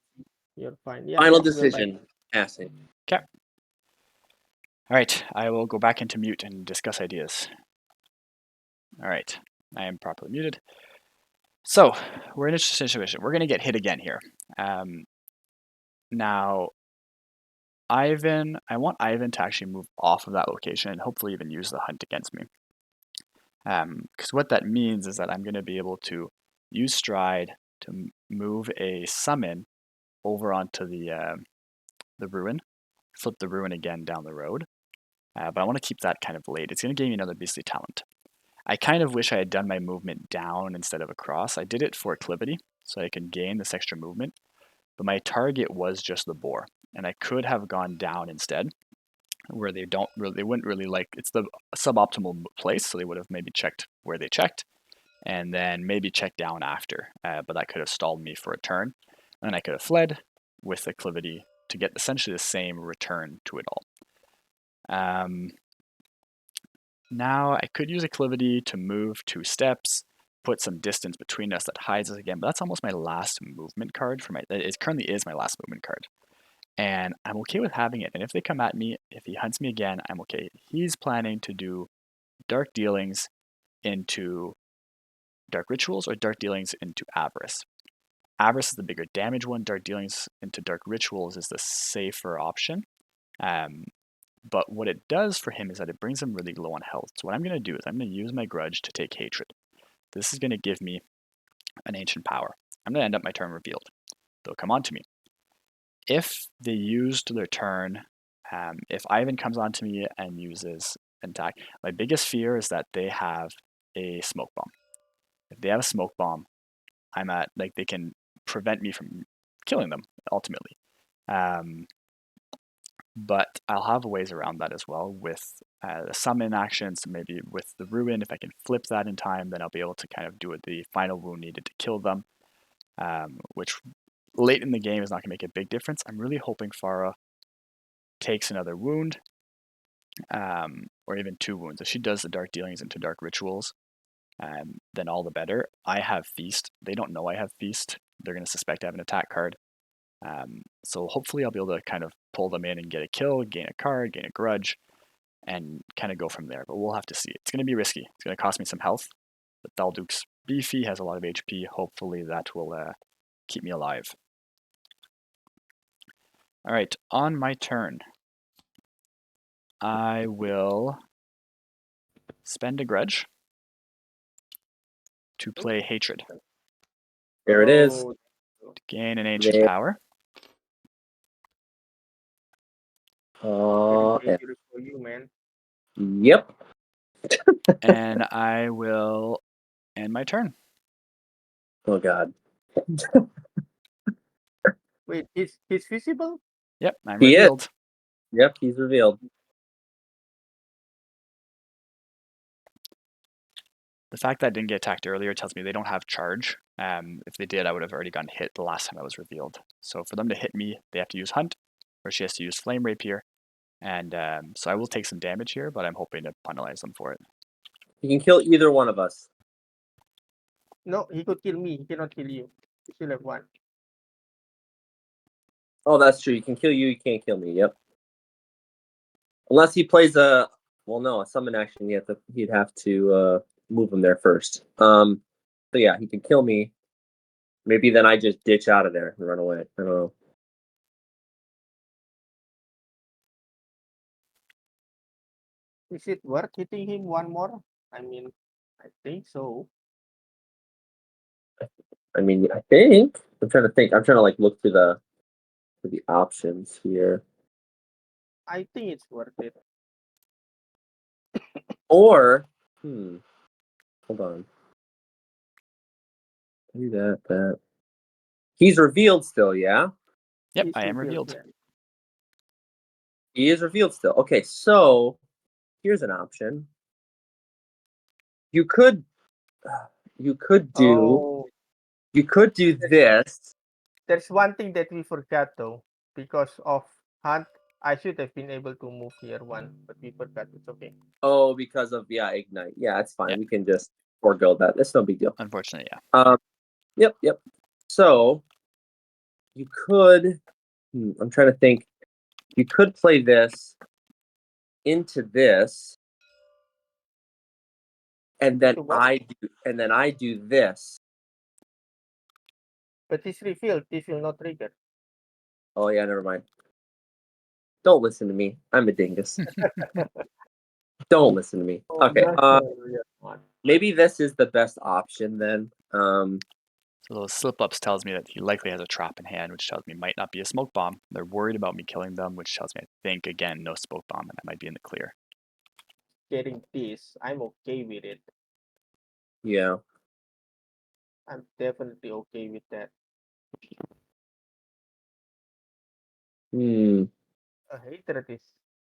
You're fine. Yeah. Final we're fine. decision. Passing. Okay. All right, I will go back into mute and discuss ideas. All right, I am properly muted. So we're in a situation. We're going to get hit again here. Now, Eivind, I want Eivind to actually move off of that location and hopefully even use the hunt against me. Because what that means is that I'm going to be able to use stride to move a summon over onto the ruin, flip the ruin again down the road. But I want to keep that kind of late. It's going to give me another beastly talent. I kind of wish I had done my movement down instead of across. I did it for acclivity, so I could gain this extra movement. But my target was just the boar, and I could have gone down instead, where they wouldn't really like. It's the suboptimal place, so they would have maybe checked where they checked, and then maybe checked down after. But that could have stalled me for a turn, and I could have fled with acclivity to get essentially the same return to it all. Now I could use acclivity to move 2 steps, put some distance between us that hides us again, but that's almost my last movement card for it currently is my last movement card. And I'm okay with having it. And if they come at me, if he hunts me again, I'm okay. He's planning to do dark dealings into dark rituals or dark dealings into avarice. Avarice is the bigger damage one. Dark dealings into dark rituals is the safer option. But what it does for him is that it brings him really low on health. So what I'm going to do is I'm going to use my grudge to take hatred. This is going to give me an ancient power. I'm going to end up my turn revealed. They'll come on to me. If they used their turn, if Eivind comes on to me and uses an attack, my biggest fear is that they have a smoke bomb. If they have a smoke bomb, I'm at, like, they can prevent me from killing them, ultimately. But I'll have ways around that as well with the summon actions, maybe with the ruin. If I can flip that in time, then I'll be able to kind of do the final wound needed to kill them, which late in the game is not going to make a big difference. I'm really hoping Fara takes another wound, or even 2 wounds. If she does the dark dealings into dark rituals, then all the better. I have Feast. They don't know I have Feast. They're going to suspect I have an attack card. So hopefully I'll be able to kind of pull them in and get a kill, gain a card, gain a grudge, and kind of go from there. But we'll have to see. It's going to be risky. It's going to cost me some health. But Thalduk's beefy, has a lot of HP. Hopefully that will keep me alive. All right, on my turn, I will spend a grudge to play hatred. There it is. Oh, To gain an ancient There. power. Uh, very dangerous for you, man. yep. And I will end my turn. Oh God. Wait, he's visible? Yep, I'm He is. revealed. Yep, he's revealed. The fact that I didn't get attacked earlier tells me they don't have charge. If they did, I would have already gotten hit the last time I was revealed. So for them to hit me, they have to use Hunt, or she has to use Flame Rapier. And so I will take some damage here, but I'm hoping to penalize them for it. He can kill either one of us. No, he could kill me. He cannot kill you. You still have 1. Oh, that's true. He can kill you. He can't kill me. Yep. Unless he plays a summon action. He'd have to move him there first. So yeah, he can kill me. Maybe then I just ditch out of there and run away. I don't know. Is it worth hitting him 1 more? I mean, I think so. I mean, I think I'm trying to think. I'm trying to like look through the options here. I think it's worth it. Or hold on. Do that. He's revealed still, yeah? Yep, He's I am revealed. yeah. He is revealed still. Okay, so here's an option. You could do Oh, this. there's one thing that we forgot though. Because of Hunt, I should have been able to move here 1, but we forgot. It's okay. Oh, because of ignite. Yeah, it's fine. Yeah. We can just forego that. That's no big deal. Unfortunately, yeah. Yep. So you could. I'm trying to think. You could play this into this, and then I do this. But this revealed. This will not trigger. Oh yeah, never mind. Don't listen to me. I'm a dingus. Don't listen to me. Okay. Maybe this is the best option then. So those slip-ups tells me that he likely has a trap in hand, which tells me it might not be a smoke bomb. They're worried about me killing them, which tells me I think, again, no smoke bomb, and I might be in the clear. Getting this, I'm okay with it. Yeah. I'm definitely okay with that. A hatred is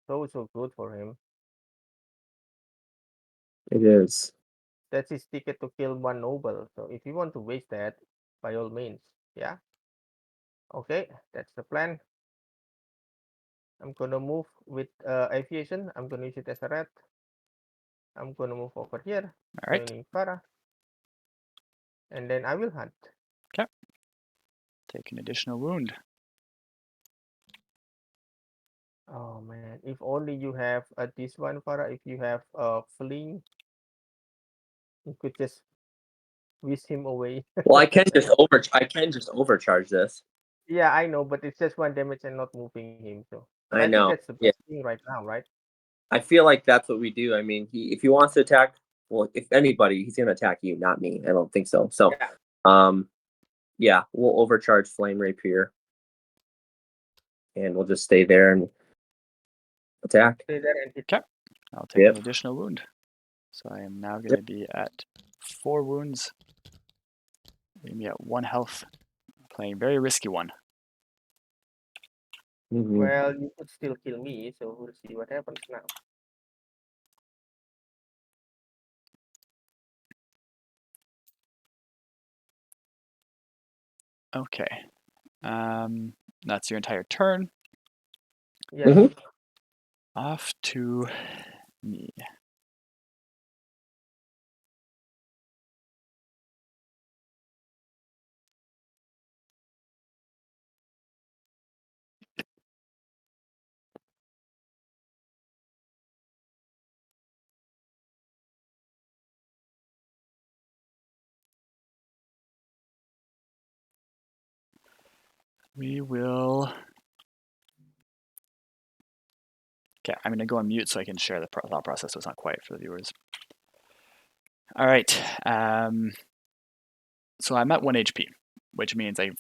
so good for him. It is. That's his ticket to kill 1 noble. So if you want to waste that, by all means, yeah. Okay, that's the plan. I'm gonna move with aviation. I'm gonna use it as a rat. I'm gonna move over here, All right. joining Fara, and then I will hunt. Okay. Take an additional wound. Oh man, if only you have this one, Fara. If you have fling, you could just whisk him away. Well, I can just overcharge this. Yeah, I know, but it's just 1 damage and not moving him. So I I think know. that's the Yeah, best thing right now, right? I feel like that's what we do. I mean, if he wants to attack, well, if anybody, he's gonna attack you, not me. I don't think so. So, Yeah. yeah, we'll overcharge Flame Rapier, and we'll just stay there and attack. Stay there and hit. Okay, I'll take Yep. an additional wound. So I am now going to Yep. be at 4 wounds. Leave me at 1 health. Playing very risky one. Mhm. Well, you could still kill me, so we'll see what happens now. Okay. That's your entire turn. Yes. Mhm. Off to me. We will. Okay, I'm going to go on mute so I can share the thought process so it's not quiet for the viewers. All right. So I'm at 1 HP, which means I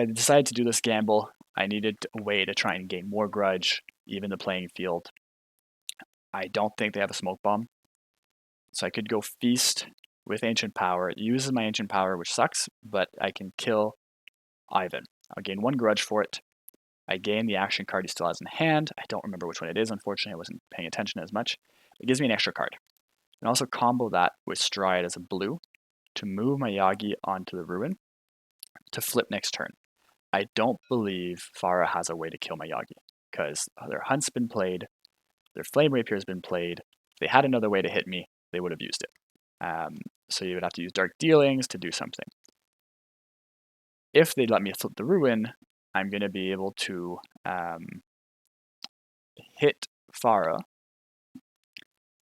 decided to do this gamble. I needed a way to try and gain more grudge, even the playing field. I don't think they have a smoke bomb. So I could go feast with ancient power. It uses my ancient power, which sucks, but I can kill Eivind. I'll gain 1 grudge for it. I gain the action card he still has in hand. I don't remember which one it is, unfortunately. I wasn't paying attention as much. It gives me an extra card. And also combo that with Stride as a blue to move my Yagi onto the ruin to flip next turn. I don't believe Fara has a way to kill my Yagi because their Hunt's been played, their Flame Rapier has been played. If they had another way to hit me, they would have used it. So you would have to use Dark Dealings to do something. If they let me flip the ruin, I'm going to be able to hit Fara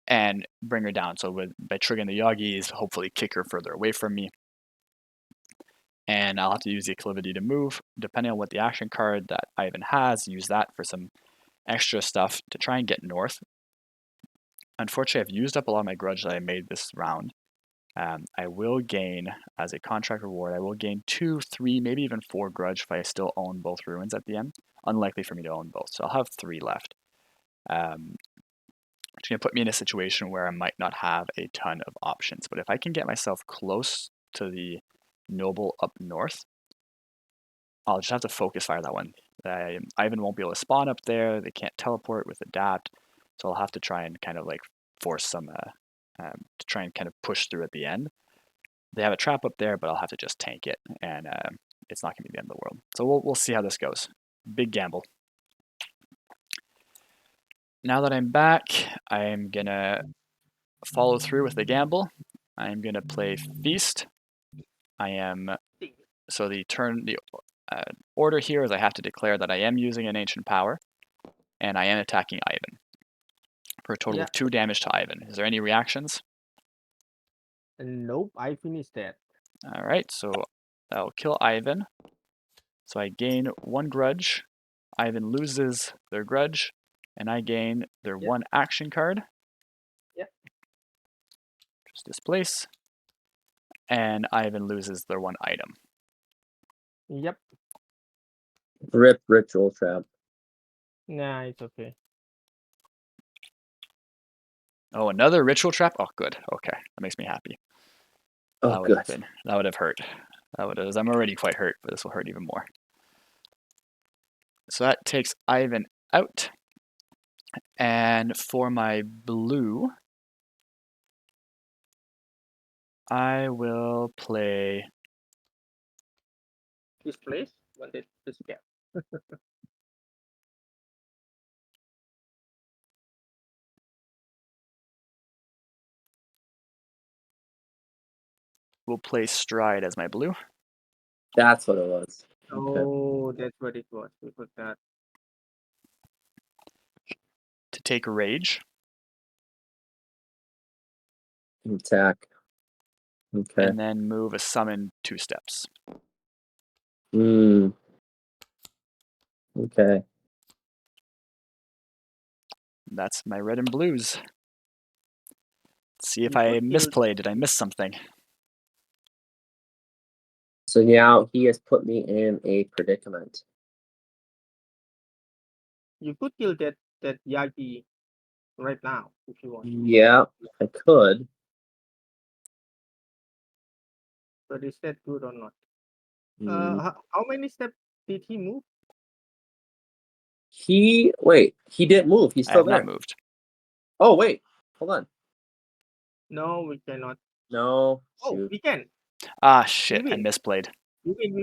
and bring her down. So by triggering the Yagis, hopefully kick her further away from me. And I'll have to use the acclivity to move, depending on what the action card that Eivind has, use that for some extra stuff to try and get north. Unfortunately, I've used up a lot of my grudge that I made this round. I will gain, as a contract reward, I will gain 2, 3, maybe even 4 grudge if I still own both ruins at the end. Unlikely for me to own both, so I'll have 3 left. Which is going to put me in a situation where I might not have a ton of options. But if I can get myself close to the noble up north, I'll just have to focus fire that one. Eivind won't be able to spawn up there. They can't teleport with adapt. So I'll have to try and kind of like force some, to try and kind of push through at the end. They have a trap up there, but I'll have to just tank it. And it's not going to be the end of the world. So we'll see how this goes. Big gamble. Now that I'm back, I'm going to follow through with the gamble. I'm going to play Feast. So the order here is I have to declare that I am using an ancient power, and I am attacking Eivind for a total of 2 damage to Eivind. Is there any reactions? Nope, I finished that. All right, so I'll kill Eivind. So I gain 1 grudge. Eivind loses their grudge, and I gain their 1 action card. Yep. Just displace. And Eivind loses their 1 item. Yep. Rip Ritual Trap. Nah, it's okay. Oh, another ritual trap? Oh, good. Okay, that makes me happy. Oh, good. That would have hurt. I'm already quite hurt, but this will hurt even more. So that takes Eivind out. And for my blue, I will play. This place, this gap. We'll play Stride as my blue. That's what it was. Okay. Oh, that's what it was. We forgot. To take Rage. Attack. Okay. And then move a summon 2 steps. Okay. that's my red and blues. Let's see if You I could kill- misplayed. Did I miss something? So now he has put me in a predicament. You could kill that Yagi right now if you want. Yeah, I could. But is that good or not? Mm, How many steps did he move? he didn't move. He's I still have there. not moved. Oh wait, hold on. No, we cannot. No, Oh, shoot. we can. Ah, shit, I win. misplayed. We win.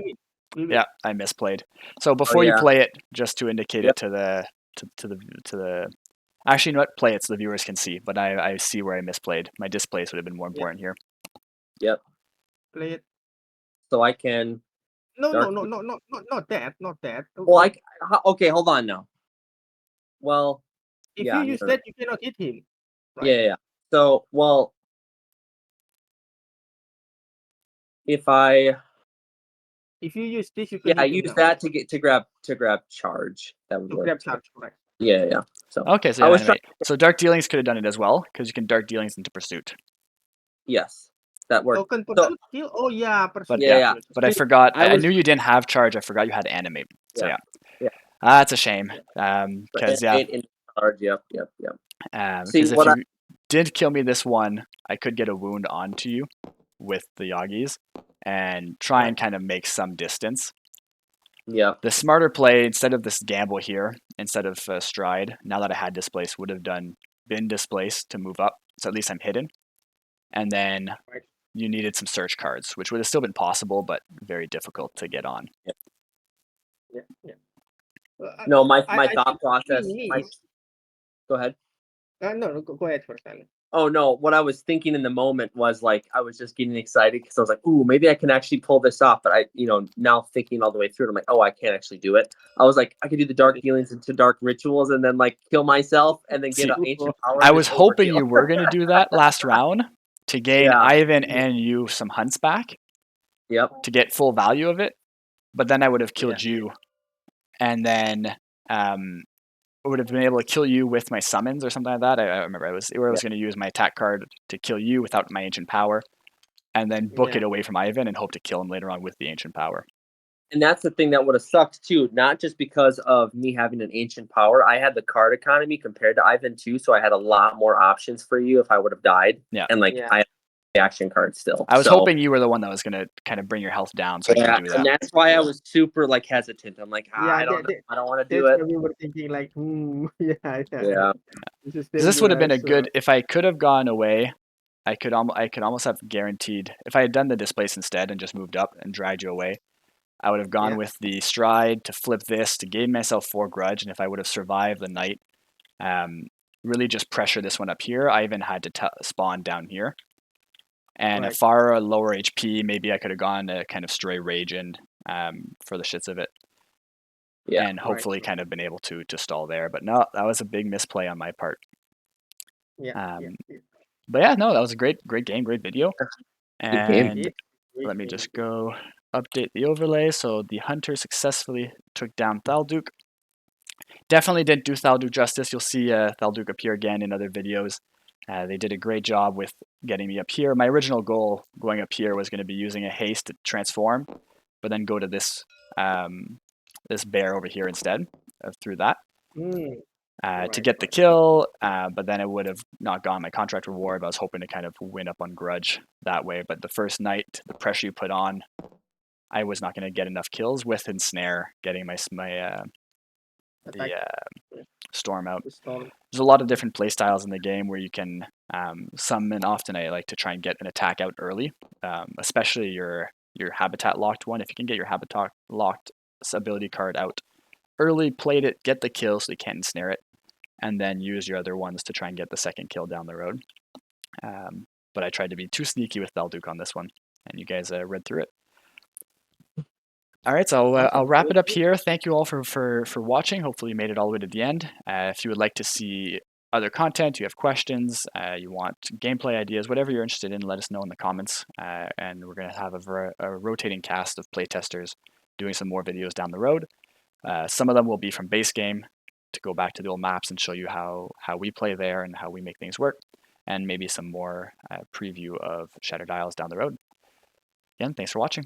We win. Yeah, I misplayed. So before you yeah. play it, just to indicate Yep. it to the actually, you know what? Play it so the viewers can see. But I see where I misplayed. My displays would have been more important here. Yep. Play it. So I can. No, Dark- not that. Not that. Well, okay. Hold on now. Well, If yeah, you use that, you cannot hit him. Right? yeah. So, well, if I If you use this, you can I hit him use now. that to grab charge. That would To work. grab charge, correct. Yeah. So Okay, so I yeah, was anyway. So Dark Dealings could have done it as well, because you can Dark Dealings into Pursuit. yes, that worked. Token So, pursuit kill. Oh yeah, pursuit. But yeah. but I See, forgot. I I was- knew you didn't have charge. I forgot you had animate. So Yeah. that's a shame. Because in charge. Yep. See, because if what you did kill me this one, I could get a wound onto you with the Yagis and try and kind of make some distance. Yeah. The smarter play, instead of this gamble here, instead of stride, now that I had displaced, would have been displaced to move up. So at least I'm hidden. And then Right. you needed some search cards, which would have still been possible, but very difficult to get on. Yeah. No, my I thought think process. me- Go ahead. No, go ahead first, Alan. Oh no, what I was thinking in the moment was like I was just getting excited because I was like, "Ooh, maybe I can actually pull this off." But now thinking all the way through it, I'm like, "Oh, I can't actually do it." I was like, I could do the dark dealings into dark rituals and then like kill myself and then get See, an ancient power. I and was just hoping overkill. you were going to do that last round to gain Yeah. Eivind and you some hunts back Yep. to get full value of it, but then I would have killed you, and then I would have been able to kill you with my summons or something like that. I remember I was going to use my attack card to kill you without my ancient power, and then book it away from Eivind and hope to kill him later on with the ancient power. And that's the thing that would have sucked too, not just because of me having an ancient power. I had the card economy compared to Eivind too, so I had a lot more options for you if I would have died. Yeah. And I had the action card still. I was hoping you were the one that was going to kind of bring your health down so I could do that. And that's why I was super hesitant. I'm like, I don't know. I don't want to do it. That's why we were thinking like, Yeah. This would have been a good, if I could have gone away, I could almost have guaranteed, if I had done the displace instead and just moved up and dragged you away, I would have gone with the stride to flip this to gain myself 4 grudge, and if I would have survived the night, really just pressure this one up here. I even had to spawn down here. And if Fara lower HP, maybe I could have gone to kind of stray rage in for the shits of it. Yeah, and hopefully kind of been able to stall there. But no, that was a big misplay on my part. But yeah, no, that was a great game, great video. And let me just go update the overlay. So the hunter successfully took down Thalduk. Definitely didn't do Thalduk justice. You'll see Thalduk appear again in other videos. They did a great job with getting me up here. My original goal going up here was going to be using a haste to transform, but then go to this this bear over here instead through that to get the kill. But then it would have not gone my contract reward. But I was hoping to kind of win up on grudge that way. But the first night, the pressure you put on, I was not going to get enough kills with ensnare, getting my storm out. There's a lot of different play styles in the game where you can summon. Often I like to try and get an attack out early, especially your habitat locked one. If you can get your habitat locked ability card out early, played it, get the kill so you can't ensnare it, and then use your other ones to try and get the second kill down the road. But I tried to be too sneaky with Thalduk on this one, and you guys read through it. All right, so I'll wrap it up here. Thank you all for watching. Hopefully you made it all the way to the end. If you would like to see other content, you have questions, you want gameplay ideas, whatever you're interested in, let us know in the comments. And we're going to have a rotating cast of playtesters doing some more videos down the road. Some of them will be from base game. to go back to the old maps and show you how we play there and how we make things work, and maybe some more preview of Shattered Isles down the road. Again, thanks for watching.